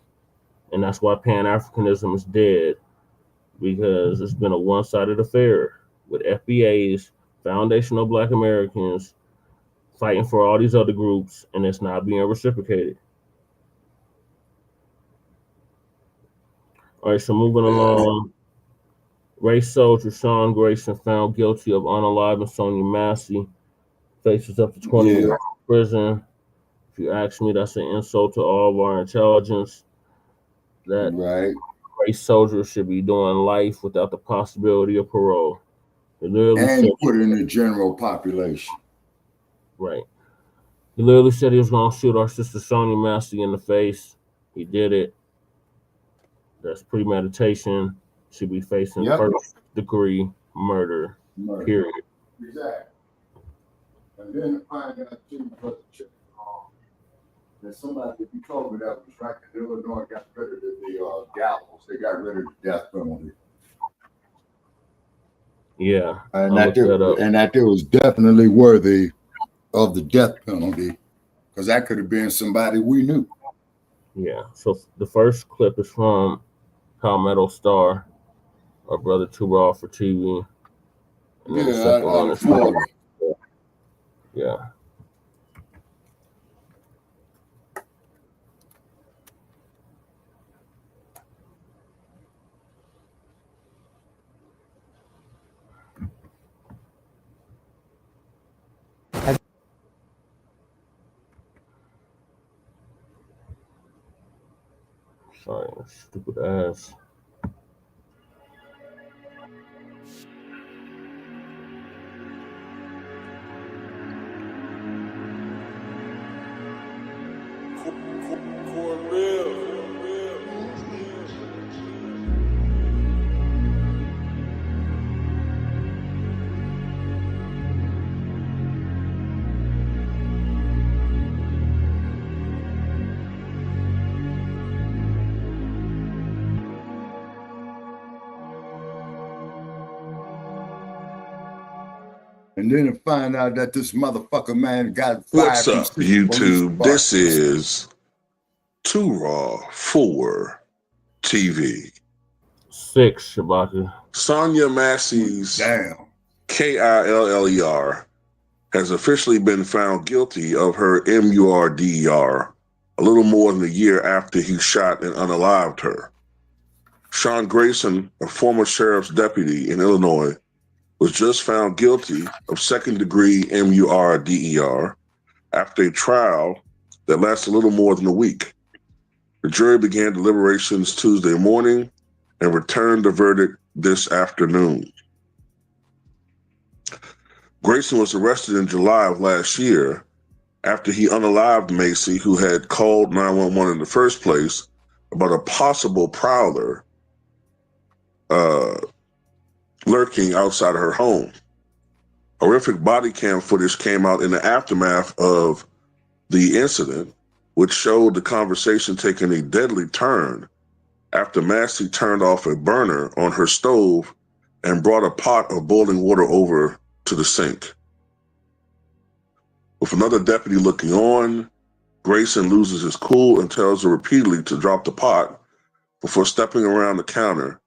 And that's why Pan-Africanism is dead, because it's been a one-sided affair with FBAs, foundational Black Americans, fighting for all these other groups, and it's not being reciprocated. All right, so moving along. Race soldier Sean Grayson found guilty of unaliving Sonya Massey, faces up to 20 years in prison. If you ask me, that's an insult to all of our intelligence. That race soldiers should be doing life without the possibility of parole. And put it in the general population. Right. He literally said he was going to shoot our sister Sonya Massey in the face. He did it. That's premeditation. Should be facing first degree murder. Period. Exactly. And then to find out too, that somebody, if you told me that was right, that Illinois got rid of the gallows, they got rid of the death penalty. Yeah. And that it was definitely worthy of the death penalty, because that could have been somebody we knew. Yeah. So the first clip is from Palmetto Star, our brother Too Raw for TV. And then the second one is Florida. Yeah. Sorry, stupid ass. And then to find out that this motherfucker man got fired. What's up, YouTube? This is Too Raw for TV. 6, Shabaka. Sonya Massey's KILLER has officially been found guilty of her MURDER a little more than a year after he shot and unalived her. Sean Grayson, a former sheriff's deputy in Illinois, was just found guilty of second-degree MURDER after a trial that lasted a little more than a week. The jury began deliberations Tuesday morning and returned the verdict this afternoon. Grayson was arrested in July of last year after he unalived Massey, who had called 911 in the first place about a possible prowler lurking outside of her home. Horrific body cam footage came out in the aftermath of the incident, which showed the conversation taking a deadly turn after Massey turned off a burner on her stove and brought a pot of boiling water over to the sink. With another deputy looking on, Grayson loses his cool and tells her repeatedly to drop the pot before stepping around the counter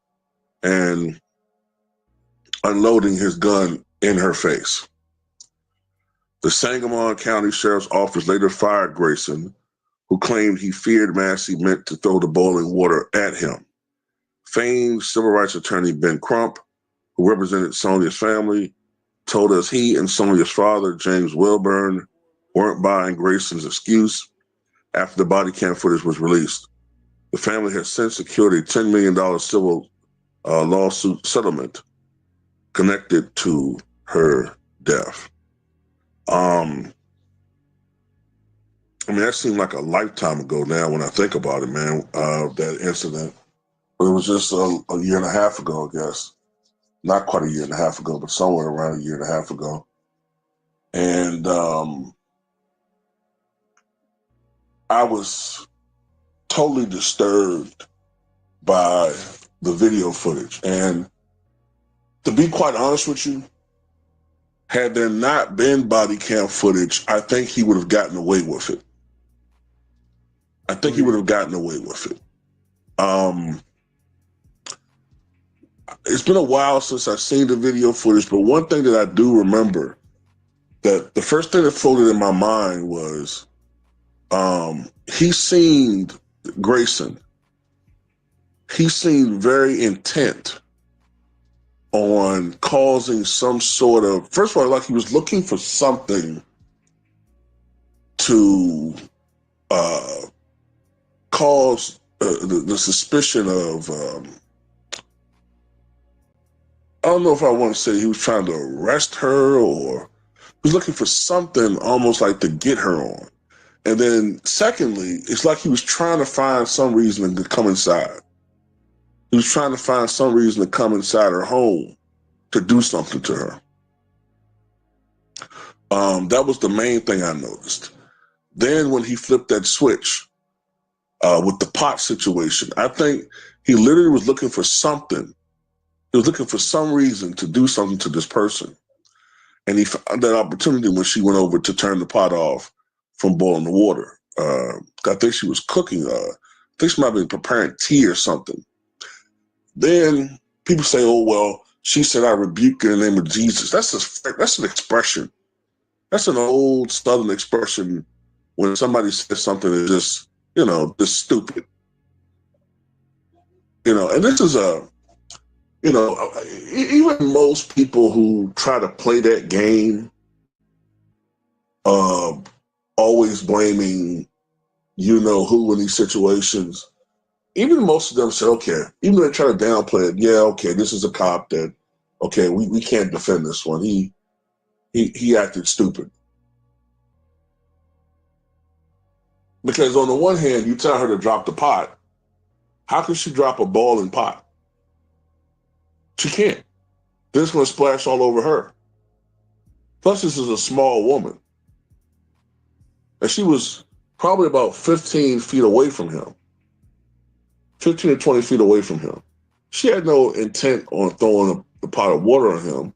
and unloading his gun in her face. The Sangamon County Sheriff's Office later fired Grayson, who claimed he feared Massey meant to throw the boiling water at him. Famed civil rights attorney Ben Crump, who represented Sonya's family, told us he and Sonya's father, James Wilburn, weren't buying Grayson's excuse after the body cam footage was released. The family has since secured a $10 million civil lawsuit settlement connected to her death. I mean, that seemed like a lifetime ago now when I think about it, man, that incident. But it was just a year and a half ago, I guess. Not quite a year and a half ago, but somewhere around a year and a half ago. And I was totally disturbed by the video footage. And to be quite honest with you, had there not been body cam footage, I think he would have gotten away with it. I think he would have gotten away with it. It's been a while since I've seen the video footage, but one thing that I do remember, that the first thing that floated in my mind was he seemed, Grayson, he seemed very intent on causing some sort of, first of all, like he was looking for something to cause the suspicion of, I don't know if I want to say he was trying to arrest her, or he was looking for something almost like to get her on. And then secondly, it's like he was trying to find some reason to come inside. He was trying to find some reason to come inside her home to do something to her. That was the main thing I noticed. Then when he flipped that switch with the pot situation, I think he literally was looking for something. He was looking for some reason to do something to this person. And he found that opportunity when she went over to turn the pot off from boiling the water. I think she was cooking. I think she might have been preparing tea or something. Then people say, oh, well, she said, I rebuke you in the name of Jesus. That's an expression. That's an old Southern expression when somebody says something that's just, just stupid. And this is even most people who try to play that game, always blaming who in these situations, even most of them say, okay, even though they try to downplay it, yeah, okay, this is a cop that, okay, we can't defend this one. He acted stupid. Because on the one hand, you tell her to drop the pot. How can she drop a boiling pot? She can't. Then it's going to splash all over her. Plus, this is a small woman. And she was probably about 15 feet away from him. 15 to 20 feet away from him. She had no intent on throwing a pot of water on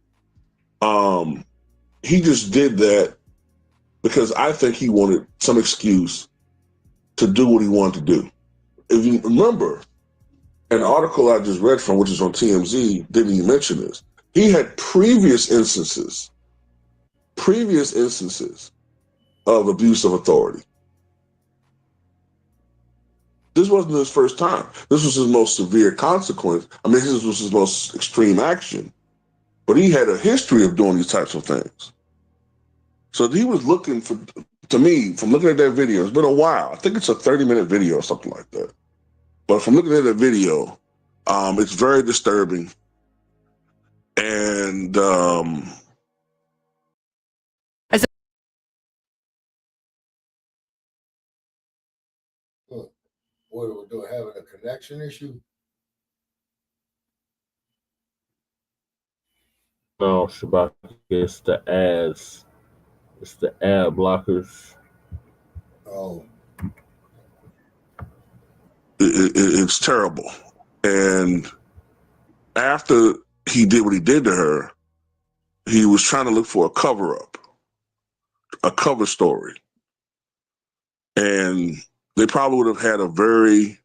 him. He just did that because I think he wanted some excuse to do what he wanted to do. If you remember, an article I just read from, which is on TMZ, didn't even mention this. He had previous instances of abuse of authority. This wasn't his first time. This was his most severe consequence. I mean, this was his most extreme action. But he had a history of doing these types of things. So he was looking for, to me, from looking at that video, it's been a while. I think it's a 30-minute video or something like that. But from looking at that video, it's very disturbing. And what do I having a connection issue? No, Shabbat, it's the ads. It's the ad blockers. Oh. It's terrible. And after he did what he did to her, he was trying to look for a cover-up, a cover story. And they probably would have had a very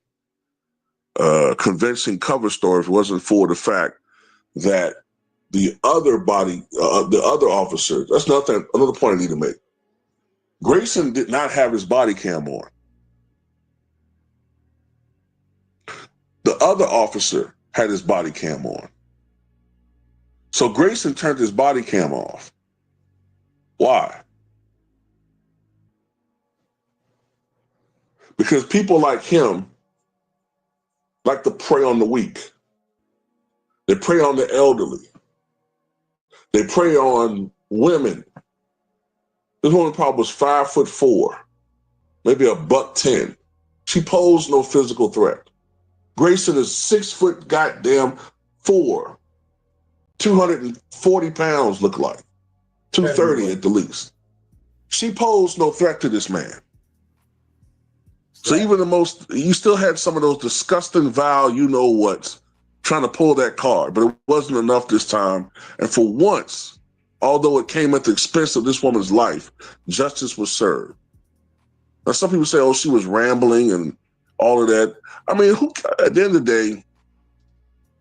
convincing cover story if it wasn't for the fact that the other officer, that's another point I need to make. Grayson did not have his body cam on. The other officer had his body cam on. So Grayson turned his body cam off. Why? Because people like him like to prey on the weak. They prey on the elderly. They prey on women. This woman probably was 5'4", maybe $110. She posed no physical threat. Grayson is 6 foot goddamn 4, 240 pounds look like, 230 at the least. She posed no threat to this man. So even you still had some of those disgusting, vile, you-know-whats trying to pull that card, but it wasn't enough this time. And for once, although it came at the expense of this woman's life, justice was served. Now, some people say, oh, she was rambling and all of that. I mean, at the end of the day,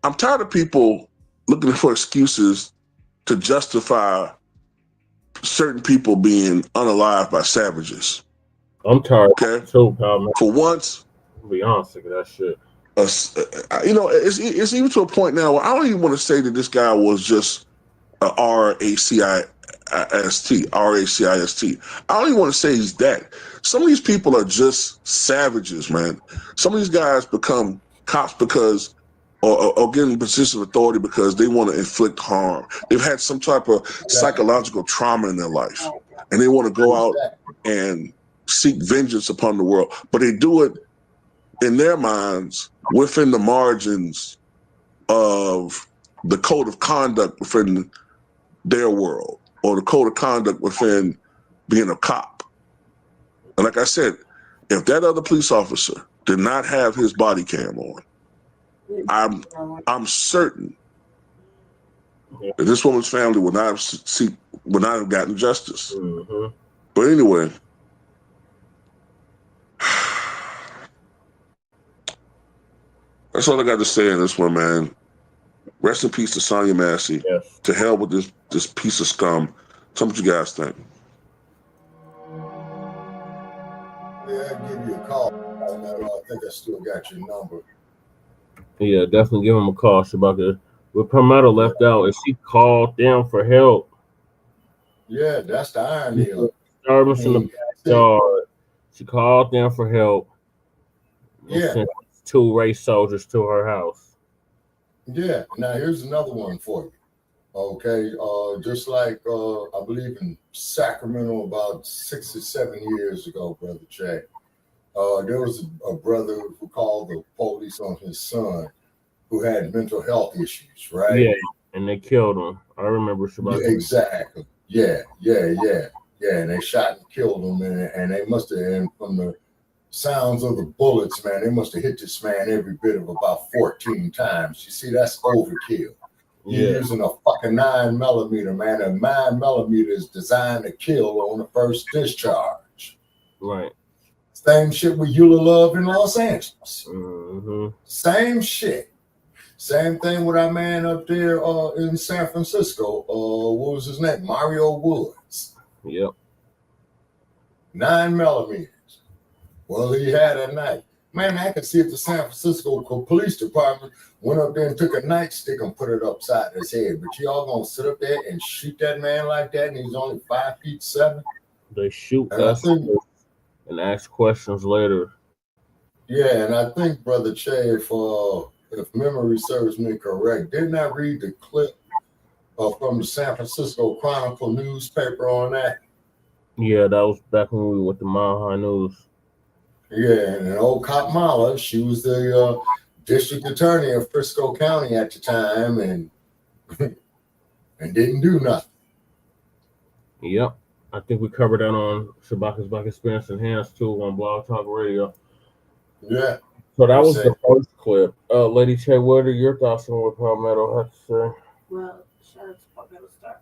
I'm tired of people looking for excuses to justify certain people being unalived by savages. I'm tired too, pal, man. For once, I'll be honest with that shit. It's even to a point now where I don't even want to say that this guy was just a RACIST. I don't even want to say he's that. Some of these people are just savages, man. Some of these guys become cops because, or get in positions of authority because they want to inflict harm. They've had some type of psychological trauma in their life, and they want to go out and seek vengeance upon the world. But they do it in their minds within the margins of the code of conduct within their world, or the code of conduct within being a cop. And like I said, if that other police officer did not have his body cam on, I'm certain that this woman's family would not have gotten justice. Mm-hmm. But anyway, that's all I got to say on this one, man. Rest in peace to Sonya Massey. Yes. To hell with this piece of scum. Tell me what you guys think. Yeah, I'll give you a call. I think I still got your number. Yeah, definitely give him a call, Shabaka. With Palmetto left out, and she called them for help. Yeah, that's the irony of it. Disturbance in the backyard. She called them for help. Yeah. Sent 2 race soldiers to her house. Yeah. Now here's another one for you. Okay. Just like I believe in Sacramento about 6 or 7 years ago, Brother Jay. There was a brother who called the police on his son who had mental health issues, right? Yeah, and they killed him. I remember Shabaka. Yeah, exactly. Yeah. And they shot and killed him, and they must have, and from the sounds of the bullets, man, they must have hit this man every bit of about 14 times. You see, that's overkill. You're using a fucking 9mm, man. A 9mm is designed to kill on the first discharge. Right. Same shit with Unaliving in Los Angeles. Mm-hmm. Same shit. Same thing with our man up there in San Francisco. What was his name? Mario Woods. Yep. 9mm. Well, he had a knife. Man, I could see if the San Francisco Police Department went up there and took a nightstick and put it upside his head. But y'all gonna sit up there and shoot that man like that, and he's only 5'7"? They shoot us and ask questions later. Yeah, and I think, Brother Che, if memory serves me correct, didn't I read the clip from the San Francisco Chronicle newspaper on that? Yeah, that was back when we were with the Mile High News. Yeah, and old Cop Mala, she was the district attorney of Frisco County at the time, and didn't do nothing. Yep. I think we covered that on Shabaka's Black Experience Enhanced too on Blog Talk Radio. Yeah. So that was the first clip. Lady Che, what are your thoughts on what Palmetto had to say? Well, shout out to Palmetto Star.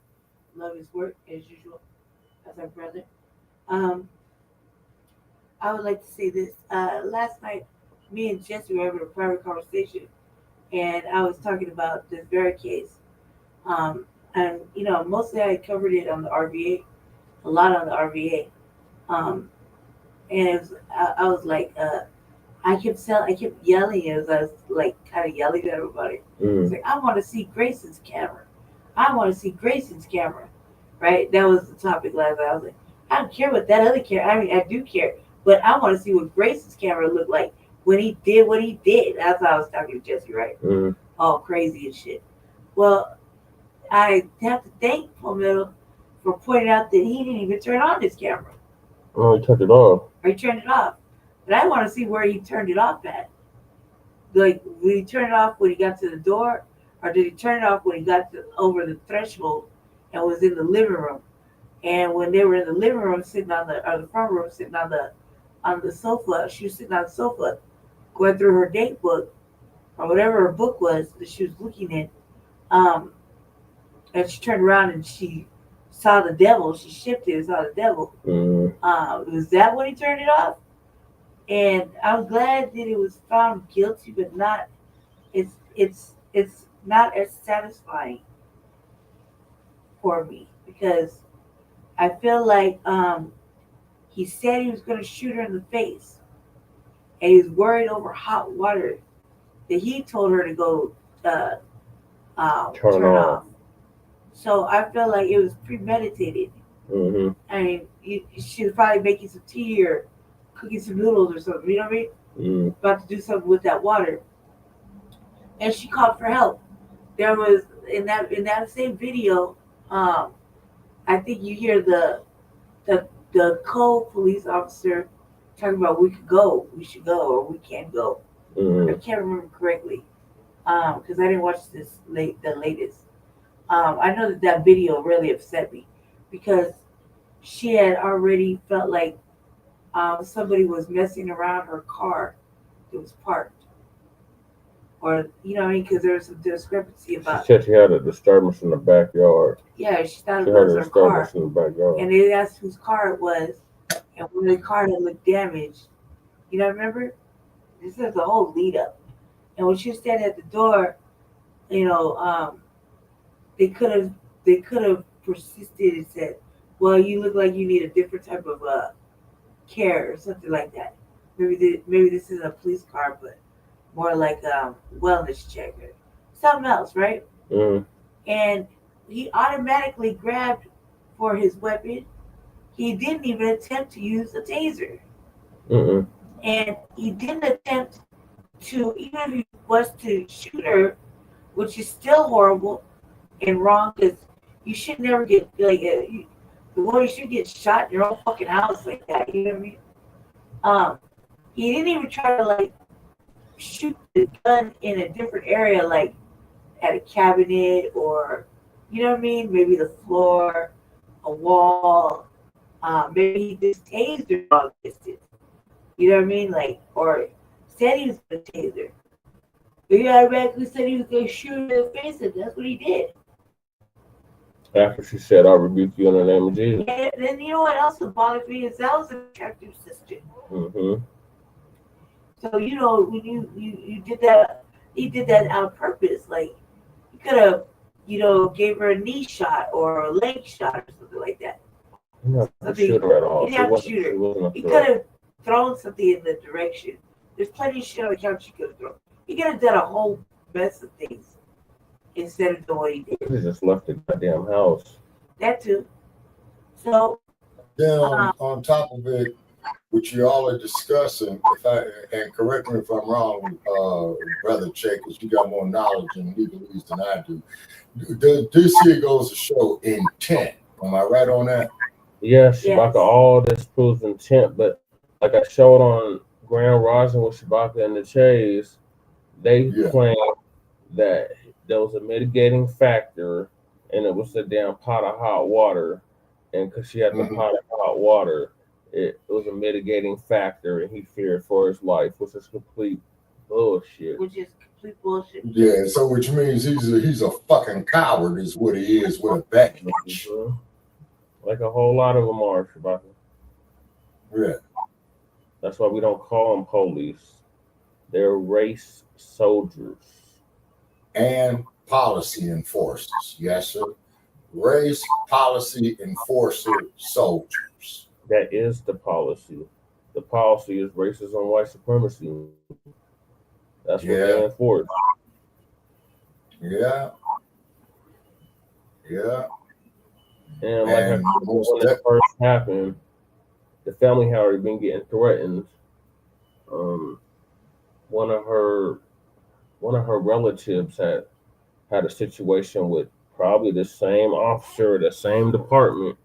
Love his work as usual, as our brother. I would like to say this. Last night, me and Jesse were having a private conversation, and I was talking about this very case. And mostly I covered it on the RVA, a lot on the RVA. And I was like, I kept yelling as I was like kind of yelling at everybody. It's like, I want to see Grayson's camera. I want to see Grayson's camera. Right? That was the topic last night. I was like, I don't care what that other camera. I mean, I do care, but I want to see what Grayson's camera looked like when he did what he did. That's how I was talking to Jesse, right? All crazy and shit. Well, I have to thank Palmetto for pointing out that he didn't even turn on his camera. Oh, he turned it off. Or he turned it off. But I want to see where he turned it off at. Like, did he turn it off when he got to the door? Or did he turn it off when he got over the threshold and was in the living room? And when they were in the living room, sitting on the front room, sitting on the sofa, she was sitting on the sofa, going through her date book, or whatever her book was that she was looking at. And she turned around and she saw the devil. She shifted and saw the devil. Was that when he turned it off? And I'm glad that it was found guilty, but not. It's not as satisfying for me because I feel like he said he was going to shoot her in the face, and he was worried over hot water that he told her to go turn off. So I feel like it was premeditated. Mm-hmm. I mean, she was probably making some tea or cooking some noodles or something. You know what I mean? Mm-hmm. About to do something with that water, and she called for help. There was in that same video. I think you hear the co-police officer talking about we should go, or we can't go. Mm-hmm. I can't remember correctly because I didn't watch the latest. I know that video really upset me because she had already felt like somebody was messing around her car that was parked, or you know what I mean, because there was some discrepancy about. She said she had a disturbance in the backyard. Yeah, she thought it was her car, in the backyard. and they asked whose car it was, and when the car had looked damaged, you know, remember? This is the whole lead up, and when she was standing at the door, you know, they could have persisted and said, "Well, you look like you need a different type of care or something like that. Maybe this is a police car, but more like a wellness check or something else, right?" Mm-hmm. And he automatically grabbed for his weapon. He didn't even attempt to use a taser. Mm-hmm. And he didn't attempt to, even if he was to shoot her, which is still horrible and wrong, because you should never get, like, the woman should get shot in your own fucking house like that, you know what I mean? He didn't even try to, like, shoot the gun in a different area, like at a cabinet or, you know what I mean? Maybe the floor, a wall. Maybe he just tased her long distance. You know what I mean? Like, or said he was going to tase her. But he automatically said he was going to shoot her in the face, and that's what he did. After she said, "I rebuke you in the name of Jesus." And then you know what else bothers me is that was an attractive sister. Mm-hmm. So, you know, when you did that, he did that on purpose. Like, you could have, you know, gave her a knee shot or a leg shot or something like that. He didn't have to shoot her at all. He didn't have to shoot her. He could have thrown something in the direction. There's plenty of shit on the couch he could have thrown. He could have done a whole mess of things instead of doing what he did. He just left the goddamn house. That too. So then on top of it, which you all are discussing, and correct me if I'm wrong, Brother Che, because you got more knowledge in legalese than I do. This here goes to show intent. Am I right on that? Yes, Shabaka, all this proves intent, but like I showed on Grand Rising with Shabaka and the Chase, they claim that there was a mitigating factor, and it was a damn pot of hot water, and because she had the pot of hot water, it was a mitigating factor, and he feared for his life, which is complete bullshit. Which is complete bullshit. Yeah, so which means he's a fucking coward is what he is with a back. Like a whole lot of them are, Shabaka. Yeah. That's why we don't call them police. They're race soldiers. And policy enforcers. Yes, sir. Race policy enforcer soldiers. That is the policy. The policy is racism, white supremacy. That's what they enforce. Yeah. Yeah. And like I said, when it first happened, the family had already been getting threatened. One of her relatives had a situation with probably the same officer, the same department,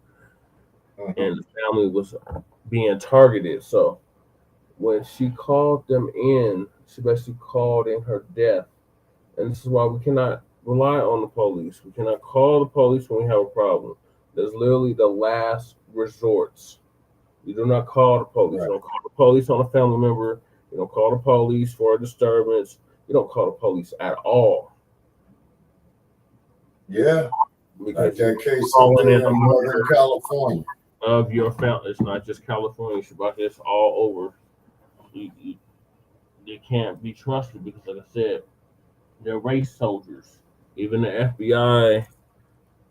and the family was being targeted. So when she called them in, she basically called in her death. And this is why we cannot rely on the police. We cannot call the police when we have a problem. That's literally the last resorts. You do not call the police. You don't call the police on a family member. You don't call the police for a disturbance. You don't call the police at all. Yeah. Because that case calling in in Northern California. Of your family. It's not just California, Shabaka. It's all over. they can't be trusted because, like I said, they're race soldiers. Even the FBI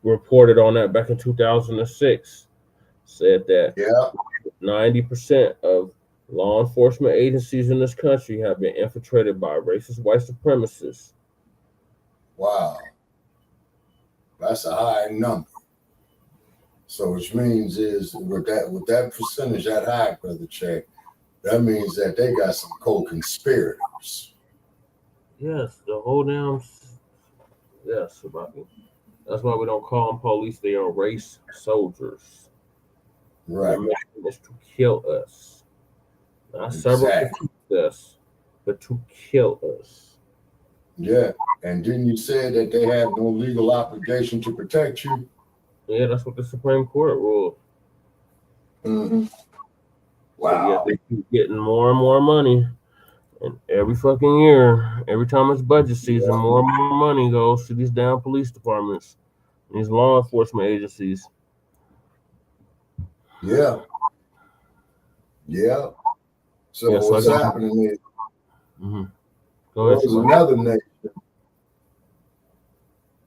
reported on that back in 2006. Said that 90% of law enforcement agencies in this country have been infiltrated by racist white supremacists. Wow. That's a high number. So which means is with that percentage that high, Brother Check, that means that they got some co-conspirators. Yes, the whole damn yes, that's why we don't call them police. They are race soldiers. Right. Their mission is to kill us. Not several to keep us, but to kill us. Yeah. And didn't you say that they have no legal obligation to protect you? Yeah, that's what the Supreme Court ruled. Mm-hmm. Wow. But yet they keep getting more and more money. And every fucking year, every time it's budget season, more and more money goes to these damn police departments, these law enforcement agencies. Yeah. Yeah. So what's happening is there's another nation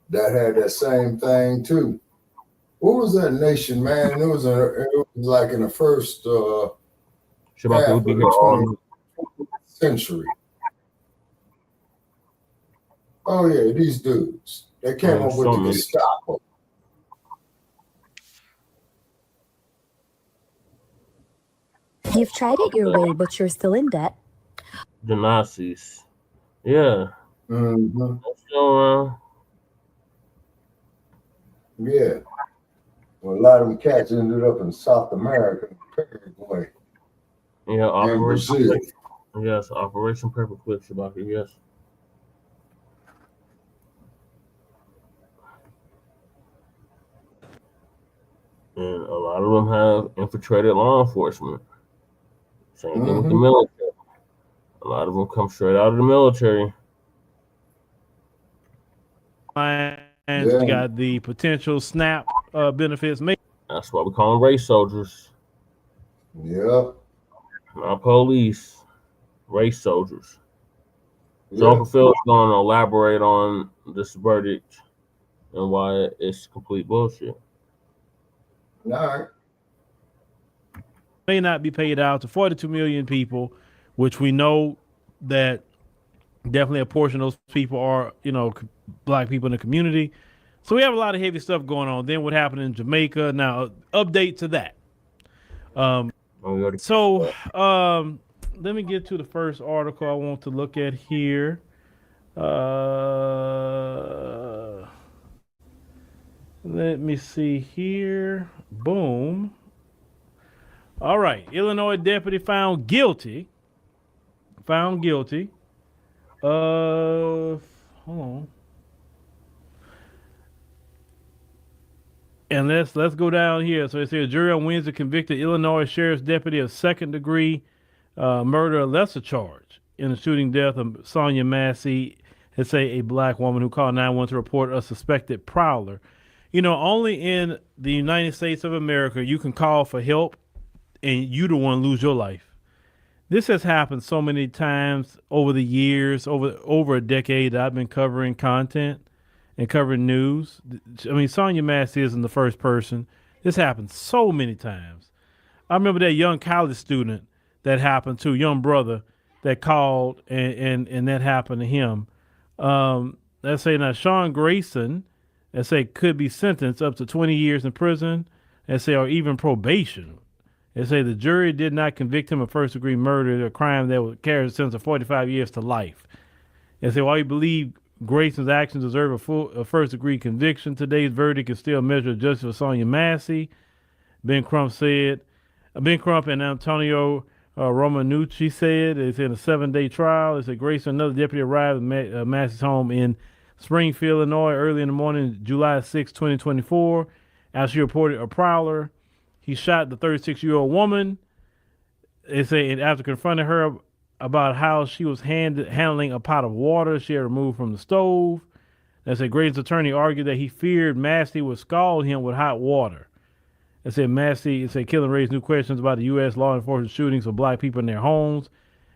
that had that same thing too. What was that nation, man? It was like in the first half of the 20th century. Oh yeah, these dudes. They came up with the Gestapo. You've tried it your way, but you're still in debt. The Nazis. Yeah. Mm-hmm. So, yeah. Well, a lot of them cats ended up in South America, Paraguay. Yeah, Operation. Brazil. Yes, Operation Paperclip, Shabaka, yes. And a lot of them have infiltrated law enforcement. Same thing with the military. A lot of them come straight out of the military. And we got the potential SNAP benefits. That's why we call them race soldiers. Yep. Not police. Race soldiers. So Uncle Phil's going to elaborate on this verdict and why it's complete bullshit. All right. May not be paid out to 42 million people, which we know that definitely a portion of those people are, black people in the community. So we have a lot of heavy stuff going on. Then what happened in Jamaica? Now, update to that. Let me get to the first article I want to look at here. Let me see here. Boom. All right. Illinois deputy found guilty. Hold on. And let's go down here. So it says a jury on Wednesday convicted Illinois sheriff's deputy of second-degree murder, lesser charge in the shooting death of Sonya Massey. It's a black woman who called 911 to report a suspected prowler. Only in the United States of America you can call for help and you the one lose your life. This has happened so many times over the years, over a decade that I've been covering content and covering news. I mean, Sonya Massey isn't the first person. This happened so many times. I remember that young college student that happened to, young brother that called and that happened to him. Let's say now Sean Grayson, let's say could be sentenced up to 20 years in prison, let's say, or even probation. They say the jury did not convict him of first-degree murder, a crime that would carry a sentence of 45 years to life. They say while you believe Grayson's actions deserve a first-degree conviction, today's verdict is still a measure of justice for Sonya Massey. Ben Crump and Antonio Romanucci said it's in a 7-day trial. They said Grayson, another deputy, arrived at Massey's home in Springfield, Illinois, early in the morning, July 6, 2024. As she reported a prowler, he shot the 36-year-old woman. They say, and after confronting her about how she was handling a pot of water she had removed from the stove, they say Grayson's attorney argued that he feared Massey would scald him with hot water. They said Massey, killing raised new questions about the U.S. law enforcement shootings of black people in their homes.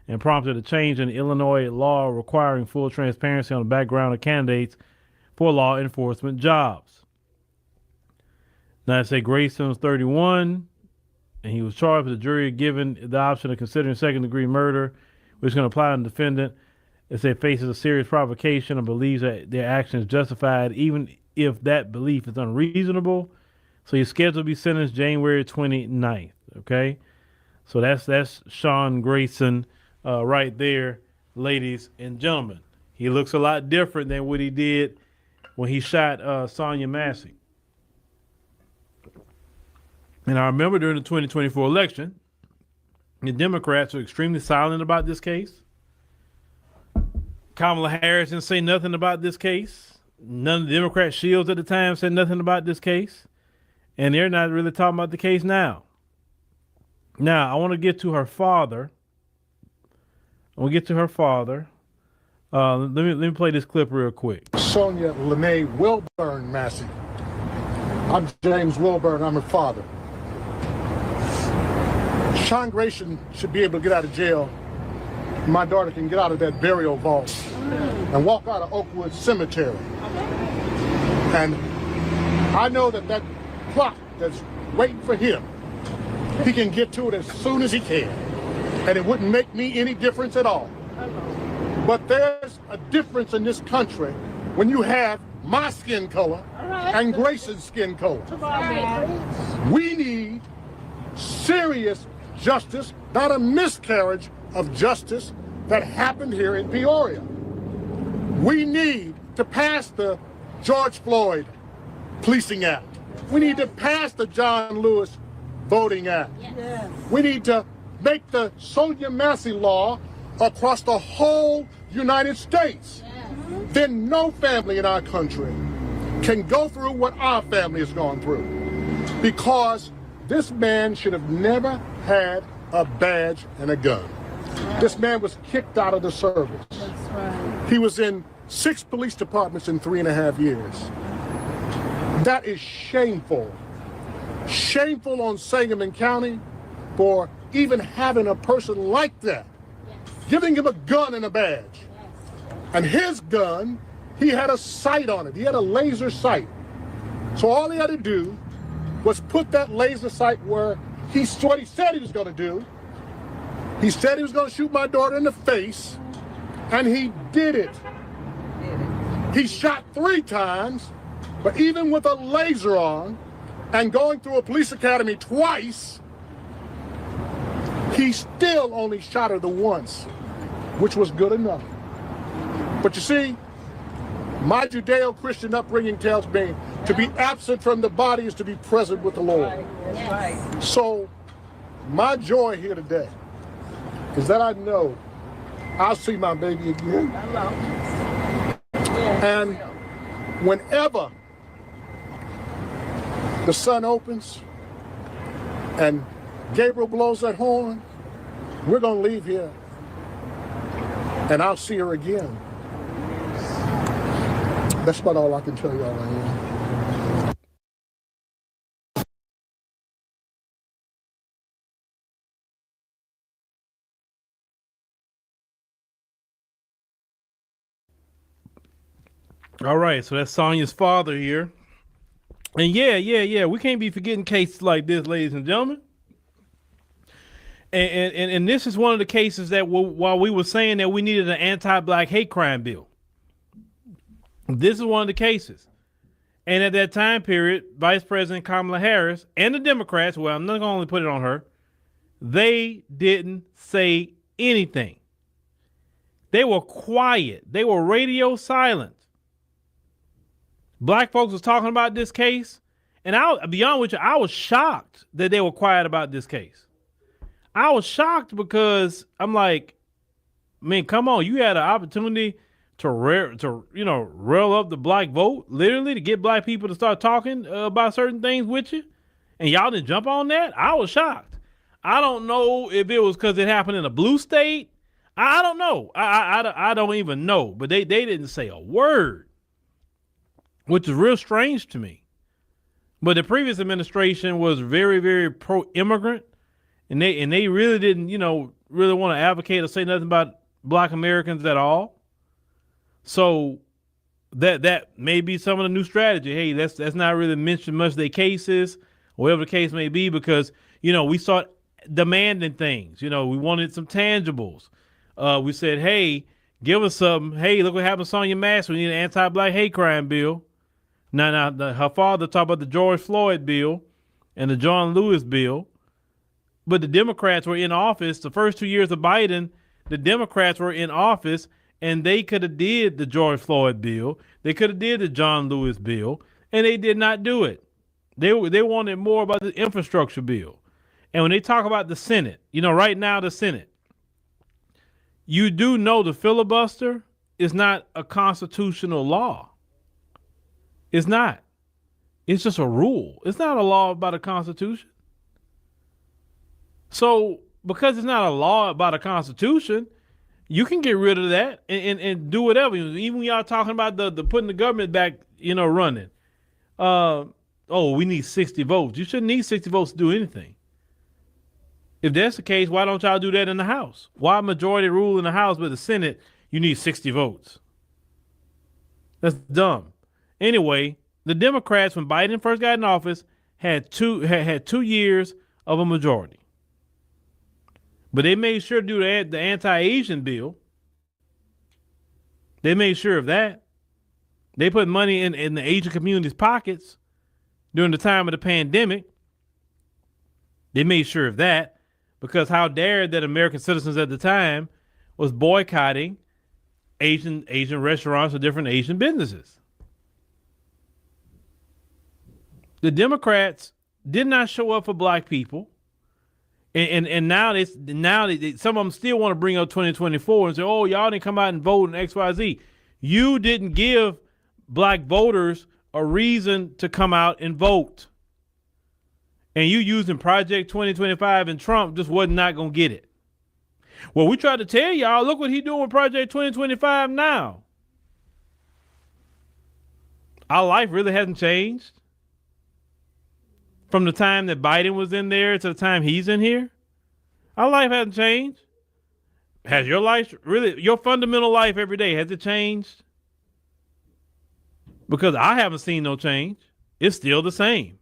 and prompted a change in Illinois law requiring full transparency on the background of candidates for law enforcement jobs. Now, I say Grayson was 31, and he was charged with the jury given the option of considering second-degree murder, which is going to apply on the defendant if they faces a serious provocation or believes that their action is justified, even if that belief is unreasonable. So he's scheduled to be sentenced January 29th, okay? So that's Sean Grayson right there, ladies and gentlemen. He looks a lot different than what he did when he shot Sonya Massey. And I remember during the 2024 election, the Democrats were extremely silent about this case. Kamala Harris didn't say nothing about this case. None of the Democrat shields at the time said nothing about this case. And they're not really talking about the case now. Now, I want to get to her father. Let me play this clip real quick. Sonya Lene Wilburn Massey. I'm James Wilburn. I'm her father. Sean Grayson should be able to get out of jail. My daughter can get out of that burial vault and walk out of Oakwood Cemetery. And I know that plot that's waiting for him, he can get to it as soon as he can. And it wouldn't make me any difference at all. But there's a difference in this country when you have my skin color and Grayson's skin color. We need serious justice, not a miscarriage of justice that happened here in Peoria. We need to pass the George Floyd Policing Act. We need to pass the John Lewis Voting Act. Yes. We need to make the Sonya Massey law across the whole United States. Yes. Then no family in our country can go through what our family has gone through. Because this man should have never had a badge and a gun. Right. This man was kicked out of the service. That's right. He was in 6 police departments in 3.5 years. That is shameful. Shameful on Sangamon County for even having a person like that, giving him a gun and a badge. And his gun, he had a sight on it. He had a laser sight. So all he had to do was put that laser sight where what he said he was going to do. He said he was going to shoot my daughter in the face, and he did it. He shot 3 times, but even with a laser on and going through a police academy twice, he still only shot her the once, which was good enough. But you see, my Judeo-Christian upbringing tells me to be absent from the body is to be present with the Lord. Yes. So my joy here today is that I know I'll see my baby again. And whenever the sun opens and Gabriel blows that horn, we're going to leave here and I'll see her again. That's about all I can tell y'all right now. All right, so that's Sonya's father here. And yeah, we can't be forgetting cases like this, ladies and gentlemen. And this is one of the cases that while we were saying that we needed an anti-black hate crime bill, this is one of the cases. And at that time period, Vice President Kamala Harris and the Democrats, well, I'm not going to only put it on her, they didn't say anything. They were quiet. They were radio silent. Black folks was talking about this case, and I'll be honest with you, I was shocked that they were quiet about this case. I was shocked because I'm like, man, come on, you had an opportunity to rail up the black vote, literally to get black people to start talking about certain things with you, and y'all didn't jump on that. I was shocked. I don't know if it was because it happened in a blue state. I don't know. I don't even know, but they didn't say a word, which is real strange to me. But the previous administration was very, very pro-immigrant. and they really didn't, really want to advocate or say nothing about Black Americans at all. So that may be some of the new strategy. Hey, that's not really mentioned much of their cases, whatever the case may be, because we start demanding things. We wanted some tangibles. We said, hey, give us something. Hey, look what happened to Sonya Massey. We need an anti-Black hate crime bill. Now, her father talked about the George Floyd bill and the John Lewis bill, but the Democrats were in office. The first 2 years of Biden, the Democrats were in office, and they could have did the George Floyd bill. They could have did the John Lewis bill, and they did not do it. They wanted more about the infrastructure bill. And when they talk about the Senate, right now the Senate, you do know the filibuster is not a constitutional law. It's not. It's just a rule. It's not a law about a constitution. So because it's not a law about a constitution, you can get rid of that and do whatever. Even when y'all talking about the putting the government back, running. We need 60 votes. You shouldn't need 60 votes to do anything. If that's the case, why don't y'all do that in the House? Why majority rule in the House, but the Senate, you need 60 votes? That's dumb. Anyway, the Democrats, when Biden first got in office, had 2 years of a majority. But they made sure to do the anti-Asian bill. They made sure of that. They put money in the Asian community's pockets during the time of the pandemic. They made sure of that. Because how dare that American citizens at the time was boycotting Asian restaurants or different Asian businesses. The Democrats did not show up for Black people, and now they some of them still want to bring up 2024 and say, "Oh, y'all didn't come out and vote in XYZ." You didn't give Black voters a reason to come out and vote. And you using Project 2025 and Trump just was not going to get it. Well, we tried to tell y'all, look what he doing with Project 2025 now. Our life really hasn't changed from the time that Biden was in there to the time he's in here. Our life hasn't changed. Has your life really, your fundamental life every day, has it changed? Because I haven't seen no change. It's still the same.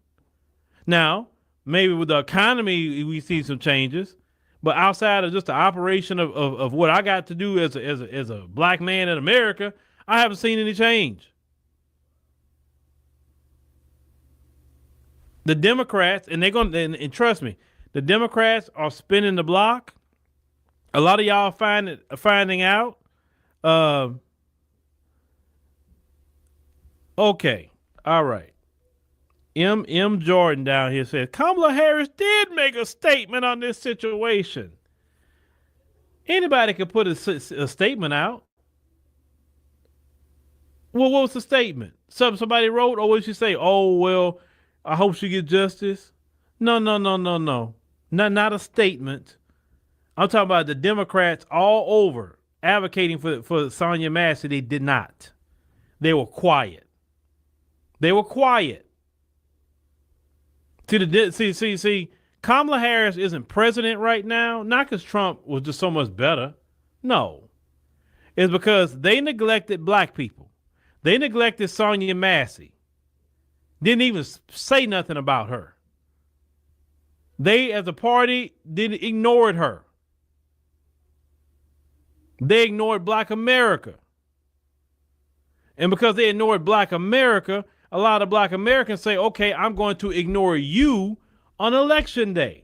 Now, maybe with the economy, we see some changes, but outside of just the operation of what I got to do as a Black man in America, I haven't seen any change. The Democrats, and they're going to, and trust me, the Democrats are spinning the block. A lot of y'all finding out. Okay, all right. M. Jordan down here says, Kamala Harris did make a statement on this situation. Anybody could put a statement out. Well, what was the statement? Somebody wrote, or what did she say? Oh, well, I hope she gets justice. No. Not a statement. I'm talking about the Democrats all over advocating for Sonya Massey. They did not. They were quiet. See, Kamala Harris isn't president right now, not because Trump was just so much better. No. It's because they neglected Black people. They neglected Sonya Massey. Didn't even say nothing about her. They, as a party, ignored her. They ignored Black America. And because they ignored Black America, a lot of Black Americans say, okay, I'm going to ignore you on election day.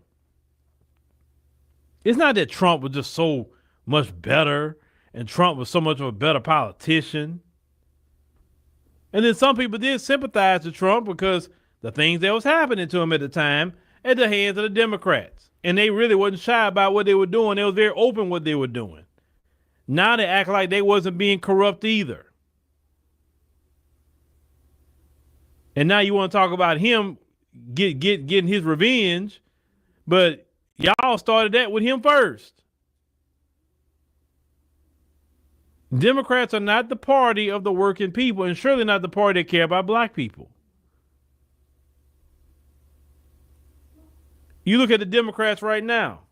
It's not that Trump was just so much better and Trump was so much of a better politician. And then some people did sympathize with Trump because the things that was happening to him at the time at the hands of the Democrats. And they really wasn't shy about what they were doing. They was very open what they were doing. Now they act like they wasn't being corrupt either. And now you want to talk about him getting his revenge, but y'all started that with him first. Democrats are not the party of the working people, and surely not the party that care about Black people. You look at the Democrats right now.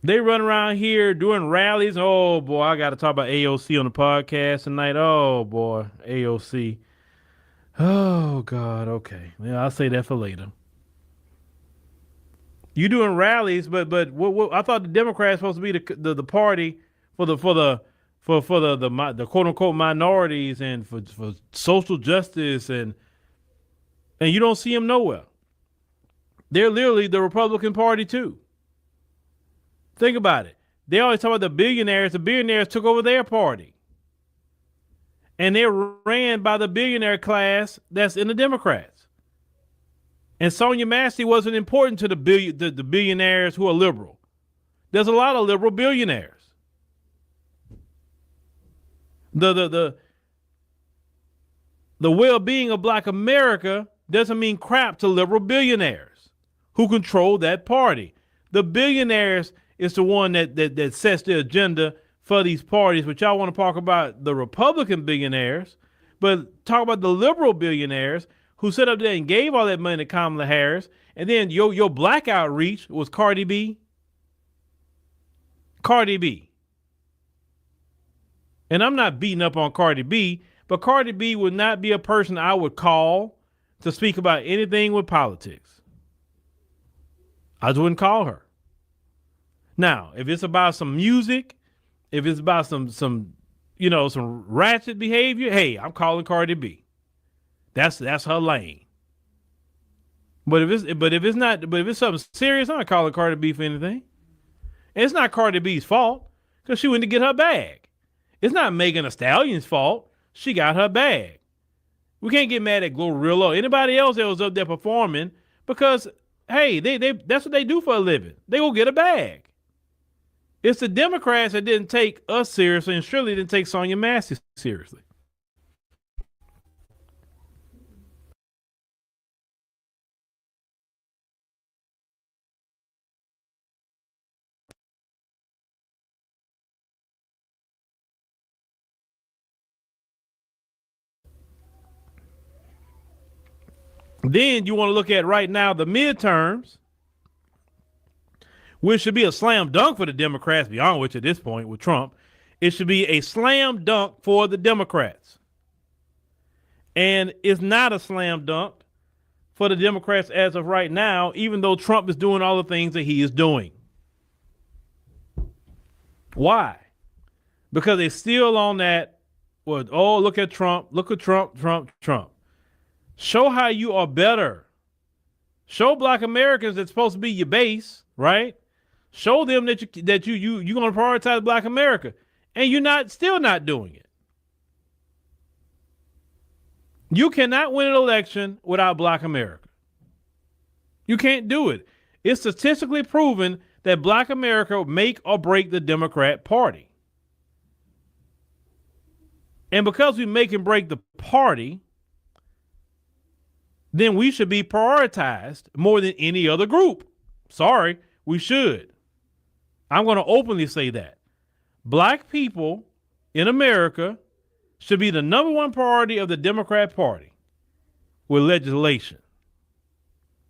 They run around here doing rallies. Oh, boy, I got to talk about AOC on the podcast tonight. Oh, boy, AOC. Oh, God, okay. Yeah, I'll say that for later. You doing rallies, but what I thought the Democrats supposed to be the party for the quote unquote minorities and for social justice and you don't see them nowhere. They're literally the Republican Party too. Think about it. They always talk about the billionaires. The billionaires took over their party, and they're ran by the billionaire class that's in the Democrats. And Sonya Massey wasn't important to the billionaires who are liberal. There's a lot of liberal billionaires. The well-being of Black America doesn't mean crap to liberal billionaires who control that party. The billionaires is the one that sets the agenda for these parties, but y'all want to talk about the Republican billionaires, but talk about the liberal billionaires who set up there and gave all that money to Kamala Harris, and then your Black outreach was Cardi B. Cardi B. And I'm not beating up on Cardi B, but Cardi B would not be a person I would call to speak about anything with politics. I just wouldn't call her. Now, if it's about some music, if it's about some ratchet behavior, hey, I'm calling Cardi B. That's her lane. But if it's something serious, I'm not calling Cardi B for anything. And it's not Cardi B's fault because she went to get her bag. It's not Megan Thee Stallion's fault. She got her bag. We can't get mad at Glorilla or anybody else that was up there performing because, hey, they that's what they do for a living. They go get a bag. It's the Democrats that didn't take us seriously and surely didn't take Sonya Massey seriously. Then you want to look at right now the midterms, which should be a slam dunk for the Democrats, beyond which at this point with Trump, it should be a slam dunk for the Democrats. And it's not a slam dunk for the Democrats as of right now, even though Trump is doing all the things that he is doing. Why? Because they're still on that, look at Trump, Trump. Show how you are better. Show Black Americans that's supposed to be your base, right? Show them that you're going to prioritize Black America, and you're still not doing it. You cannot win an election without Black America. You can't do it. It's statistically proven that Black America make or break the Democrat Party. And because we make and break the party, then we should be prioritized more than any other group. Sorry, we should. I'm going to openly say that. Black people in America should be the number one priority of the Democrat Party with legislation.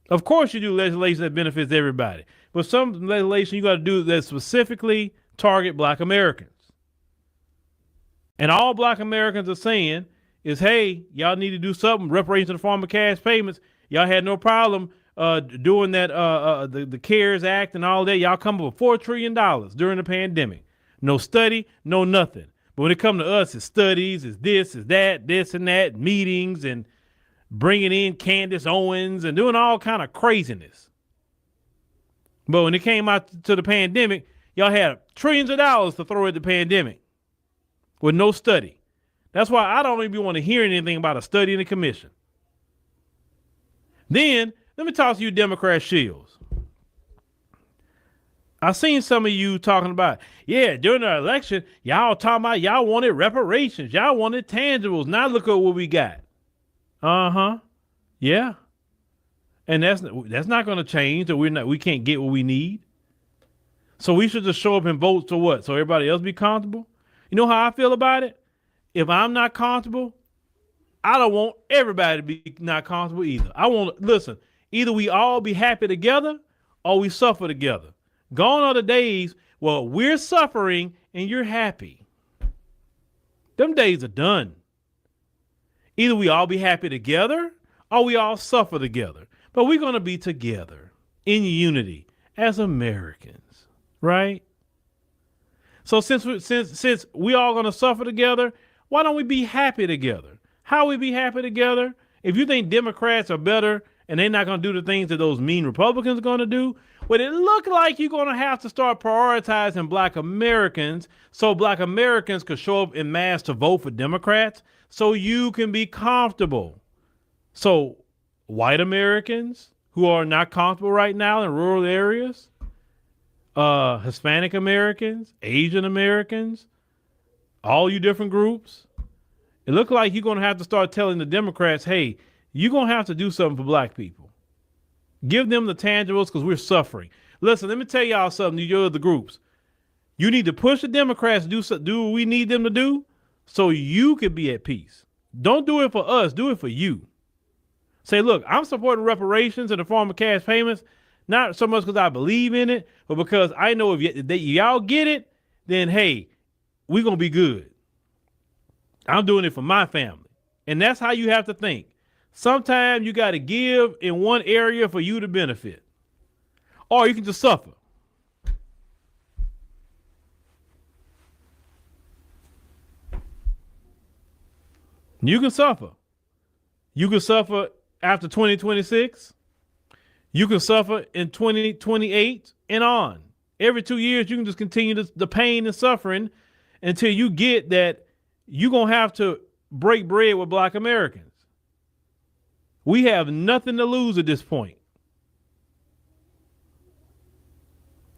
Of course you do legislation that benefits everybody, but some legislation you got to do that specifically target Black Americans. And all Black Americans are saying is, hey, y'all need to do something, reparations in the form of cash payments. Y'all had no problem doing that, the CARES Act and all that. Y'all come up with $4 trillion during the pandemic. No study, no nothing. But when it comes to us, it's studies, it's this, it's that, this and that, meetings and bringing in Candace Owens and doing all kind of craziness. But when it came out to the pandemic, y'all had trillions of dollars to throw at the pandemic with no study. That's why I don't even want to hear anything about a study in the commission. Then, let me talk to you Democrat shills. I've seen some of you talking about, yeah, during the election, y'all talking about y'all wanted reparations. Y'all wanted tangibles. Now look at what we got. Uh-huh. Yeah. And that's not going to change, or we can't get what we need. So we should just show up and vote to what? So everybody else be comfortable? You know how I feel about it? If I'm not comfortable, I don't want everybody to be not comfortable either. Listen, Either we all be happy together or we suffer together. Gone are the days, well, we're suffering and you're happy. Them days are done. Either we all be happy together or we all suffer together. But we're going to be together in unity as Americans, right? So since we all going to suffer together, why don't we be happy together? How we be happy together? If you think Democrats are better and they're not going to do the things that those mean Republicans are going to do, well, it look like you're going to have to start prioritizing Black Americans so Black Americans could show up en masse to vote for Democrats so you can be comfortable. So white Americans who are not comfortable right now in rural areas, Hispanic Americans, Asian Americans, all you different groups, it looks like you're going to have to start telling the Democrats, hey, you're going to have to do something for Black people. Give them the tangibles because we're suffering. Listen, let me tell y'all something, you other groups. You need to push the Democrats to do what we need them to do so you can be at peace. Don't do it for us. Do it for you. Say, look, I'm supporting reparations in the form of cash payments, not so much because I believe in it, but because I know if y'all get it, then, hey, we're going to be good. I'm doing it for my family. And that's how you have to think. Sometimes you got to give in one area for you to benefit. Or you can just suffer. You can suffer. You can suffer after 2026. You can suffer in 2028 and on. Every 2 years, you can just continue the pain and suffering until you get that you're going to have to break bread with Black Americans. We have nothing to lose at this point.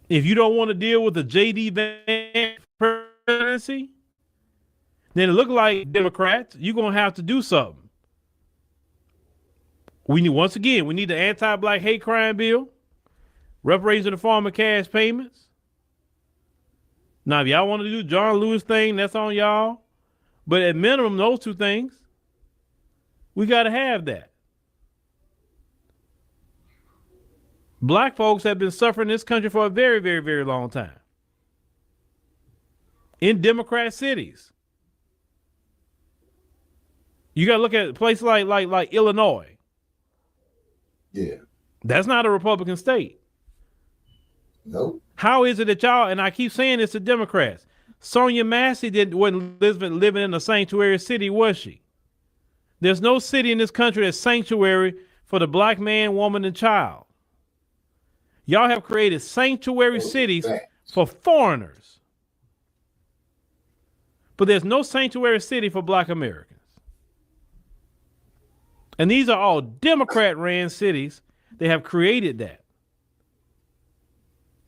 If you don't want to deal with the J.D. Vance presidency, then it looks like Democrats, you're going to have to do something. We need the anti-Black hate crime bill, reparations in the form of cash payments. Now, if y'all want to do John Lewis thing, that's on y'all. But at minimum, those two things, we got to have that. Black folks have been suffering in this country for a very, very, very long time. In Democrat cities. You got to look at places like Illinois. Yeah. That's not a Republican state. Nope. How is it that y'all, and I keep saying this to Democrats, Sonya Massey wasn't living in a sanctuary city, was she? There's no city in this country that's sanctuary for the Black man, woman, and child. Y'all have created sanctuary cities for foreigners. But there's no sanctuary city for Black Americans. And these are all Democrat-ran cities. They have created that.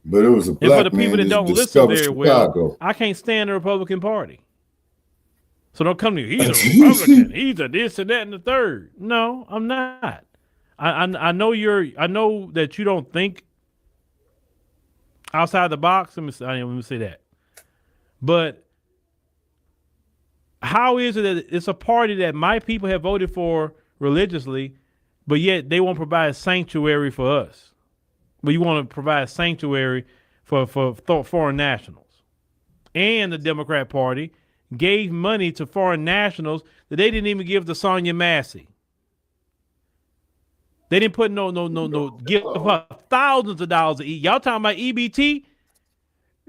But it was a Black and for the people man that don't listen very well, I can't stand the Republican Party. So don't come to me, he's a Republican, he's a this and that and the third. No, I'm not. I know that you don't think outside the box. Let me say that. But how is it that it's a party that my people have voted for religiously, but yet they won't provide sanctuary for us? But you want to provide sanctuary for foreign nationals. And the Democrat Party gave money to foreign nationals that they didn't even give to Sonya Massey. They didn't put give her thousands of dollars to eat. Y'all talking about EBT?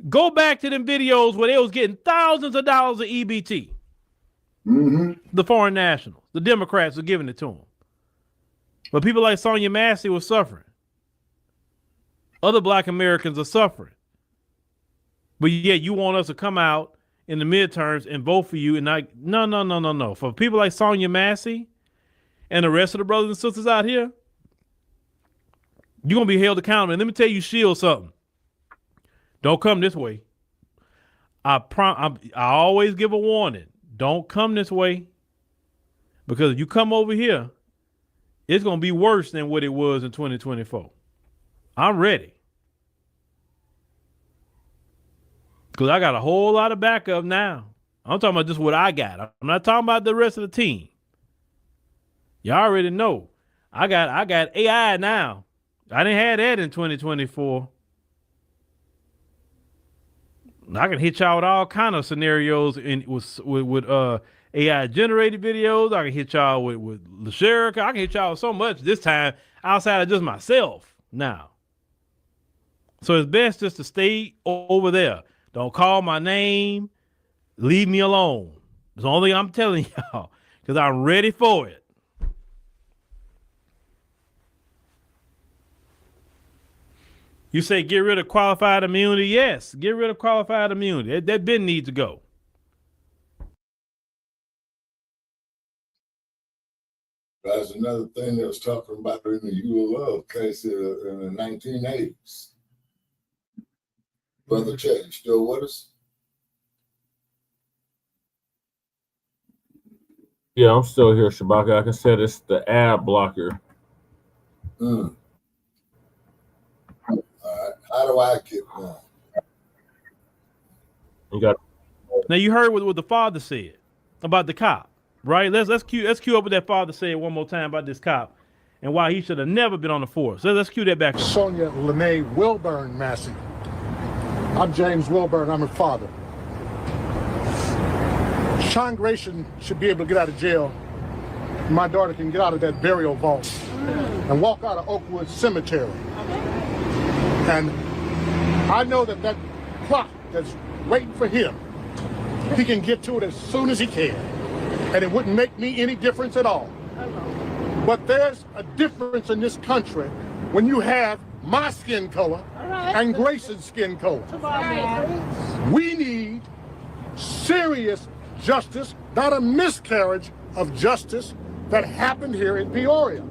Go back to them videos where they was getting thousands of dollars of EBT. Mm-hmm. The foreign nationals, the Democrats were giving it to them. But people like Sonya Massey were suffering. Other Black Americans are suffering. But yet you want us to come out in the midterms and vote for you. And no. For people like Sonya Massey and the rest of the brothers and sisters out here, you're going to be held accountable. And let me tell you, Shield, something. Don't come this way. I always give a warning. Don't come this way. Because if you come over here, it's going to be worse than what it was in 2024. I'm ready. Because I got a whole lot of backup now. I'm talking about just what I got. I'm not talking about the rest of the team. Y'all already know. I got AI now. I didn't have that in 2024. I can hit y'all with all kind of scenarios with AI generated videos. I can hit y'all with Lasherica. I can hit y'all with so much this time outside of just myself now. So it's best just to stay over there. Don't call my name. Leave me alone. That's the only thing I'm telling y'all, because I'm ready for it. You say get rid of qualified immunity? Yes, get rid of qualified immunity. That bin needs to go. That's another thing that was talking about in the ULL case in the 1980s. Brother Chet, you still with us? Yeah, I'm still here, Shabaka. Like I said, it's the ad blocker. All right. How do I get one? You got. Now you heard what the father said about the cop, right? Let's cue up what that father said one more time about this cop and why he should have never been on the force. Let's cue that back up. Sonya Lene Wilburn Massey. I'm James Wilburn. I'm her father. Sean Grayson should be able to get out of jail. My daughter can get out of that burial vault and walk out of Oakwood Cemetery. And I know that plot that's waiting for him, he can get to it as soon as he can. And it wouldn't make me any difference at all. But there's a difference in this country when you have my skin color and Grayson's skin color. We need serious justice, not a miscarriage of justice that happened here in Peoria.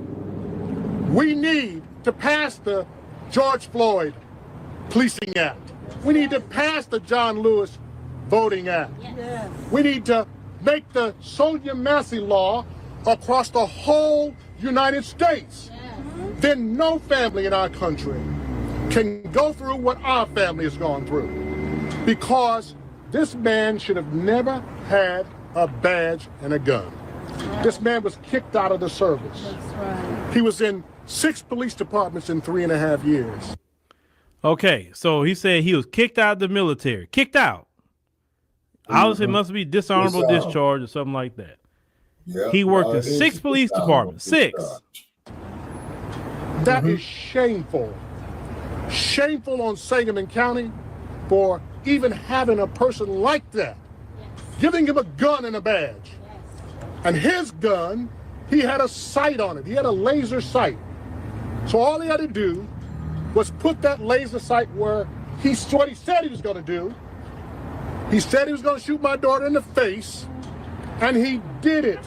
We need to pass the George Floyd Policing Act. We need to pass the John Lewis Voting Act. Yes. We need to make the Sonya Massey law across the whole United States. Yes. Then no family in our country can go through what our family has gone through. Because this man should have never had a badge and a gun. Right. This man was kicked out of the service. That's right. He was in 6 police departments in 3.5 years. Okay, so he said he was kicked out of the military. Kicked out. Obviously, it must be dishonorable discharge or something like that. Yeah, he worked in 6 police departments. 6. That is shameful. Shameful on Sangamon County for even having a person like that. Yes. Giving him a gun and a badge. Yes. And his gun, he had a sight on it. He had a laser sight. So all he had to do was put that laser sight where what he said he was going to do. He said he was going to shoot my daughter in the face, and he did it.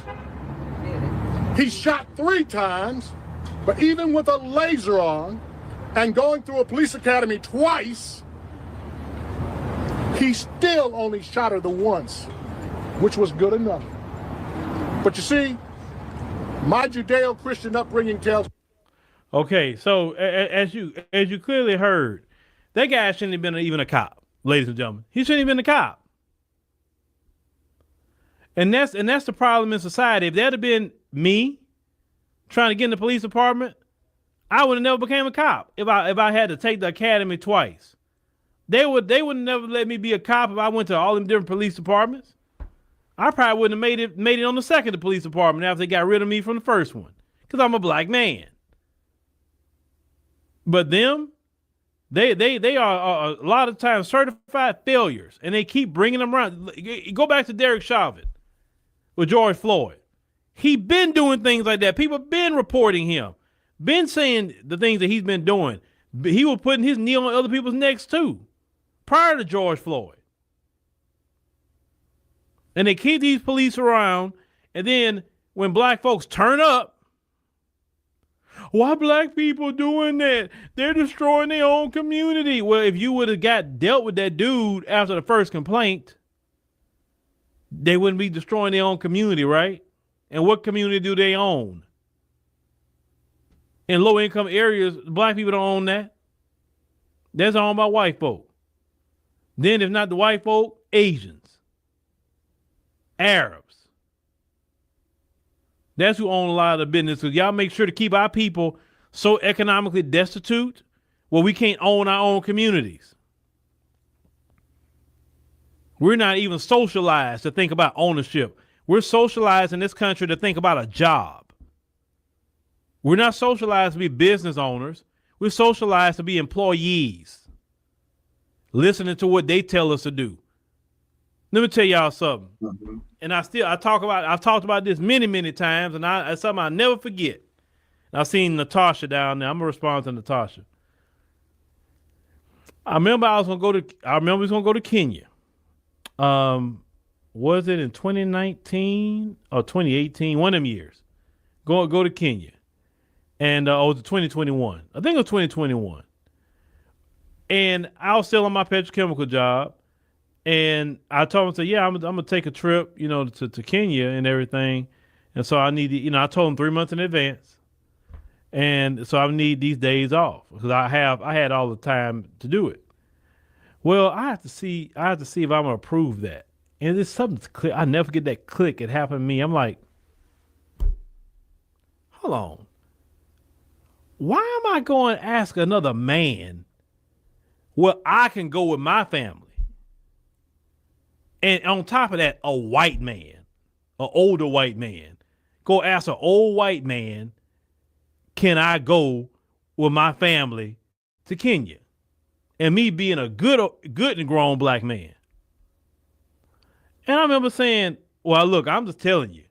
He shot 3 times, but even with a laser on and going through a police academy twice, he still only shot her the once, which was good enough. But you see, my Judeo-Christian upbringing tells. Okay, so as you clearly heard, that guy shouldn't have been even a cop, ladies and gentlemen. He shouldn't have been a cop. And that's the problem in society. If that had been me trying to get in the police department, I would have never became a cop if I had to take the academy twice. They would never let me be a cop if I went to all them different police departments. I probably wouldn't have made it on the second police department after they got rid of me from the first one, because I'm a black man. But them, they are a lot of times certified failures, and they keep bringing them around. Go back to Derek Chauvin with George Floyd. He been doing things like that. People been reporting him, been saying the things that he's been doing. He was putting his knee on other people's necks too, prior to George Floyd. And they keep these police around, and then when black folks turn up, why black people doing that? They're destroying their own community. Well, if you would have dealt with that dude after the first complaint, they wouldn't be destroying their own community, right? And what community do they own? In low-income areas, black people don't own that. That's owned by white folk. Then if not the white folk, Asians, Arabs. That's who own a lot of the business. Because y'all make sure to keep our people so economically destitute where we can't own our own communities. We're not even socialized to think about ownership. We're socialized in this country to think about a job. We're not socialized to be business owners. We're socialized to be employees, listening to what they tell us to do. Let me tell y'all something. Mm-hmm. And I've talked about this many, many times, and it's something I never forget. I've seen Natasha down there. I'm gonna respond to Natasha. I remember we was gonna go to Kenya. Was it in 2019 or 2018? One of them years. Go to Kenya. And it was 2021. I think it was 2021. And I was still on my petrochemical job. And I told him, yeah, I'm gonna take a trip, to Kenya and everything. And so I need I told him 3 months in advance. And so I need these days off because I had all the time to do it. Well, I have to see if I'm gonna approve that. And there's something clear. I never get that click. It happened to me. I'm like, hold on. Why am I going to ask another man where I can go with my family? And on top of that, a white man, an older white man, go ask an old white man, can I go with my family to Kenya? And me being a good and grown black man. And I remember saying, well, look, I'm just telling you.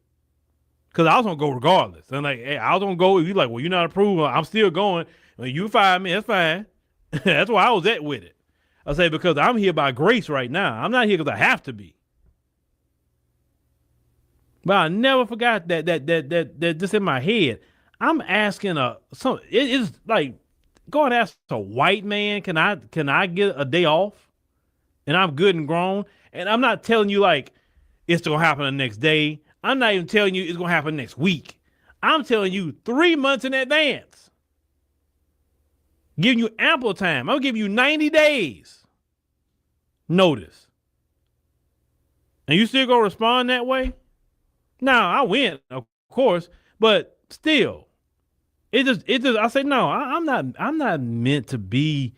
Because I was going to go regardless. And like, hey, I was going to go. If you're like, well, you're not approved, I'm still going. When you fire me, that's fine. That's why I was at with it. I say, because I'm here by grace right now. I'm not here because I have to be. But I never forgot that just in my head. I'm asking it's like, go and ask a white man, can I get a day off? And I'm good and grown. And I'm not telling you like it's going to happen the next day. I'm not even telling you it's going to happen next week. I'm telling you 3 months in advance. Giving you ample time. I'm going to give you 90 days notice. And you still going to respond that way? Now, I went, of course, but still. It just I say, no, I'm not meant to be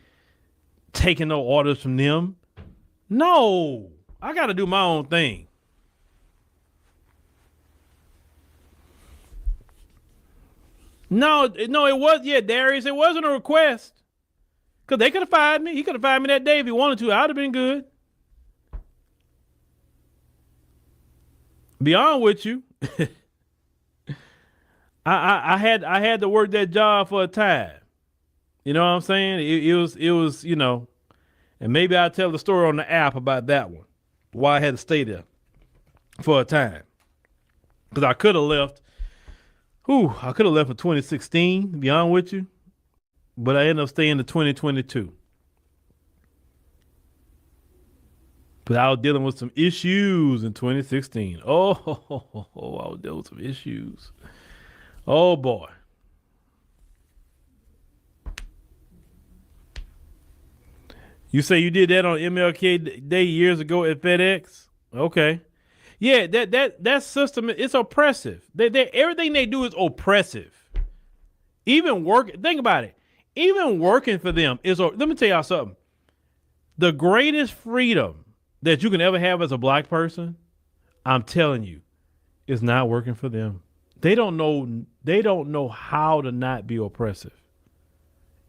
taking no orders from them. No, I got to do my own thing. No, it was, Darius, it wasn't a request. Because they could have fired me. He could have fired me that day if he wanted to. I would have been good. Be honest with you. I had to work that job for a time. You know what I'm saying? It was, and maybe I'll tell the story on the app about that one. Why I had to stay there for a time. Because I could have left. I could have left in 2016, to be honest with you. But I ended up staying to 2022. But I was dealing with some issues in 2016. Oh, I was dealing with some issues. Oh, boy. You say you did that on MLK Day years ago at FedEx? Okay. Yeah, that system, it's oppressive. Everything they do is oppressive. Think about it. Even working for them let me tell y'all something. The greatest freedom that you can ever have as a black person, I'm telling you, is not working for them. They don't know how to not be oppressive.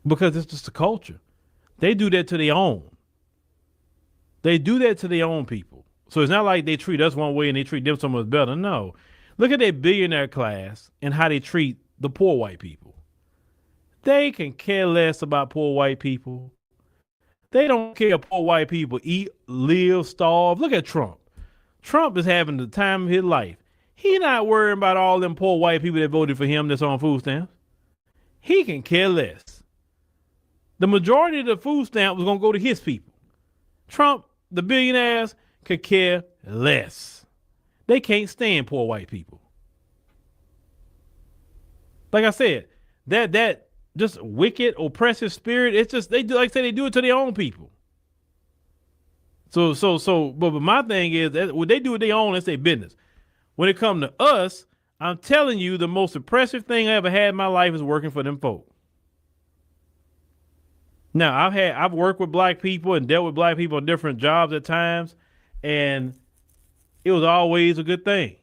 Because it's just a culture. They do that to their own. They do that to their own people. So it's not like they treat us one way and they treat them so much better. No. Look at their billionaire class and how they treat the poor white people. They can care less about poor white people. They don't care if poor white people eat, live, starve. Look at Trump. Trump is having the time of his life. He not worrying about all them poor white people that voted for him that's on food stamps. He can care less. The majority of the food stamp was going to go to his people. Trump, the billionaires, could care less. They can't stand poor white people. Like I said, that just wicked, oppressive spirit, it's just, they do, like I said, they do it to their own people. But my thing is that when they do it their own, it's their business. When it comes to us, I'm telling you, the most impressive thing I ever had in my life is working for them folk. Now, I've worked with black people and dealt with black people on different jobs at times, and it was always a good thing.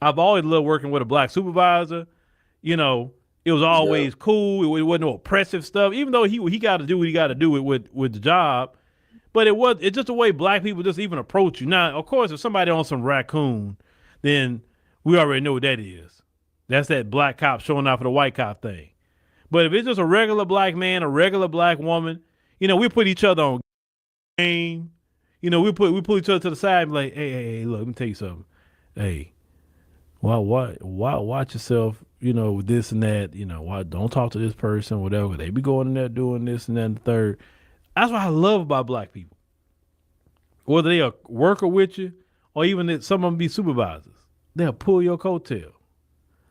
I've always loved working with a black supervisor. You know, it was always cool. It wasn't no oppressive stuff. Even though he got to do what he got to do with the job, but it's just the way black people just even approach you. Now, of course, if somebody on some raccoon, then we already know what that is. That's that black cop showing off for the white cop thing. But if it's just a regular black man, a regular black woman, you know, we put each other on game. You know, we pull each other to the side and be like, hey, look, let me tell you something. Hey, watch yourself, you know, with this and that, you know, don't talk to this person, whatever. They be going in there doing this and that and the third. That's what I love about black people. Whether they a worker with you or even that some of them be supervisors, they'll pull your coattail.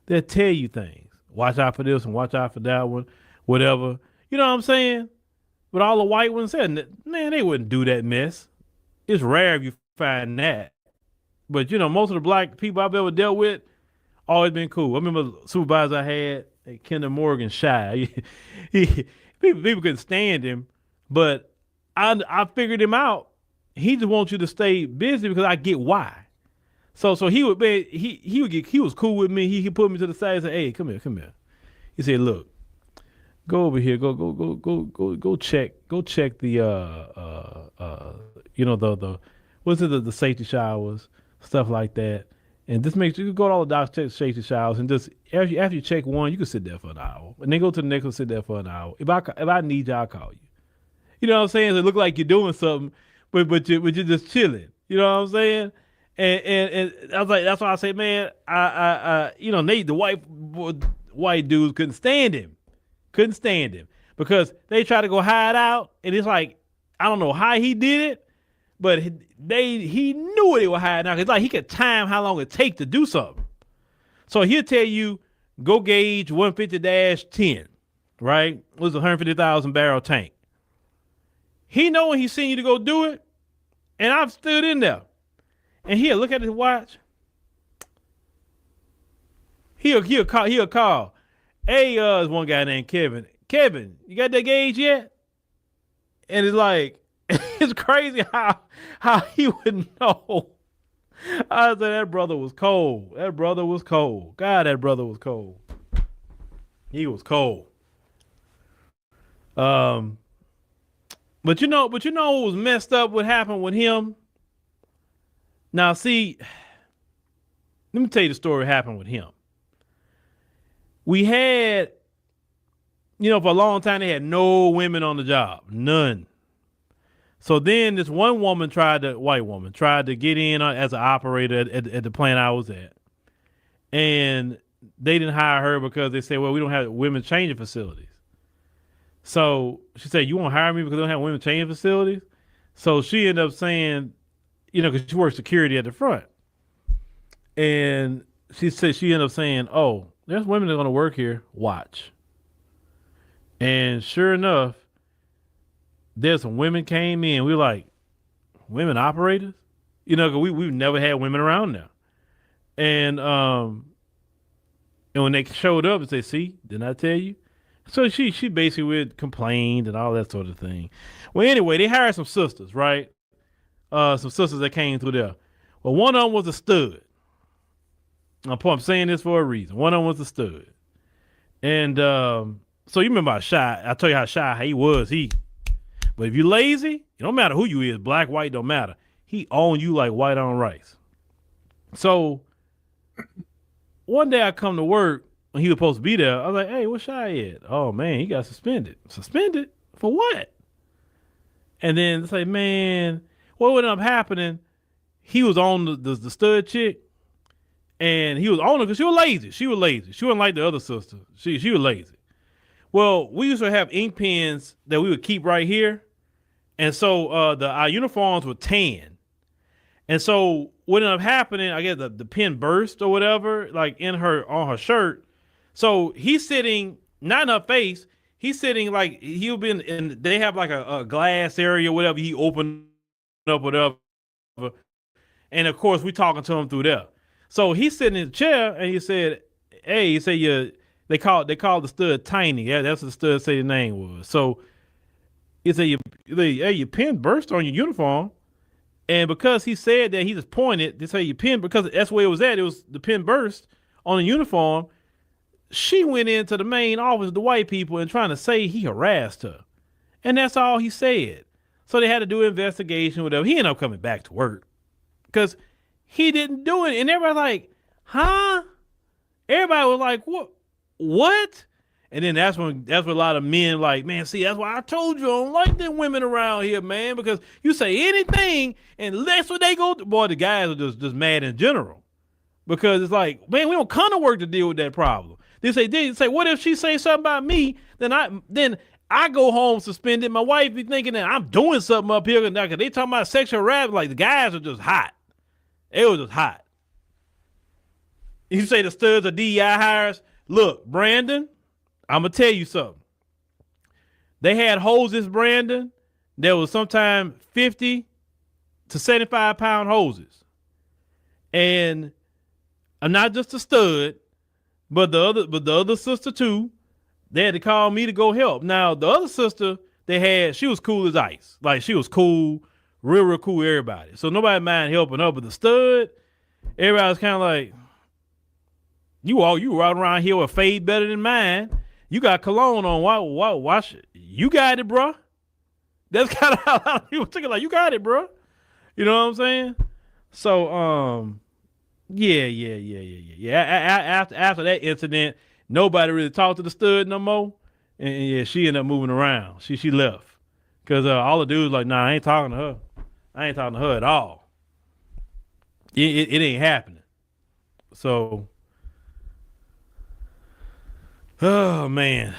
They'll tell you things. Watch out for this and watch out for that one, whatever. You know what I'm saying? But all the white ones said, man, they wouldn't do that mess. It's rare if you find that. But, you know, most of the black people I've ever dealt with, always been cool. I remember a supervisor I had at Kinder Morgan, Shy. People couldn't stand him, but I figured him out. He just wants you to stay busy because I get why. So he was cool with me. He put me to the side and say, hey, come here. He said, look, go over here, go check the you know, the safety showers, stuff like that. And just make sure you go to all the doctors, check safety showers, and just after you check one, you can sit there for an hour. And then go to the next one, sit there for an hour. If I need you, I'll call you. You know what I'm saying? So it look like you're doing something, but you're just chilling. You know what I'm saying? And I was like, that's why I say, man, I you know, Nate, the white dudes couldn't stand him because they try to go hide out, and it's like, I don't know how he did it, but he knew they were hiding out. It's like he could time how long it take to do something. So he'll tell you, go gauge 150-10, right? It was a 150,000 barrel tank. He know when he's seen you to go do it, and I've stood in there. And he'll look at his watch. He'll call. Hey, there's one guy named Kevin. Kevin, you got that gauge yet? And it's like, it's crazy how he would know. I said that brother was cold. God, that brother was cold. He was cold. But you know what was messed up? What happened with him? Now, see, let me tell you the story that happened with him. We had, you know, for a long time, they had no women on the job, none. So then this one white woman tried to get in as an operator at the plant I was at. And they didn't hire her because they said, well, we don't have women changing facilities. So she said, you won't hire me because we don't have women changing facilities? So she ended up saying, you know, because she works security at the front. And she ended up saying, oh, there's women that are going to work here. Watch. And sure enough, there's some women came in. We were like, women operators? You know, because we've never had women around now. And when they showed up and said, see, didn't I tell you? So she basically complained and all that sort of thing. Well, anyway, they hired some sisters, right? Some sisters that came through there. Well, one of them was a stud. I'm saying this for a reason. One of them was a stud. And so you remember how shy, I tell you how shy he was. But if you're lazy, it don't matter who you is, black, white, don't matter. He owned you like white on rice. So one day I come to work when he was supposed to be there. I was like, hey, what's Shy at? Oh, man, he got suspended. Suspended? For what? And then it's like, man, what ended up happening, he was on the stud chick, and he was on her because she was lazy. She wasn't like the other sister. She was lazy. Well, we used to have ink pens that we would keep right here, and so our uniforms were tan, and so what ended up happening, I guess the pen burst or whatever, like on her shirt. So he's sitting not in her face. He's sitting like he'll be in. They have like a glass area, whatever. He opened up, whatever, and of course we talking to him through there. So he's sitting in the chair, and he said, "Hey," he said, They called the stud Tiny. Yeah, that's what the stud said the name was. So he said, "Hey, your pen burst on your uniform," and because he said that, he just pointed to say your pen, because that's where it was at. It was the pen burst on the uniform. She went into the main office, the white people, and trying to say he harassed her, and that's all he said. So they had to do an investigation, whatever. He ended up coming back to work because he didn't do it, and everybody like, huh? Everybody was like, what? And then that's when a lot of men like, man, see, that's why I told you I don't like them women around here, man, because you say anything and that's what they go to. Boy, the guys are just mad in general, because it's like, man, we don't come to work to deal with that problem. They say, what if she say something about me? Then I go home suspended. My wife be thinking that I'm doing something up here because they talking about sexual harassment. Like, the guys are just hot. It was just hot. You say the studs are DEI hires. Look, Brandon, I'm going to tell you something. They had hoses, Brandon, that was sometimes 50 to 75 pound hoses. And I'm not just a stud, but the other sister too. They had to call me to go help. Now, the other sister she was cool as ice. Like, she was cool, real cool with everybody. So nobody mind helping her. But the stud, everybody was kind of like, you out around here with fade better than mine. You got cologne on. Why you got it, bro? That's kind of how a lot of people think, like, you got it, bro. You know what I'm saying? So, yeah. After that incident, nobody really talked to the stud no more. And yeah, she ended up moving around. She left. Because all the dudes like, nah, I ain't talking to her. I ain't talking to her at all. It ain't happening. So, oh man.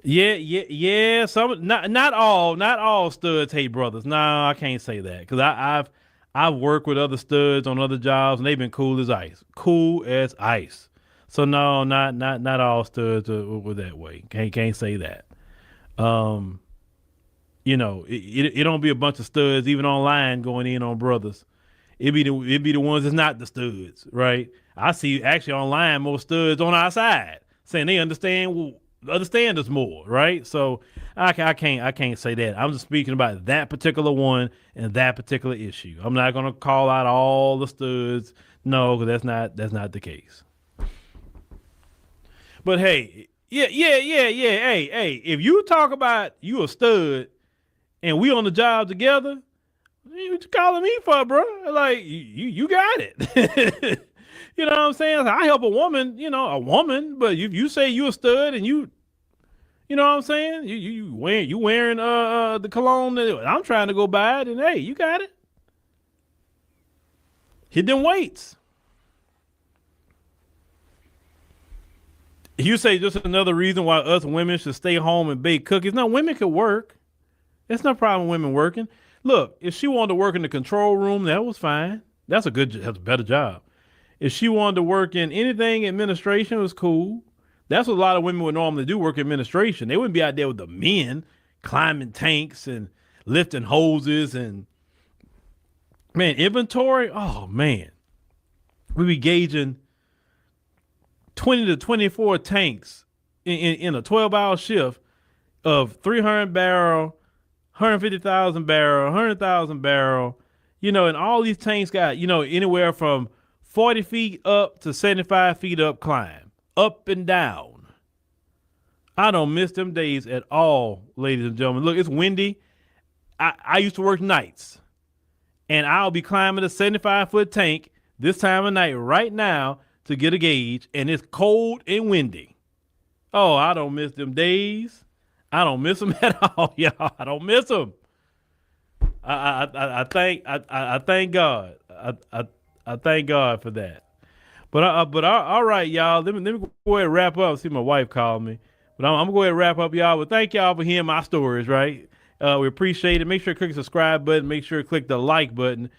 Yeah. Some not all studs hate brothers. No, I can't say that, because I've worked with other studs on other jobs, and they've been cool as ice. Cool as ice. So no, not all studs were that way. Can't say that. It don't be a bunch of studs even online going in on brothers. It be the ones that's not the studs, right? I see actually online more studs on our side saying they understand us more, right? So I can't say that. I'm just speaking about that particular one and that particular issue. I'm not gonna call out all the studs, no, because that's not the case. But hey, yeah. Hey, if you talk about you a stud and we on the job together, what you calling me for, bro? Like, you got it. You know what I'm saying? I help a woman, but you say you a stud and you know what I'm saying? You wearing the cologne that I'm trying to go buy it, and hey, you got it. Hit them weights. You say just another reason why us women should stay home and bake cookies. No, women could work. There's no problem with women working. Look, if she wanted to work in the control room, that was fine. That's a better job. If she wanted to work in anything administration, it was cool. That's what a lot of women would normally do, work administration. They wouldn't be out there with the men climbing tanks and lifting hoses and, man, inventory. Oh, man. We be gauging 20 to 24 tanks in a 12-hour shift of 300 barrel, 150,000 barrel, 100,000 barrel, and all these tanks got, anywhere from 40 feet up to 75 feet up climb, up and down. I don't miss them days at all, ladies and gentlemen. Look, it's windy. I used to work nights, and I'll be climbing a 75-foot tank this time of night right now to get a gauge, and it's cold and windy. Oh, I don't miss them days. I don't miss them at all, y'all. I don't miss them. I thank God. I thank God for that. But all right, y'all. Let me go ahead and wrap up. See, my wife called me, but I'm gonna go ahead and wrap up, y'all. But thank y'all for hearing my stories. Right, we appreciate it. Make sure to click the subscribe button. Make sure to click the like button.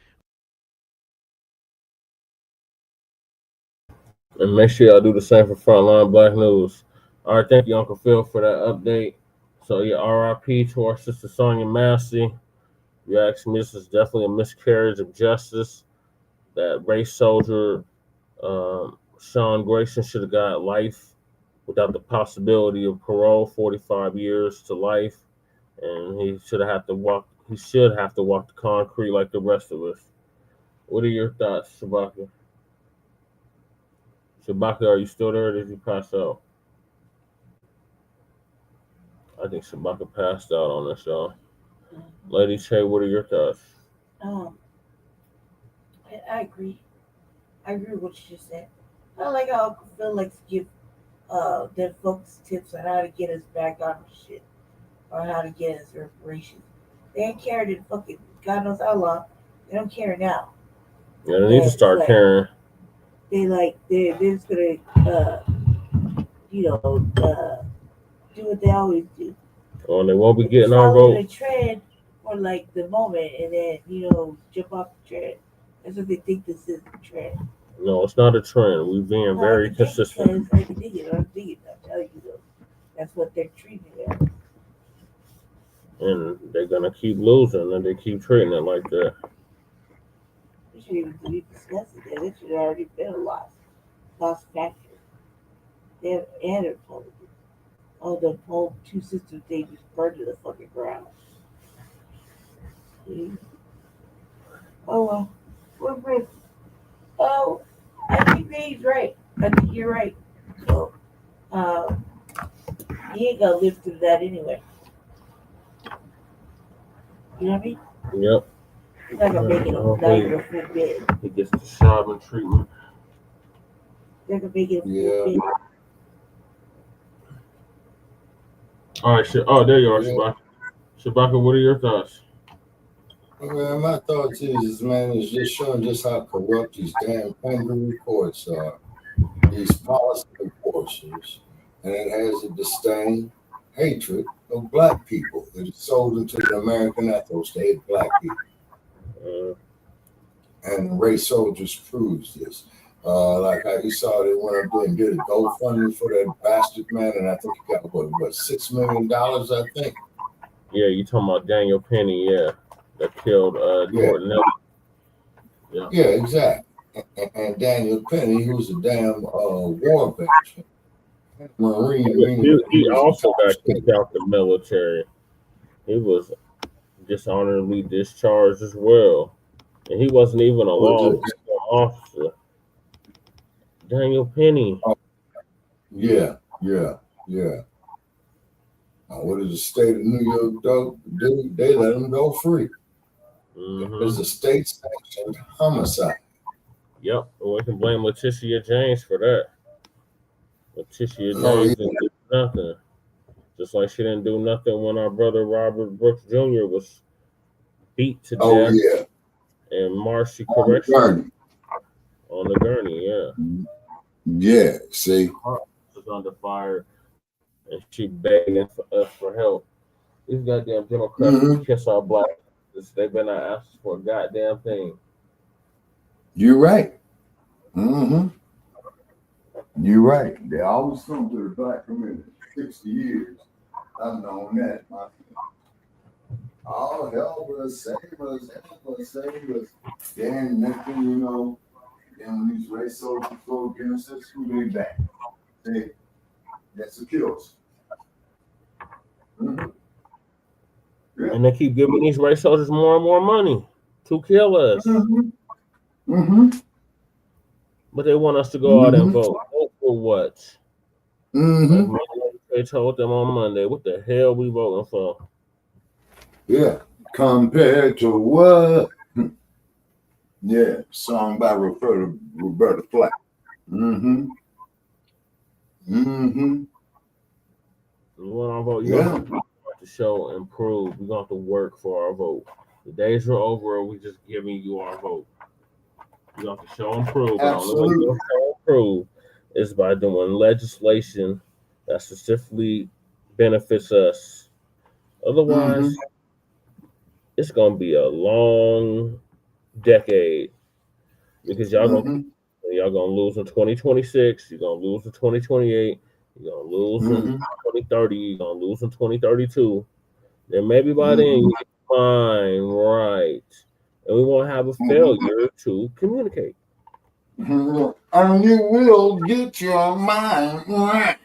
And make sure y'all do the same for Frontline Black News. All right, thank you, Uncle Phil, for that update. So, yeah, RIP to our sister Sonya Massey. You ask me, this is definitely a miscarriage of justice. That race soldier, Sean Grayson, should have got life without the possibility of parole, 45 years to life. And he should have to walk the concrete like the rest of us. What are your thoughts, Shabaka? Shabaka, are you still there or did you pass out? I think Shabaka passed out on us, y'all. Lady Shay, what are your thoughts? I agree. I agree with what you just said. I like how Uncle Phil likes to give them folks tips on how to get us back on shit or how to get us reparations. They ain't cared in fucking God knows how long. They don't care now. Yeah, they need to start caring. They're just gonna do what they always do. Oh, and they won't be getting our vote. A trend for like the moment and then jump off the trend. That's what they think this is a trend. No, it's not a trend. We're being very consistent. I can dig it. I'm telling you though. That's what they're treating it as. And they're gonna keep losing and they keep treating it like that. We should even be discussing that. It should have already been a lost factor. They have added politics. Oh, the whole two system thing just burned to the fucking ground. Oh well. Oh, I think he's right. I think you're right. So, he ain't gonna live through that anyway. You know what I mean? Yep. He's not gonna make it a night or full bed. He gets the shaman treatment. They're gonna make it a full bed. All right, oh, there you are, Shabaka. Shabaka, what are your thoughts? Well, my thoughts is, man, is just showing just how corrupt these damn kangaroo courts are. These policy enforcers, and it has a disdain, hatred of black people. It is sold into the American ethos to hate black people. And race soldiers proves this. Like how you saw they went up there and did a GoFundMe for that bastard man, and I think he got what $6 million, I think. Yeah, you talking about Daniel Penny, yeah. That killed Jordan Nelson. Yeah, exactly. And Daniel Penny, who was a damn war veteran. Marine. He also got kicked out the military. He was dishonorably discharged as well. And he wasn't even a law enforcement officer. Daniel Penny. Yeah. What is the state of New York, though? They let him go free. It's a state-sanctioned homicide. Yep, and we can blame Letitia James for that. Letitia James didn't do nothing. Just like she didn't do nothing when our brother Robert Brooks Jr. was beat to death. Yeah. And Marcy correction on the gurney, Yeah, see. Was under fire, and she begging for us for help. These goddamn Democrats kiss our black. They better not ask for a goddamn thing. You're right. You're right. They always come to the black community. 60 years. I've known that. Oh, hell will save us. Hell will save us. Then next thing you know, then when these race soldiers go against us, who they back? That's the kills. Yeah. And they keep giving these race soldiers more and more money to kill us. But they want us to go out and vote. Vote for what? Like they told them on Monday, what the hell we voting for? Yeah. Compared to what? Yeah. Song by Roberta Flack. We want our vote. You have to show and prove. We're going to have to work for our vote. The days are over. We just giving you our vote. You have to show and prove. Absolutely. The only way you show and prove is by doing legislation that specifically benefits us. Otherwise, it's gonna be a long decade because y'all gonna lose in 2026. You're gonna lose in 2028. You're gonna lose in 2030. You're gonna lose in 2032. Then maybe by then you get fine, right? And we won't have a failure to communicate. And you will get your mind right.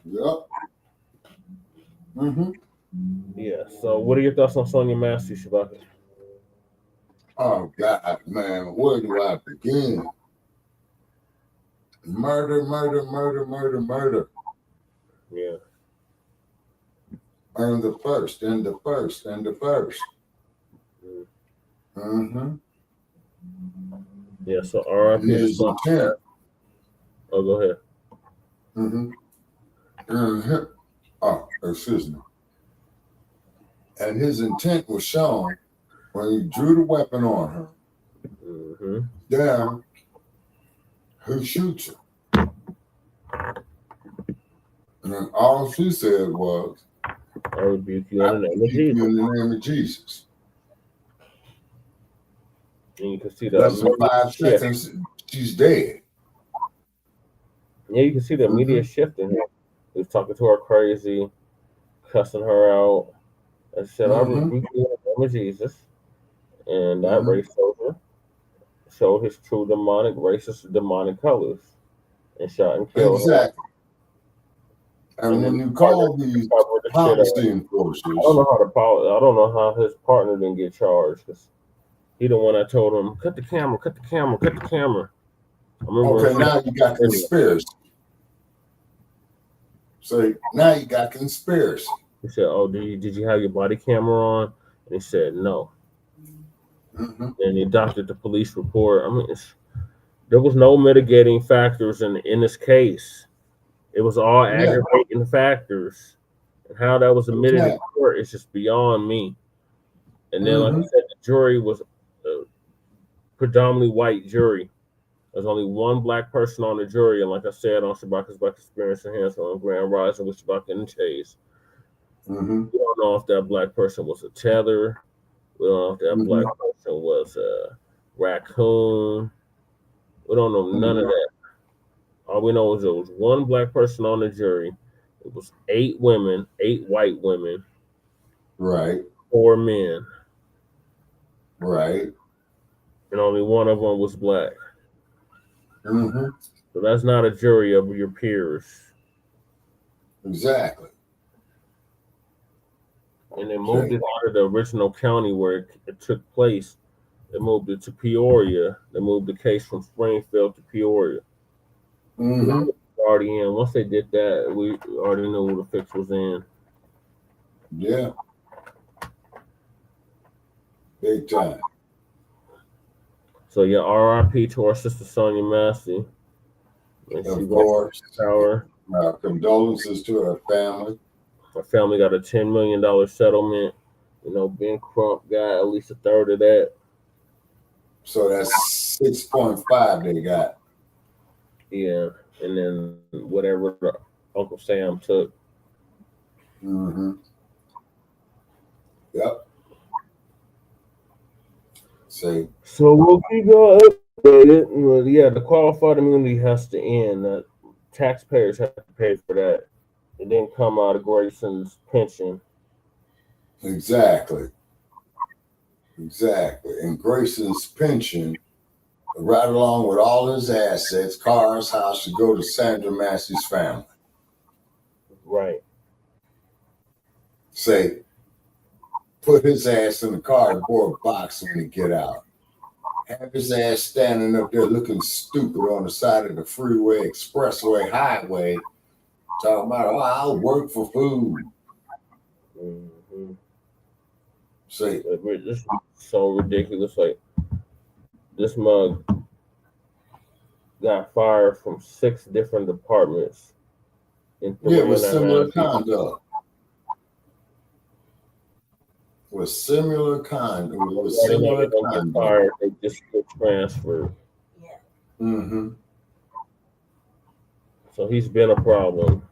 Yep. Yeah. So, what are your thoughts on Sonya Massey, Shabaka? Oh God, man, where do I begin? Murder. Yeah. And the first. Yeah. So, R.I.P. Oh, go ahead. Oh, excuse me. And his intent was shown when he drew the weapon on her. Then who shoots her? And all she said was, I rebuke you in the name of Jesus. And you can see that. Less than 5 seconds, she's dead. Yeah, you can see the media shifting here. He was talking to her crazy, cussing her out, and said, I rebuke you in the name of Jesus. And that race soldier showed his true demonic, racist, demonic colors and shot and killed her. And when you call these policy enforcers, I don't know how his partner didn't get charged because he the one that told him, cut the camera. Okay, now you got conspiracy. So now you got conspiracy. He said, "Oh, did you have your body camera on?" And he said, "No." And he adopted the police report. I mean, there was no mitigating factors in this case. It was all aggravating factors, and how that was admitted in court is just beyond me. And then, like I said, the jury was a predominantly white jury. There's only one black person on the jury, and like I said on Shabaka's Black Experience Enhanced on Grand Rising with Shabaka and Chase, we don't know if that black person was a tether. We don't know if that black person was a raccoon. We don't know none of that. All we know is there was one black person on the jury. It was 8 women, 8 white women. Right. 4 men. Right. And only one of them was black. So that's not a jury of your peers. Exactly. And they moved it out of the original county where it took place. They moved it to Peoria. They moved the case from Springfield to Peoria. Already in. Once they did that, we already knew the fix was in. Yeah. Big time. So yeah, R.I.P. to our sister Sonya Massey. Of course. Condolences to her family. Her family got a $10 million settlement. You know, Ben Crump got at least a third of that. So that's 6.5 they got. Yeah, and then whatever Uncle Sam took. Yep. See. So we'll keep y'all updated. Well, yeah, the qualified immunity has to end. Taxpayers have to pay for that. It didn't come out of Grayson's pension. Exactly. And Grayson's pension, right along with all his assets, cars, house, should go to Sandra Massey's family. Right. Say, put his ass in the cardboard box when he get out. Have his ass standing up there looking stupid on the side of the freeway, expressway, highway, talking about, oh, I'll work for food. See, this is so ridiculous. Like, this mug got fired from 6 different departments. Yeah, with similar conduct. Was similar kind. It was Why they similar don't get kind. fired, they just get transferred. Mm-hmm. So he's been a problem.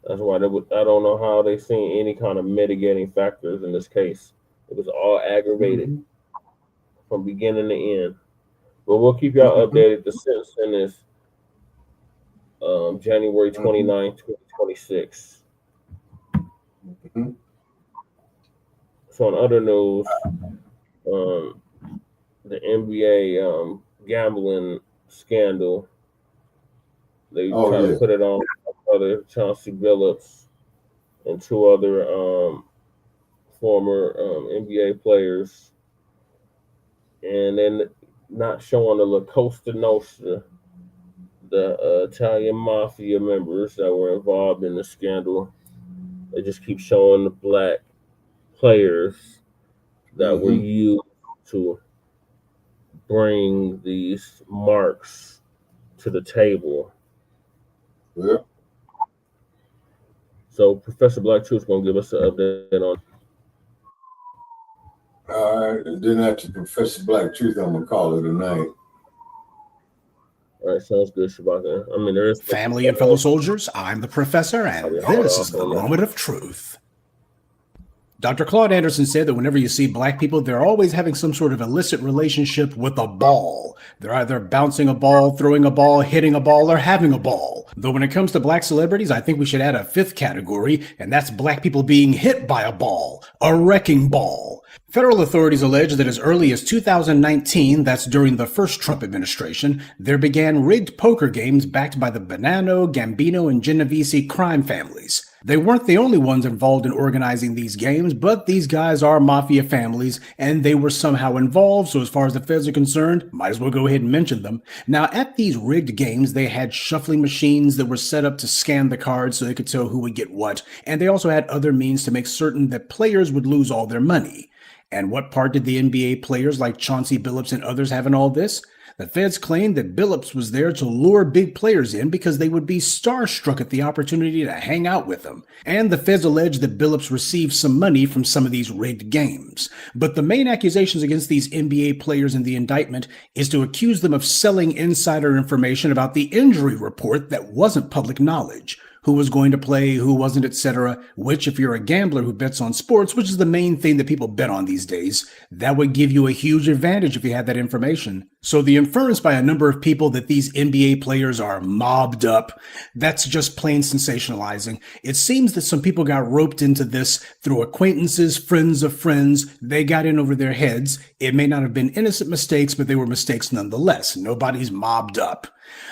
That's why I don't know how they seen any kind of mitigating factors in this case. It was all aggravated from beginning to end. But we'll keep y'all updated. The sentencing is January 29th, 2026. So in other news, the NBA gambling scandal, they try to put it on other Chauncey Billups and two other former NBA players, and then not showing the La Costa Nostra, the Italian mafia members that were involved in the scandal. They just keep showing the black players that were used to bring these marks to the table. Yeah. So Professor Black Truth is going to give us an update on. All right, and then after Professor Black Truth, I'm gonna call it a night. All right, sounds good, Shabaka. I mean, there is family and fellow soldiers. I'm the professor, and this is the moment of truth. Dr. Claude Anderson said that whenever you see black people, they're always having some sort of illicit relationship with a ball. They're either bouncing a ball, throwing a ball, hitting a ball, or having a ball. Though when it comes to black celebrities, I think we should add a fifth category, and that's black people being hit by a ball, a wrecking ball. Federal authorities allege that as early as 2019, that's during the first Trump administration, there began rigged poker games backed by the Bonanno, Gambino, and Genovese crime families. They weren't the only ones involved in organizing these games, but these guys are mafia families, and they were somehow involved, so as far as the feds are concerned, might as well go ahead and mention them. Now, at these rigged games, they had shuffling machines that were set up to scan the cards so they could tell who would get what, and they also had other means to make certain that players would lose all their money. And what part did the NBA players like Chauncey Billups and others have in all this? The feds claimed that Billups was there to lure big players in because they would be starstruck at the opportunity to hang out with them. And the feds alleged that Billups received some money from some of these rigged games. But the main accusations against these NBA players in the indictment is to accuse them of selling insider information about the injury report that wasn't public knowledge. Who was going to play, who wasn't, etc. Which, if you're a gambler who bets on sports, which is the main thing that people bet on these days, that would give you a huge advantage if you had that information. So the inference by a number of people that these NBA players are mobbed up, that's just plain sensationalizing. It seems that some people got roped into this through acquaintances, friends of friends. They got in over their heads. It may not have been innocent mistakes, but they were mistakes nonetheless. Nobody's mobbed up.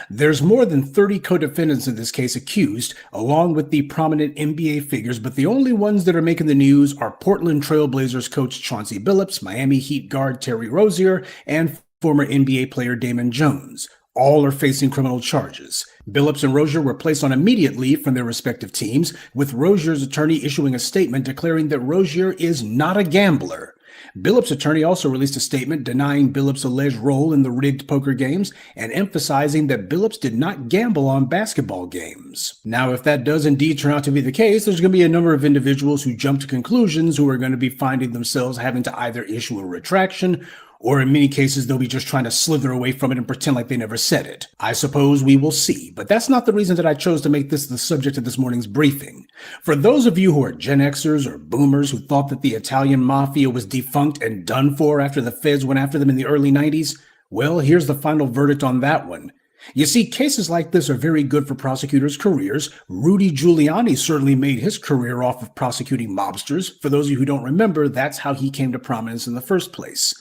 There's more than 30 co-defendants in this case accused, along with the prominent NBA figures, but the only ones that are making the news are Portland Trail Blazers coach Chauncey Billups, Miami Heat guard Terry Rozier, and former NBA player Damon Jones. All are facing criminal charges. Billups and Rozier were placed on immediate leave from their respective teams, with Rozier's attorney issuing a statement declaring that Rozier is not a gambler. Billups' attorney also released a statement denying Billups' alleged role in the rigged poker games and emphasizing that Billups did not gamble on basketball games. Now, if that does indeed turn out to be the case, there's going to be a number of individuals who jump to conclusions who are going to be finding themselves having to either issue a retraction, or in many cases, they'll be just trying to slither away from it and pretend like they never said it. I suppose we will see, but that's not the reason that I chose to make this the subject of this morning's briefing. For those of you who are Gen Xers or Boomers who thought that the Italian Mafia was defunct and done for after the feds went after them in the early 90s, well, here's the final verdict on that one. You see, cases like this are very good for prosecutors' careers. Rudy Giuliani certainly made his career off of prosecuting mobsters. For those of you who don't remember, that's how he came to prominence in the first place.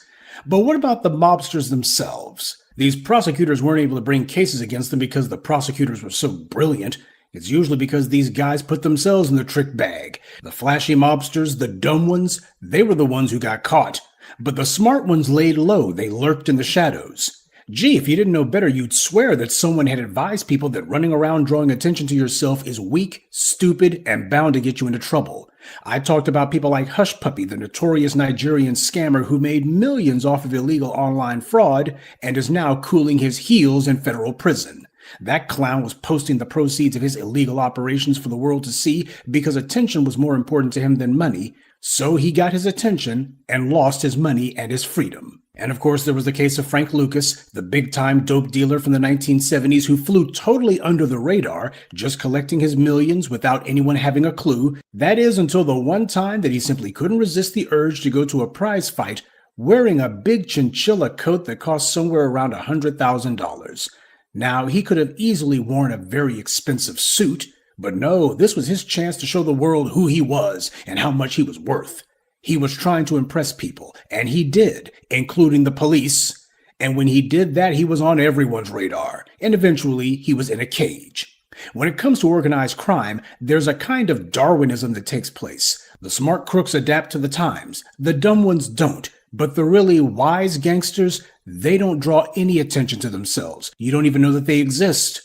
But what about the mobsters themselves? These prosecutors weren't able to bring cases against them because the prosecutors were so brilliant. It's usually because these guys put themselves in the trick bag. The flashy mobsters, the dumb ones, they were the ones who got caught. But the smart ones laid low. They lurked in the shadows. Gee, if you didn't know better, you'd swear that someone had advised people that running around drawing attention to yourself is weak, stupid, and bound to get you into trouble. I talked about people like Hush Puppy, the notorious Nigerian scammer who made millions off of illegal online fraud and is now cooling his heels in federal prison. That clown was posting the proceeds of his illegal operations for the world to see because attention was more important to him than money. So he got his attention and lost his money and his freedom. And of course, there was the case of Frank Lucas, the big-time dope dealer from the 1970s who flew totally under the radar, just collecting his millions without anyone having a clue. That is, until the one time that he simply couldn't resist the urge to go to a prize fight wearing a big chinchilla coat that cost somewhere around $100,000. Now, he could have easily worn a very expensive suit, but no, this was his chance to show the world who he was and how much he was worth. He was trying to impress people, and he did, including the police. And when he did that, he was on everyone's radar, and eventually he was in a cage. When it comes to organized crime, there's a kind of Darwinism that takes place. The smart crooks adapt to the times, the dumb ones don't, but the really wise gangsters, they don't draw any attention to themselves. You don't even know that they exist.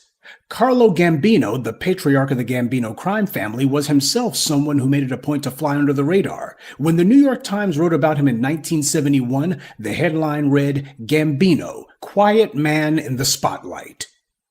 Carlo Gambino, the patriarch of the Gambino crime family, was himself someone who made it a point to fly under the radar. When the New York Times wrote about him in 1971, the headline read, "Gambino, Quiet Man in the Spotlight."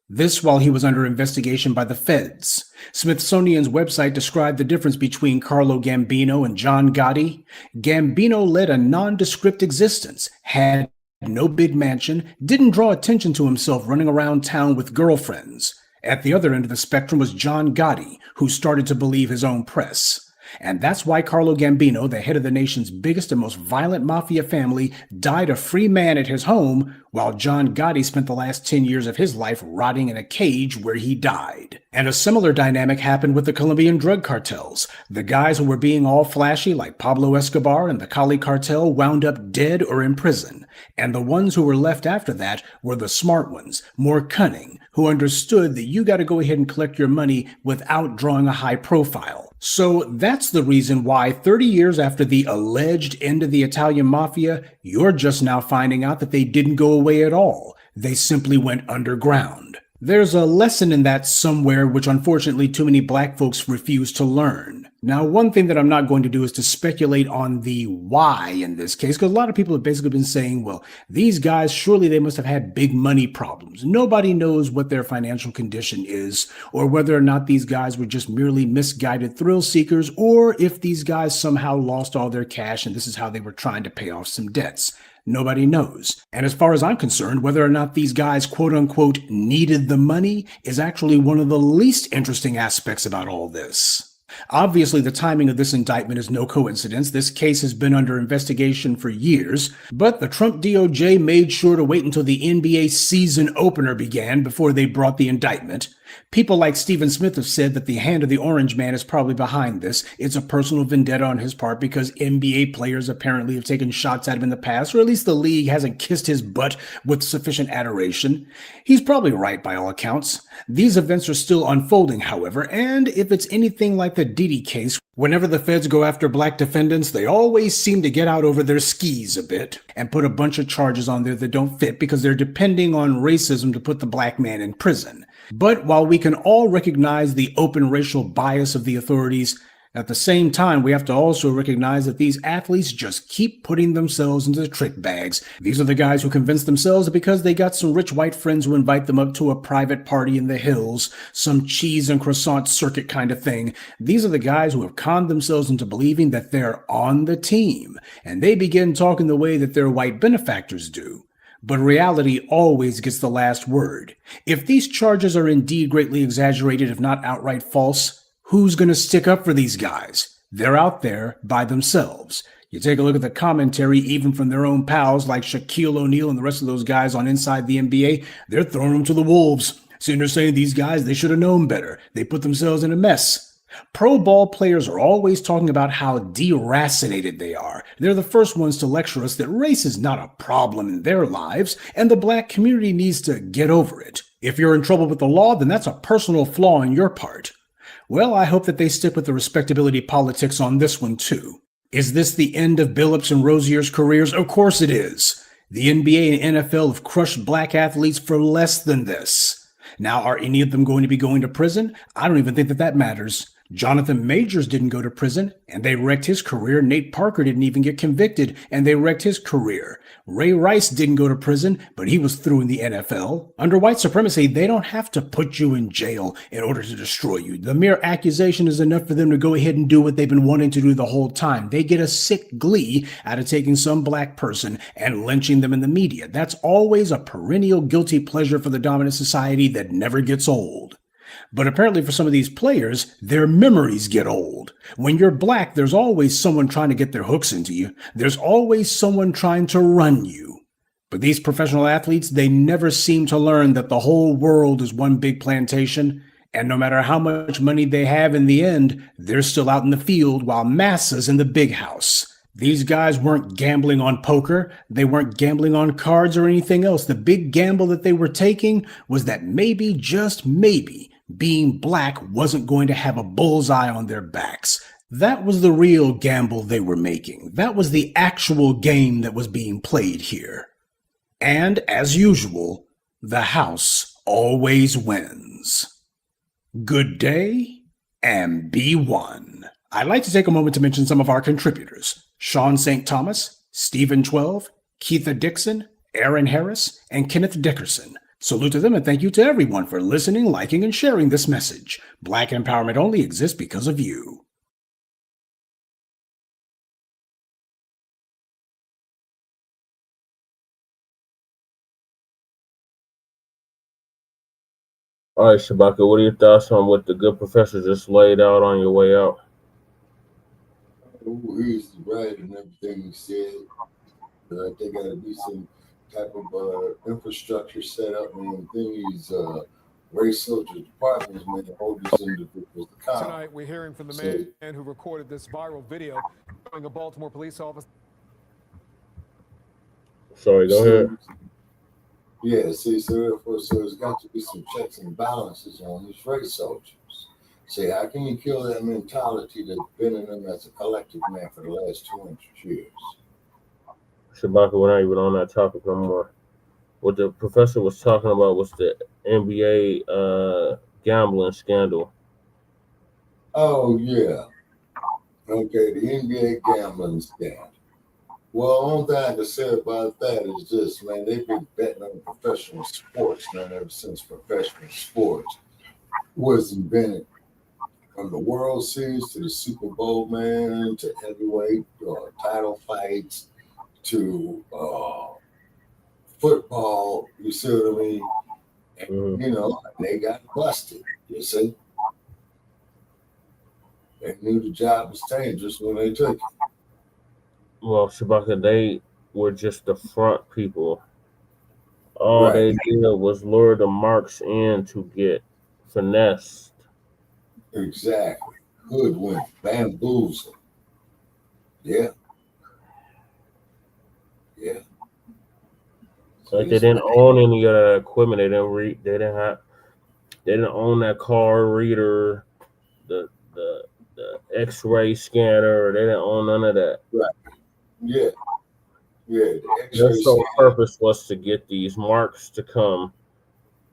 This while he was under investigation by the feds. Smithsonian's website described the difference between Carlo Gambino and John Gotti. Gambino led a nondescript existence, had no big mansion, didn't draw attention to himself running around town with girlfriends. At the other end of the spectrum was John Gotti, who started to believe his own press. And that's why Carlo Gambino, the head of the nation's biggest and most violent mafia family, died a free man at his home, while John Gotti spent the last 10 years of his life rotting in a cage where he died. And a similar dynamic happened with the Colombian drug cartels. The guys who were being all flashy, like Pablo Escobar and the Cali cartel, wound up dead or in prison. And the ones who were left after that were the smart ones, more cunning, who understood that you got to go ahead and collect your money without drawing a high profile. So that's the reason why 30 years after the alleged end of the Italian mafia, you're just now finding out that they didn't go away at all. They simply went underground. There's a lesson in that somewhere which unfortunately too many black folks refuse to learn. Now, one thing that I'm not going to do is to speculate on the why in this case, because a lot of people have basically been saying, well, these guys, surely they must have had big money problems. Nobody knows what their financial condition is, or whether or not these guys were just merely misguided thrill seekers, or if these guys somehow lost all their cash and this is how they were trying to pay off some debts. Nobody knows. And as far as I'm concerned, whether or not these guys, quote unquote, needed the money is actually one of the least interesting aspects about all this. Obviously, the timing of this indictment is no coincidence. This case has been under investigation for years, but the Trump DOJ made sure to wait until the NBA season opener began before they brought the indictment. People like Stephen Smith have said that the hand of the Orange Man is probably behind this. It's a personal vendetta on his part because NBA players apparently have taken shots at him in the past, or at least the league hasn't kissed his butt with sufficient adoration. He's probably right by all accounts. These events are still unfolding, however, and if it's anything like the Diddy case, whenever the feds go after black defendants, they always seem to get out over their skis a bit and put a bunch of charges on there that don't fit because they're depending on racism to put the black man in prison. But while we can all recognize the open racial bias of the authorities, at the same time, we have to also recognize that these athletes just keep putting themselves into the trick bags. These are the guys who convince themselves that because they got some rich white friends who invite them up to a private party in the hills, some cheese and croissant circuit kind of thing. These are the guys who have conned themselves into believing that they're on the team, and they begin talking the way that their white benefactors do. But reality always gets the last word. If these charges are indeed greatly exaggerated, if not outright false, who's going to stick up for these guys? They're out there by themselves. You take a look at the commentary, even from their own pals like Shaquille O'Neal and the rest of those guys on Inside the NBA, they're throwing them to the wolves. So they're saying these guys, they should have known better. They put themselves in a mess. Pro ball players are always talking about how deracinated they are. They're the first ones to lecture us that race is not a problem in their lives, and the black community needs to get over it. If you're in trouble with the law, then that's a personal flaw on your part. Well, I hope that they stick with the respectability politics on this one, too. Is this the end of Billups and Rozier's careers? Of course it is. The NBA and NFL have crushed black athletes for less than this. Now, are any of them going to be going to prison? I don't even think that matters. Jonathan Majors didn't go to prison, and they wrecked his career. Nate Parker didn't even get convicted, and they wrecked his career. Ray Rice didn't go to prison, but he was through in the NFL. Under white supremacy, they don't have to put you in jail in order to destroy you. The mere accusation is enough for them to go ahead and do what they've been wanting to do the whole time. They get a sick glee out of taking some black person and lynching them in the media. That's always a perennial guilty pleasure for the dominant society that never gets old. But apparently for some of these players, their memories get old. When you're black, there's always someone trying to get their hooks into you. There's always someone trying to run you. But these professional athletes, they never seem to learn that the whole world is one big plantation. And no matter how much money they have in the end, they're still out in the field while Massa's in the big house. These guys weren't gambling on poker. They weren't gambling on cards or anything else. The big gamble that they were taking was that maybe, just maybe, being black wasn't going to have a bullseye on their backs. That was the real gamble they were making. That was the actual game that was being played here. And as usual, the house always wins. Good day and be one. I'd like to take a moment to mention some of our contributors: Sean St. Thomas, Stephen 12, Keitha Dixon, Aaron Harris, and Kenneth Dickerson. Salute to them and thank you to everyone for listening, liking, and sharing this message. Black empowerment only exists because of you. All right, Shabaka, what are your thoughts on what the good professor just laid out on your way out? He's right in everything he said. But I think there got to be some type of infrastructure set up, and these race soldier departments may hold these individuals accountable. Tonight, we're hearing from the man who recorded this viral video showing a Baltimore police officer. Sorry, go ahead. Yeah, see, so therefore, there's got to be some checks and balances on these race soldiers. See, how can you kill that mentality that's been in them as a collective man for the last 200 years? Shabaka, we're not even on that topic no more. What the professor was talking about was the NBA gambling scandal. Oh, yeah. Okay, the NBA gambling scandal. Well, the only thing I can say about that is this, man, they've been betting on professional sports, man, ever since professional sports was invented. From the World Series to the Super Bowl, man, to heavyweight title fights, to football, you see what I mean? And, you know, they got busted, you see? They knew the job was dangerous when they took it. Well, Shabaka, they were just the front people. All they did was lure the marks in to get finessed. Exactly. Hoodwink, bamboozle. Yeah. Yeah. Like they didn't own any of that equipment. They didn't own that card reader, the X-ray scanner. They didn't own none of that. Right. Yeah. Yeah. Their sole purpose was to get these marks to come.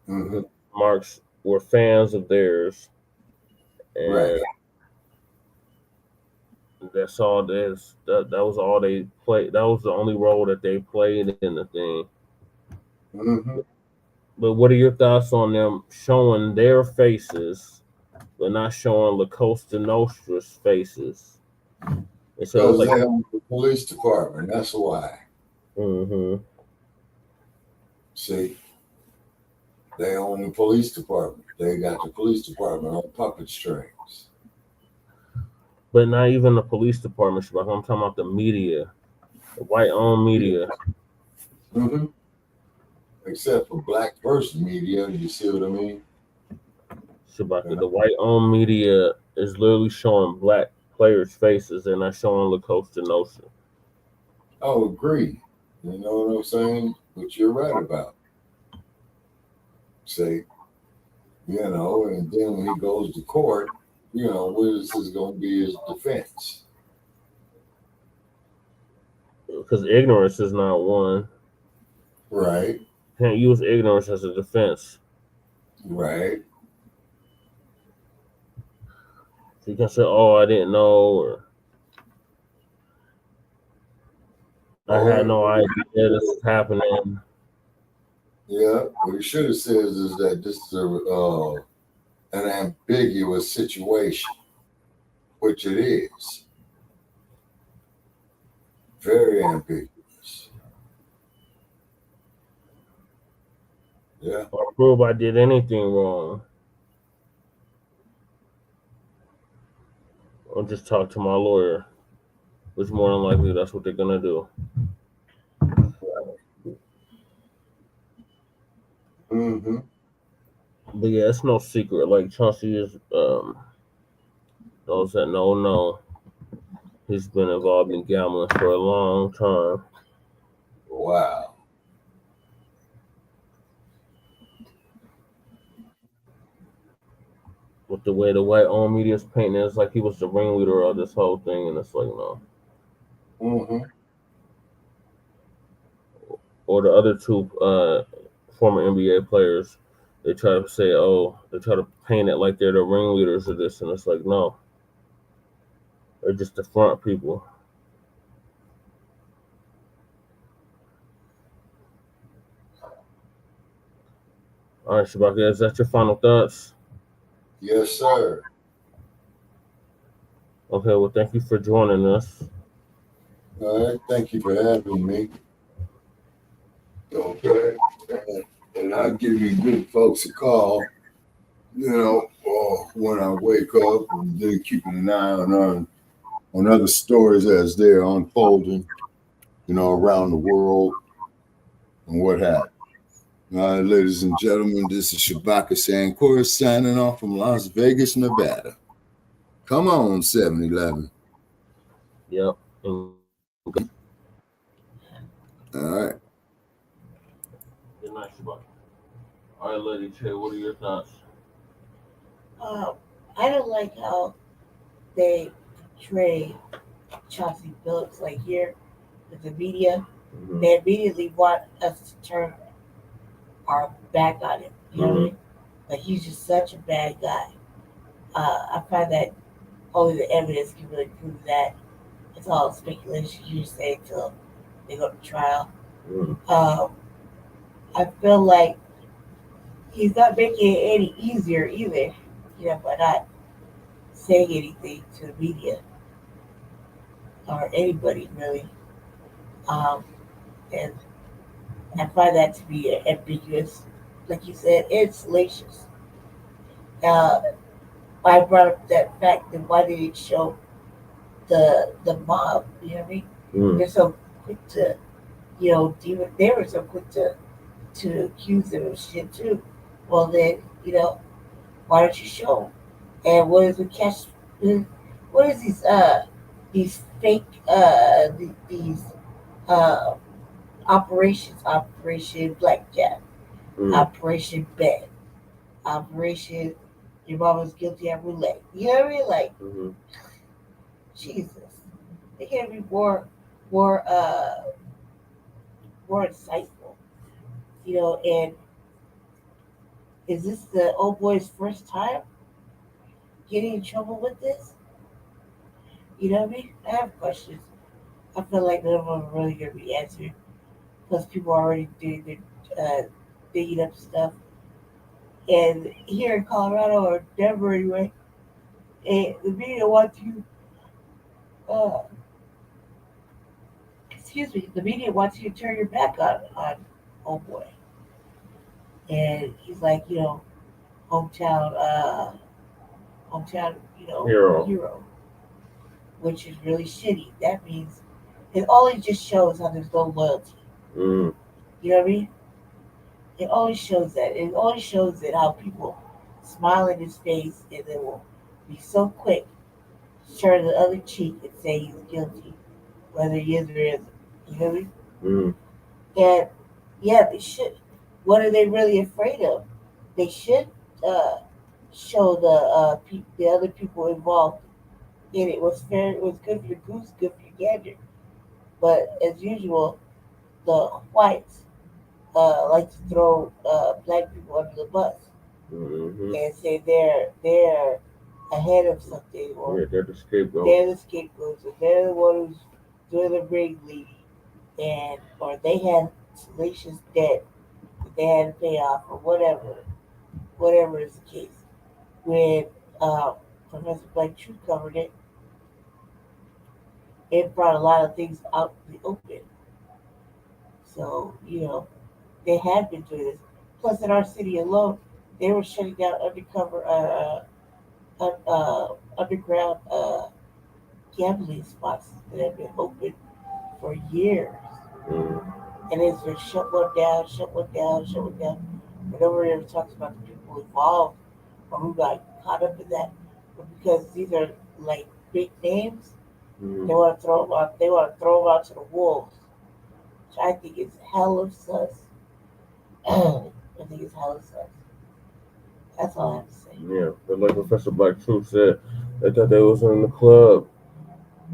Mm-hmm. Marks were fans of theirs. And right. That's all. That was all they played. That was the only role that they played in the thing. Mm-hmm. But what are your thoughts on them showing their faces, but not showing La Costa Nostra's faces? Because they own the police department. That's why. Mm-hmm. See, they own the police department. They got the police department on puppet strings. But not even the police department. I'm talking about the media, the white-owned media. Mm-hmm. Except for black person media, you see what I mean? Shabaka, the white-owned media is literally showing black players' faces. They're not showing La Costa Nostra. Oh, agree. You know what I'm saying? But you're right about. See, you know, and then when he goes to court, you know, what is this going to be his defense? Because ignorance is not one. Right. Can't use ignorance as a defense. Right. So you can say, "Oh, I didn't know," or "I had no idea this was happening." Yeah, what he should have said is that this is an ambiguous situation, which it is. Very ambiguous. Yeah. Or prove I did anything wrong. Or just talk to my lawyer, which more than likely that's what they're gonna do. Mm-hmm. But yeah, it's no secret. Like Chauncey is, those that know, he's been involved in gambling for a long time. Wow. With the way the white-owned media is painting, it's like he was the ringleader of this whole thing, and it's like, no. Mm-hmm. Or the other two former NBA players, they try to say, they try to paint it like they're the ringleaders of this, and it's like, no. They're just the front people. All right, Shabaka, is that your final thoughts? Yes, sir. Okay, well, thank you for joining us. All right, thank you for having me. Okay, and I'll give you good folks a call, when I wake up, and then keeping an eye on other stories as they're unfolding, around the world and what have you. All right, ladies and gentlemen, this is Shabaka Sankor signing off from Las Vegas, Nevada. Come on, 7-Eleven. Yep. All right. Good night, Shabaka. All right, Lady Che, what are your thoughts? I don't like how they portray Chauncey Billups. Like here with the media, they immediately want us to turn our back on him. You know what I mean? Like he's just such a bad guy. I find that only the evidence can really prove that. It's all speculation, hearsay until they go to trial. I feel like he's not making it any easier either, by not saying anything to the media or anybody really. And I find that to be ambiguous. Like you said, it's salacious. I brought up that fact that why they didn't show the mob, you know what I mean? They're so quick to, they were so quick to accuse them of shit too. Well then, why don't you show them? And what is the catch? What is these fake these operations? Operation Blackjack, Operation Bet, Operation Your Mama's Guilty at Roulette. You know what I mean? Like, Jesus, they can be more insightful. And is this the old boy's first time getting in trouble with this? You know what I mean? I have questions. I feel like none of them are really going to be answered. Plus, people are already doing their digging up stuff. And here in Colorado, or Denver anyway, the media wants you, the media wants you to turn your back on old boy. And he's like, hometown, hero, which is really shitty. That means it only just shows how there's no loyalty. You know what I mean? It always shows that. It always shows that how people smile in his face and they will be so quick to turn the other cheek and say he's guilty, whether he is or isn't. You know what I mean? And yeah, they should. What are they really afraid of? They should show the other people involved in it. Was fair. It was good for the goose, good for the gander. But as usual, the whites like to throw black people under the bus and say they're ahead of something, or they're the scapegoat. They're the scapegoats, or they're the one who's doing the ringleading, and or they had salacious debt that they had to pay off, or whatever is the case. When Professor Blacc Truth covered it, it brought a lot of things out in the open. So they had been doing this. Plus, in our city alone, they were shutting down underground gambling spots that have been open for years. And it's been shut one down, shut one down, shut one down. But nobody ever talks about the people involved or who got caught up in that. But because these are like big names, they want to throw them out. They want to throw them out to the wolves, which I think is hella sus. I think it's hella sus. That's all I have to say. Yeah, but like Professor Blacc Truth said, they thought they was in the club. I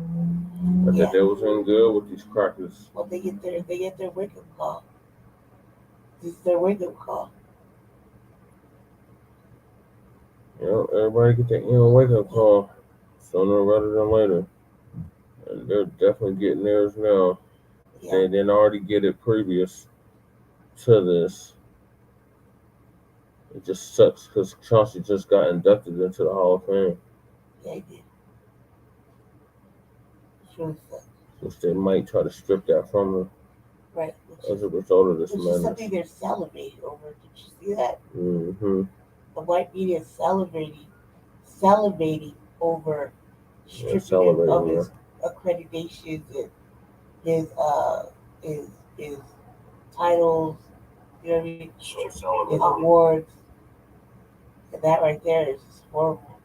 thought they was in good with these crackers. Well, they get their wake up call. This is their wake up call. Everybody get their wake up call sooner rather than later, and they're definitely getting theirs now. They didn't already get it previous to this. It just sucks because Chauncey just got inducted into the Hall of Fame. Yeah, he did. Sure sucks. Which they might try to strip that from her. Right. As a result of this which madness. is something they're salivating over. Did you see that? Mm-hmm. The white media is salivating over stripping him of his accreditations and his titles, you know what I mean? His awards. And that right there is just horrible.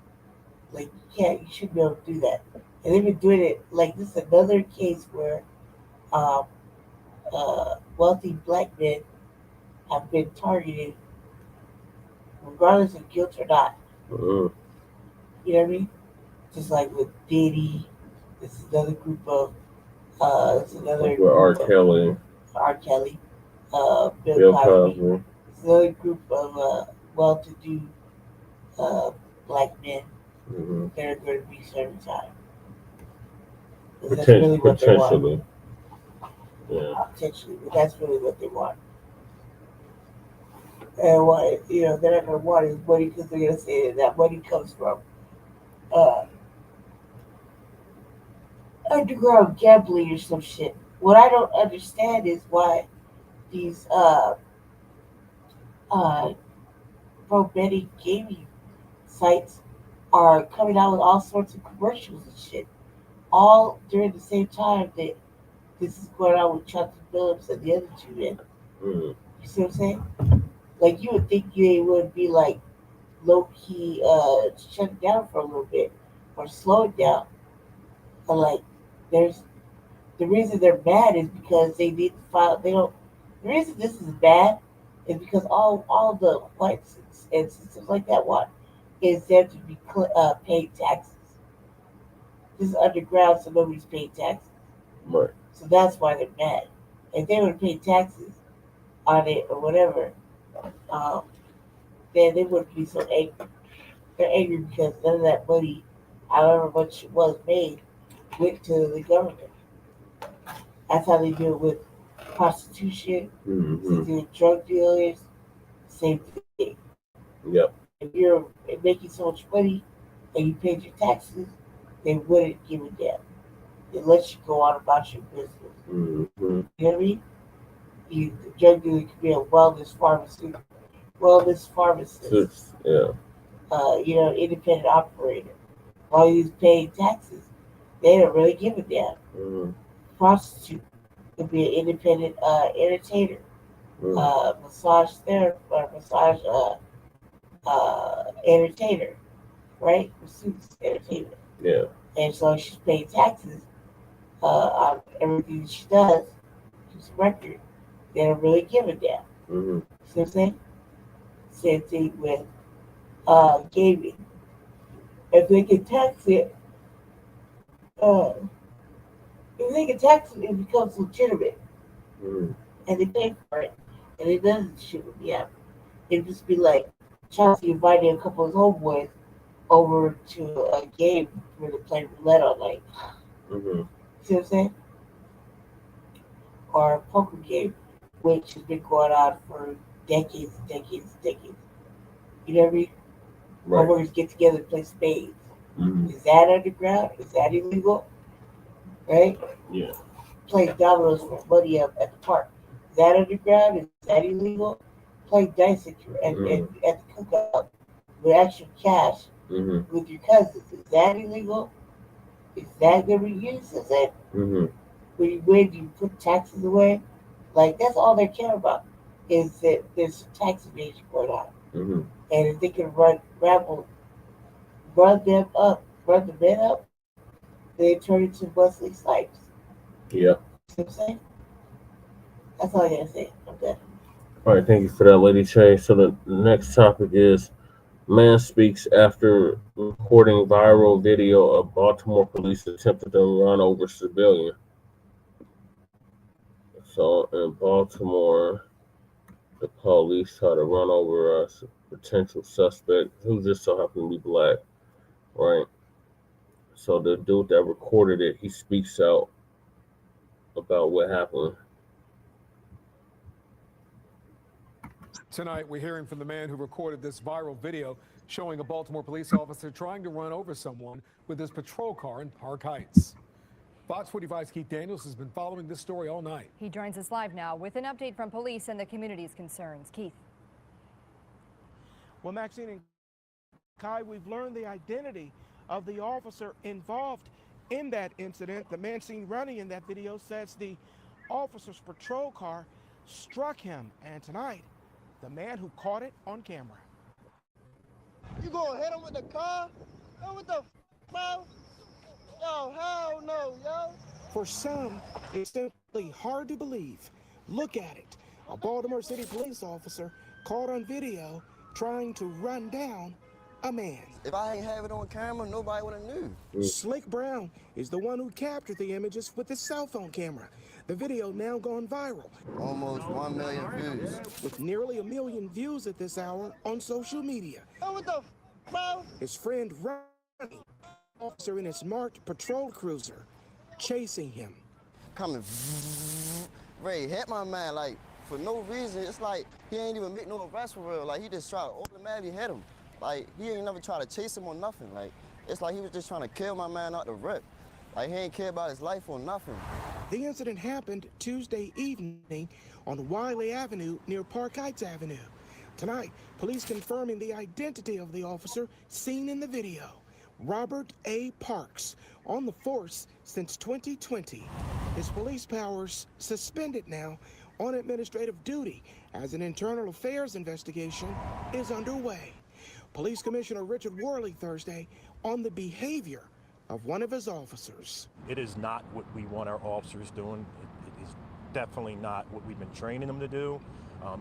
Like you shouldn't be able to do that. And they've been doing it like this is another case where wealthy black men have been targeted regardless of guilt or not. Mm-hmm. You know what I mean? Just like with Diddy, this is another group of R. Kelly, Bill Cosby. It's another group of well-to-do black men that are going to be serving time. That's really what they want. Yeah. Potentially, but that's really what they want. And why they're not going to want his money because they're going to say that money comes from underground gambling or some shit. What I don't understand is why these pro betting gaming sites are coming out with all sorts of commercials and shit, all during the same time that this is going on with Chauncey Phillips and the other two men. You see what I'm saying? Like you would think they would be like low key shut it down for a little bit or slow it down. But like there's the reason they're mad is because they need to file the reason this is bad is because all the whites and systems like that want is them to be paid taxes. This is underground, so nobody's paying taxes. Right. So that's why they're mad. If they would have paid taxes on it or whatever, then they wouldn't be so angry. They're angry because none of that money, however much it was made, went to the government. That's how they do it with prostitution. They do it with drug dealers. Same thing. Yep. If you're making so much money and you paid your taxes, they wouldn't give a damn. They let you go on about your business. You know what I mean? The drug dealer could be a wellness pharmacist. Yeah. Independent operator. While he's paying taxes, they don't really give a damn. Prostitute could be an independent entertainer, massage therapist, massage entertainer, right? Masseuse entertainer. Yeah. And so she's paying taxes on everything that she does. She's a record. They don't really give a damn. See what I'm saying? Same thing with gaming. If they can tax it, it becomes legitimate. And they pay for it. And it doesn't shit with me out. It'd just be like Chauncey inviting a couple of his homeboys over to a game where they play roulette all night. Mm-hmm. See what I'm saying? Or a poker game, which has been going on for decades and decades and decades. You know what I mean? Right. Homeowners get together and play spades. Mm-hmm. Is that underground? Is that illegal? Right? Yeah. Playing dominoes for money up at the park. Is that underground? Is that illegal? Playing dice at the cookout with actual cash with your cousins. Is that illegal? Is that going to be used as it? Mm-hmm. When you win, you put taxes away. Like, that's all they care about, is that there's tax evasion going on. Mm-hmm. And if they can run the men up, they turn into Wesley Snipes. Yeah. See what I'm saying? That's all I gotta say. I'm done. All right, thank you for that, Lady Che. So the next topic is man speaks after recording viral video of Baltimore police attempted to run over civilian. So in Baltimore, the police tried to run over a potential suspect who just so happened to be black, right? So the dude that recorded it, he speaks out about what happened. Tonight, we're hearing from the man who recorded this viral video showing a Baltimore police officer trying to run over someone with his patrol car in Park Heights. Fox 45's Keith Daniels has been following this story all night. He joins us live now with an update from police and the community's concerns. Keith. Well, Maxine and Kai, we've learned the identity of the officer involved in that incident. The man seen running in that video says the officer's patrol car struck him. And tonight, the man who caught it on camera. You gonna hit him with the car? Yo, what the bro? Yo, hell no, yo. For some, it's simply hard to believe. Look at it. A Baltimore City police officer caught on video trying to run down a man. If I ain't have it on camera, nobody would have knew. Slick Brown is the one who captured the images with his cell phone camera. The video now gone viral. Almost 1 million views. With nearly 1 million views at this hour on social media. Oh, what the bro? His friend Ronnie, officer in his marked patrol cruiser, chasing him. Coming, Ray hit my man like for no reason. It's like he ain't even make no arrest for real. Like he just tried to automatically hit him. Like he ain't never tried to chase him or nothing. Like it's like he was just trying to kill my man out the rip. Like he ain't care about his life or nothing. The incident happened Tuesday evening on Wiley Avenue near Park Heights Avenue. Tonight, police confirming the identity of the officer seen in the video. Robert A. Parks, on the force since 2020. His police powers suspended now on administrative duty as an internal affairs investigation is underway. Police Commissioner Richard Worley Thursday on the behavior of one of his officers. It is not what we want our officers doing. It is definitely not what we've been training them to do.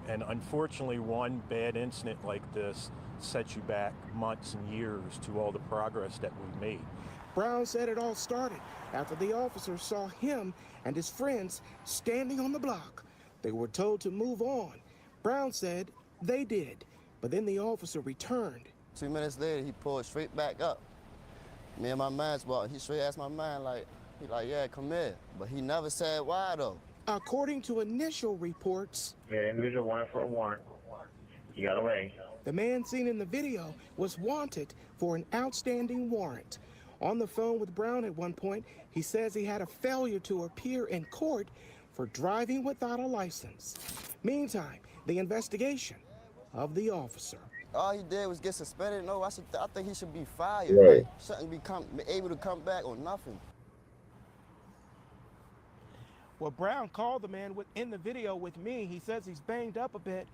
And unfortunately, one bad incident like this sets you back months and years to all the progress that we've made. Brown said it all started after the officers saw him and his friends standing on the block. They were told to move on. Brown said they did, but then the officer returned. 2 minutes later, he pulled straight back up. Me and my man's walking. He straight asked my man, he like, yeah, come here. But he never said why, though. According to initial reports, yeah, individual wanted for a warrant. He got away. The man seen in the video was wanted for an outstanding warrant. On the phone with Brown at one point, he says he had a failure to appear in court for driving without a license. Meantime, the investigation of the officer. All he did was get suspended. No, I think he should be fired. Right. Like, shouldn't be able to come back or nothing. Well, Brown called the man in the video with me. He says he's banged up a bit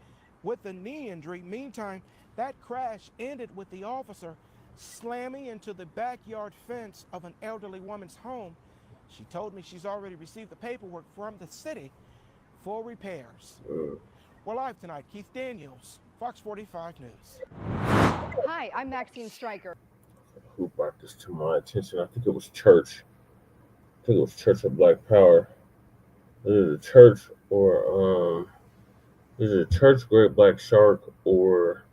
with a knee injury. Meantime, that crash ended with the officer slamming into the backyard fence of an elderly woman's home. She told me she's already received the paperwork from the city for repairs. We're live tonight. Keith Daniels, Fox 45 News. Hi, I'm Maxine Stryker. Who brought this to my attention? I think it was Church. I think it was Church of Black Power. Is it a church or is it a church Great Black Shark or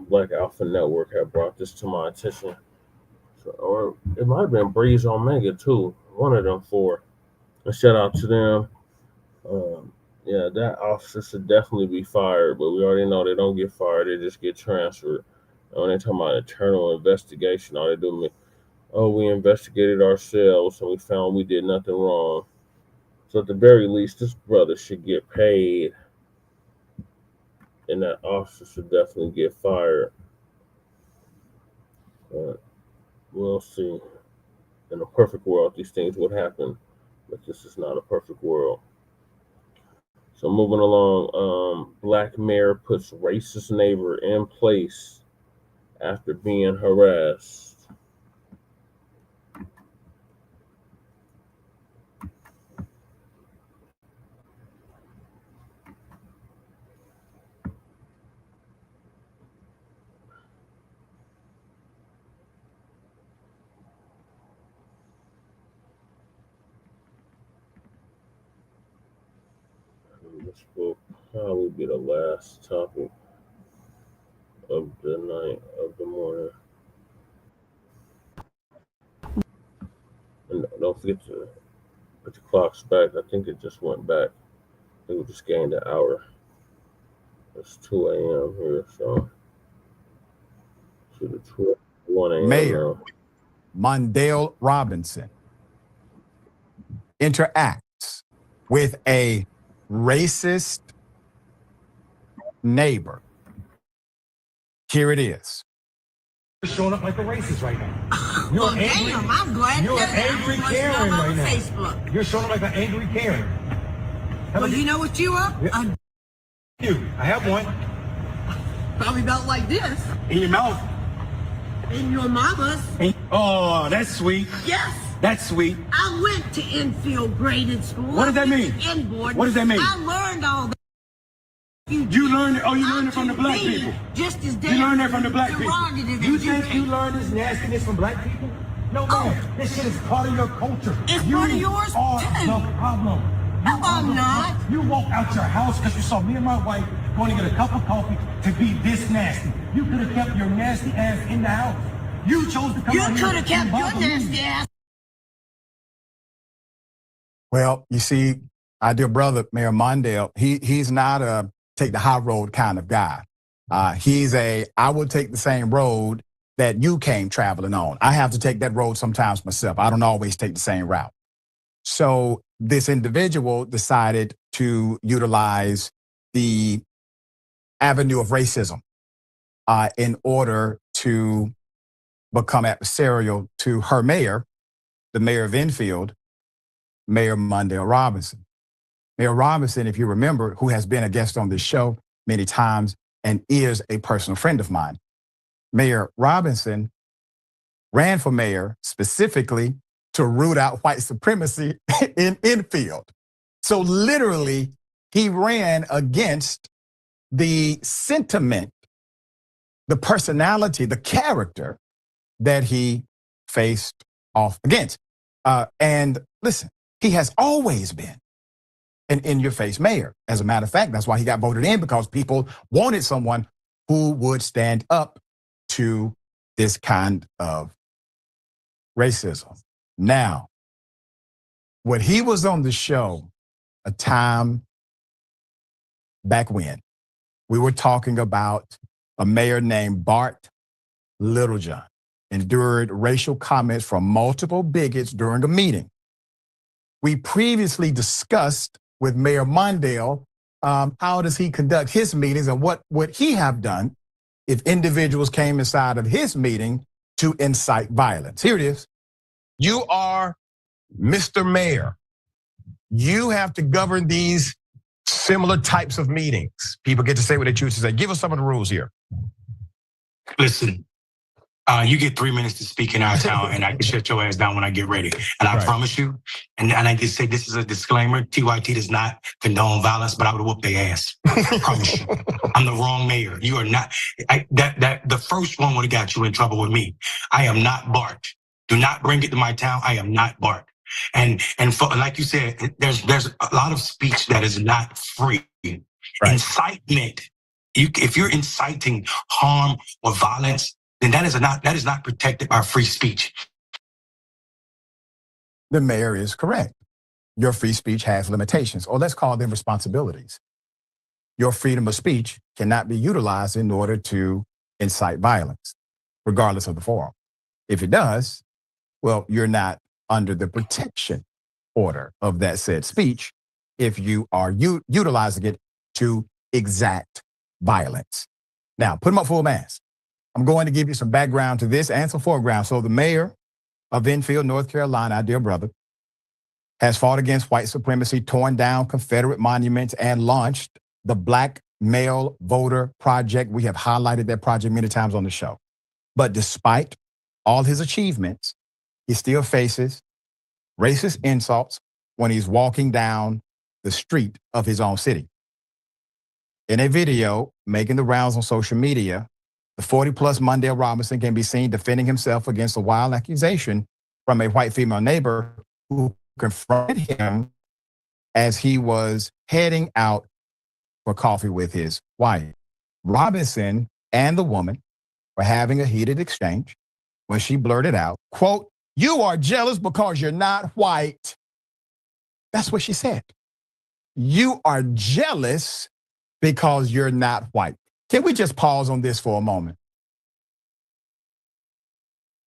Black Alpha Network had brought this to my attention. So, or it might have been Breeze Omega too. One of them four. A shout out to them. Yeah, that officer should definitely be fired, but we already know they don't get fired, they just get transferred. And when they're talking about internal investigation, all they do is, oh, we investigated ourselves and we found we did nothing wrong. So at the very least, this brother should get paid, and that officer should definitely get fired. But we'll see. In a perfect world, these things would happen, but this is not a perfect world. So moving along, Black mayor puts racist neighbor in place after being harassed. This will probably be the last topic of the night, of the morning. And don't forget to put your clocks back. I think it just went back. I think we just gained an hour. It's 2 a.m. here, so to the 1 a.m. Mayor now. Mondale Robinson interacts with a racist neighbor. Here it is. You're showing up like a racist right now. You're angry. Damn, I'm glad You're that angry everyone's Karen on right now. Facebook. You're showing up like an angry Karen. Well, you know what you are? Yeah. I have one. Probably about like this. In your mouth. In your mama's. Oh, that's sweet. Yes. That's sweet. I went to infield graded school. What does that mean? Inboard. What does that mean? I learned all that. You learned it. Oh, you learned it from the black people. Just as You learned that from the black people. derogative You as think you learned this nastiness from black people? No, man. This shit is part of your culture. It's part of yours, are too. the problem. No, I'm not. You walked out your house because you saw me and my wife going to get a cup of coffee to be this nasty. You could have kept your nasty ass in the house. You chose to come You out here could have kept and your bother me. nasty ass. Well, you see, our dear brother, Mayor Mondale, he's not a take the high road kind of guy. He's I will take the same road that you came traveling on. I have to take that road sometimes myself. I don't always take the same route. So this individual decided to utilize the avenue of racism in order to become adversarial to her mayor, the mayor of Enfield, Mayor Mondale Robinson. Mayor Robinson, if you remember, who has been a guest on this show many times and is a personal friend of mine. Mayor Robinson ran for mayor specifically to root out white supremacy in Enfield. So literally, he ran against the sentiment, the personality, the character that he faced off against. And listen, he has always been an in-your-face mayor. As a matter of fact, that's why he got voted in, because people wanted someone who would stand up to this kind of racism. Now, when he was on the show a time back when, we were talking about a mayor named Bart Littlejohn endured racial comments from multiple bigots during a meeting. We previously discussed with Mayor Mondale how does he conduct his meetings and what would he have done if individuals came inside of his meeting to incite violence. Here it is. You are Mr. Mayor. You have to govern these similar types of meetings. People get to say what they choose to say. Give us some of the rules here. Listen, you get 3 minutes to speak in our town, and I can shut your ass down when I get ready. And I promise you, and I can say this is a disclaimer, TYT does not condone violence, but I would whoop their ass. I promise you. I'm the wrong mayor. You are not. The first one would have got you in trouble with me. I am not Bart. Do not bring it to my town. I am not Bart. And for, like you said, there's a lot of speech that is not free. Incitement if you're inciting harm or violence, then that is not protected by free speech. The mayor is correct. Your free speech has limitations, or let's call them responsibilities. Your freedom of speech cannot be utilized in order to incite violence, regardless of the forum. If it does, well, you're not under the protection order of that said speech if you are utilizing it to exact violence. Now, put them up full mask. I'm going to give you some background to this and some foreground. So the mayor of Enfield, North Carolina, our dear brother, has fought against white supremacy, torn down Confederate monuments, and launched the Black Male Voter Project. We have highlighted that project many times on the show. But despite all his achievements, he still faces racist insults when he's walking down the street of his own city. In a video making the rounds on social media, the 40-plus Mondale Robinson can be seen defending himself against a wild accusation from a white female neighbor who confronted him as he was heading out for coffee with his wife. Robinson and the woman were having a heated exchange when she blurted out, quote, "You are jealous because you're not white." That's what she said. You are jealous because you're not white. Can we just pause on this for a moment?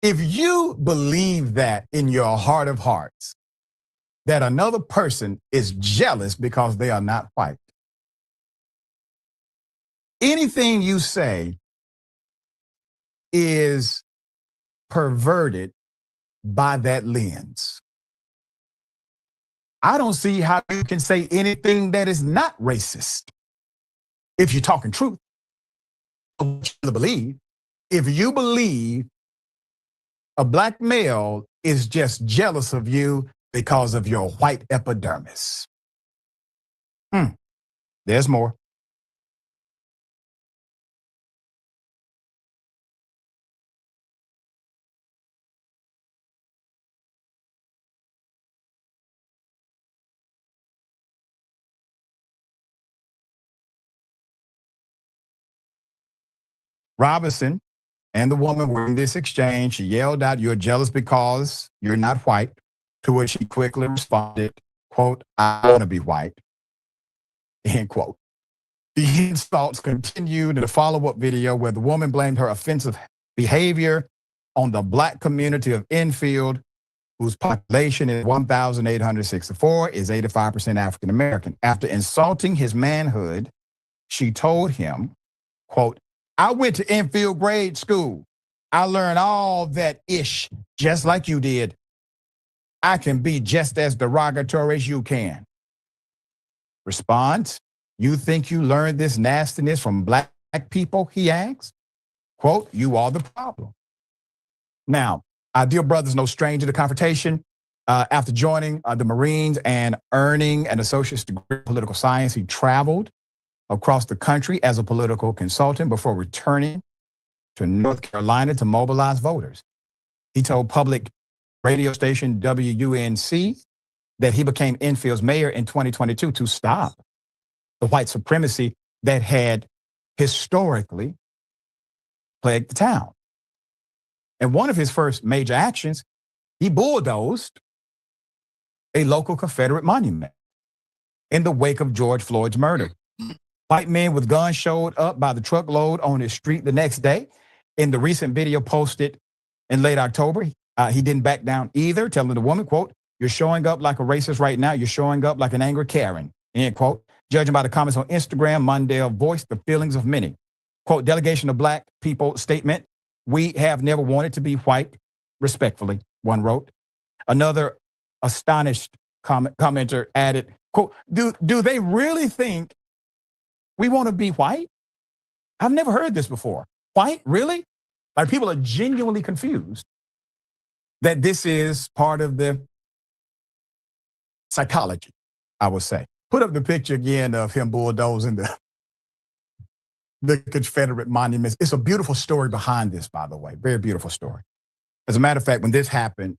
If you believe that in your heart of hearts, that another person is jealous because they are not white, anything you say is perverted by that lens. I don't see how you can say anything that is not racist. If you're talking truth, what you believe, if you believe a black male is just jealous of you because of your white epidermis. There's more. Robinson and the woman were in this exchange. She yelled out, "You're jealous because you're not white," to which she quickly responded, quote, "I want to be white," end quote. The insults continued in a follow-up video where the woman blamed her offensive behavior on the black community of Enfield, whose population is 1,864, is 85% African American. After insulting his manhood, she told him, quote, "I went to Enfield grade school. I learned all that ish just like you did. I can be just as derogatory as you can." Response, "You think you learned this nastiness from black people?" he asked. Quote, "You are the problem." Now, our dear brother's no stranger to confrontation. After joining the Marines and earning an associate's degree in political science, he traveled across the country as a political consultant before returning to North Carolina to mobilize voters. He told public radio station WUNC that he became Enfield's mayor in 2022 to stop the white supremacy that had historically plagued the town. And one of his first major actions, he bulldozed a local Confederate monument in the wake of George Floyd's murder. White men with guns showed up by the truckload on his street the next day. In the recent video posted in late October, he didn't back down either, telling the woman, quote, "You're showing up like a racist right now. You're showing up like an angry Karen," end quote. Judging by the comments on Instagram, Mondale voiced the feelings of many. Quote, "Delegation of black people statement, we have never wanted to be white, respectfully," one wrote. Another astonished commenter added, quote, do they really think we want to be white? I've never heard this before. White, really? Like, people are genuinely confused that this is part of the psychology, I would say. Put up the picture again of him bulldozing the Confederate monuments. It's a beautiful story behind this, by the way. Very beautiful story. As a matter of fact, when this happened,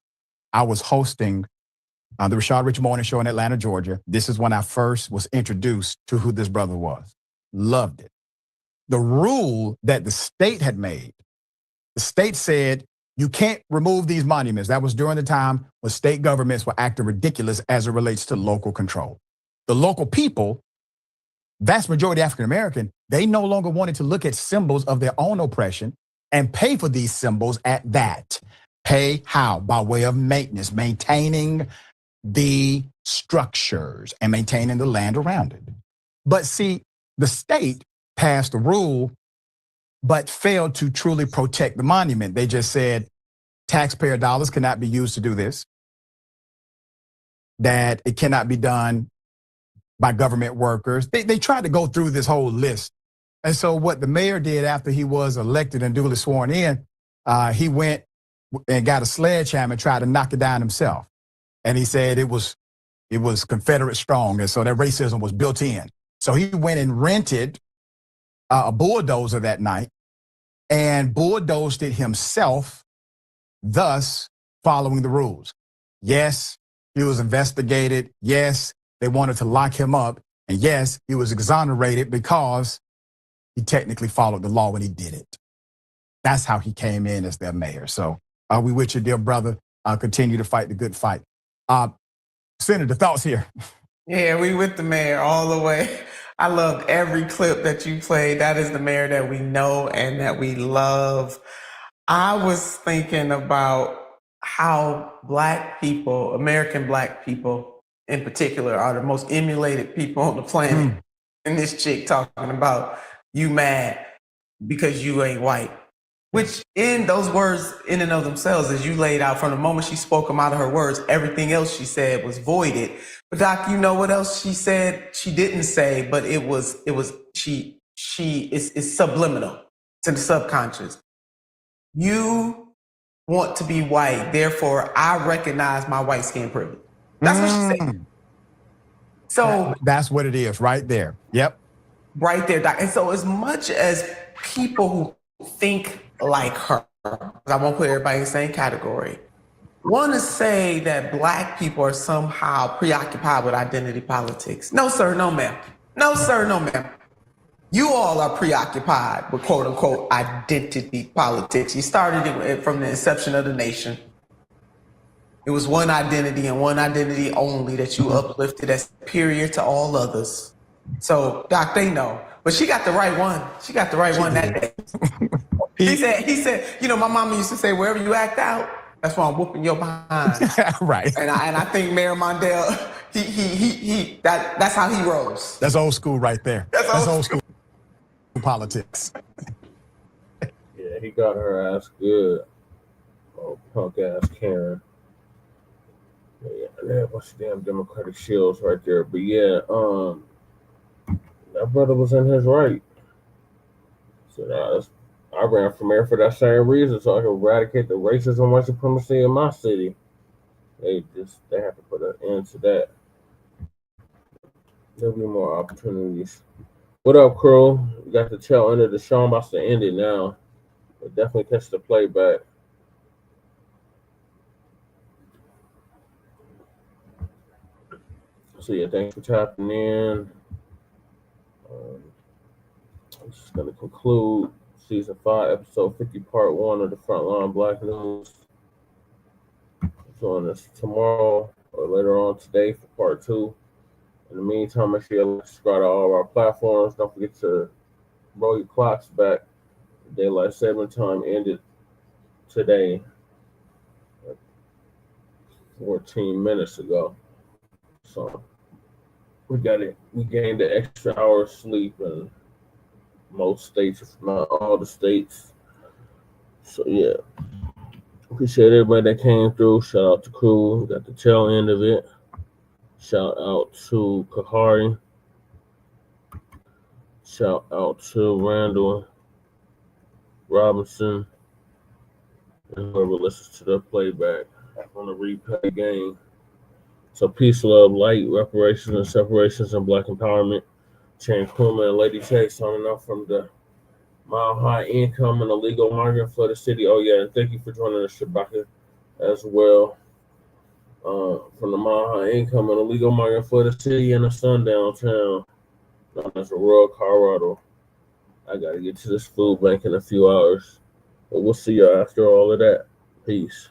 I was hosting the Rashad Rich Morning Show in Atlanta, Georgia. This is when I first was introduced to who this brother was. Loved it. the rule that the state had made, the state said you can't remove these monuments. That was during the time when state governments were acting ridiculous as it relates to local control. The local people, vast majority African American, they no longer wanted to look at symbols of their own oppression and pay for these symbols at that. Pay how? By way of maintenance, maintaining the structures and maintaining the land around it. But see, the state passed a rule but failed to truly protect the monument. They just said taxpayer dollars cannot be used to do this, that it cannot be done by government workers. They tried to go through this whole list. And so what the mayor did after he was elected and duly sworn in, he went and got a sledgehammer and tried to knock it down himself. And he said it was Confederate strong, and so that racism was built in. So he went and rented a bulldozer that night and bulldozed it himself, thus following the rules. Yes, he was investigated. Yes, they wanted to lock him up. And yes, he was exonerated because he technically followed the law when he did it. That's how he came in as their mayor. So we with you, dear brother. Continue to fight the good fight. Senator, thoughts here? Yeah, we with the mayor all the way. I loved every clip that you played. That is the mayor that we know and that we love. I was thinking about how Black people, American Black people in particular, are the most emulated people on the planet. And this chick talking about you mad because you ain't white. Which in those words in and of themselves, as you laid out from the moment she spoke them out of her words, everything else she said was voided. But Doc, you know what else she said? She didn't say, but it's subliminal to the subconscious. You want to be white, therefore I recognize my white skin privilege. That's what she said. So that's what it is right there. Yep. Right there, Doc. And so as much as people who think like her, I won't put everybody in the same category, want to say that Black people are somehow preoccupied with identity politics. No, sir, no, ma'am. No, sir, no, ma'am. You all are preoccupied with quote unquote identity politics. You started it from the inception of the nation. It was one identity and one identity only that you uplifted as superior to all others. So, Doc, they know. But she got the right one. She got the right one that day. He said, you know, my mama used to say, wherever you act out, that's why I'm whooping your behind. Right. And I think Mayor Mondale, that's how he rolls. That's old school right there. That's old school politics. Yeah, he got her ass good. Oh, punk ass Karen. Yeah, that was damn Democratic shields right there. But yeah, that brother was in his right. So I ran for mayor for that same reason, so I could eradicate the racism and white supremacy in my city. They have to put an end to that. There'll be more opportunities. What up, crew? We got the tail end of the show. I'm about to end it now. But definitely catch the playback. So yeah, thanks for tapping in. I'm just going to conclude Season 5, Episode 50, Part 1 of the Frontline Black News. Join us tomorrow or later on today for Part 2. In the meantime, make sure you subscribe to all of our platforms. Don't forget to roll your clocks back. Daylight saving time ended today, 14 minutes ago. So we gained an extra hour of sleep in most states, if not all the states. So yeah, appreciate everybody that came through. Shout out to crew. We got the tail end of it. Shout out to Kahari. Shout out to Randall Robinson and whoever listens to the playback on the replay game. So peace, love, light, reparations and separations, and Black empowerment. Chan Kuma and Lady Tay signing off from the Mile High Income and Illegal Migrant Flooded City. Oh yeah, and thank you for joining us, Shabaka, as well. From the Mile High Income and Illegal Migrant Flooded City in a sundown town known as Aurora, Colorado. I gotta get to this food bank in a few hours. But we'll see y'all after all of that. Peace.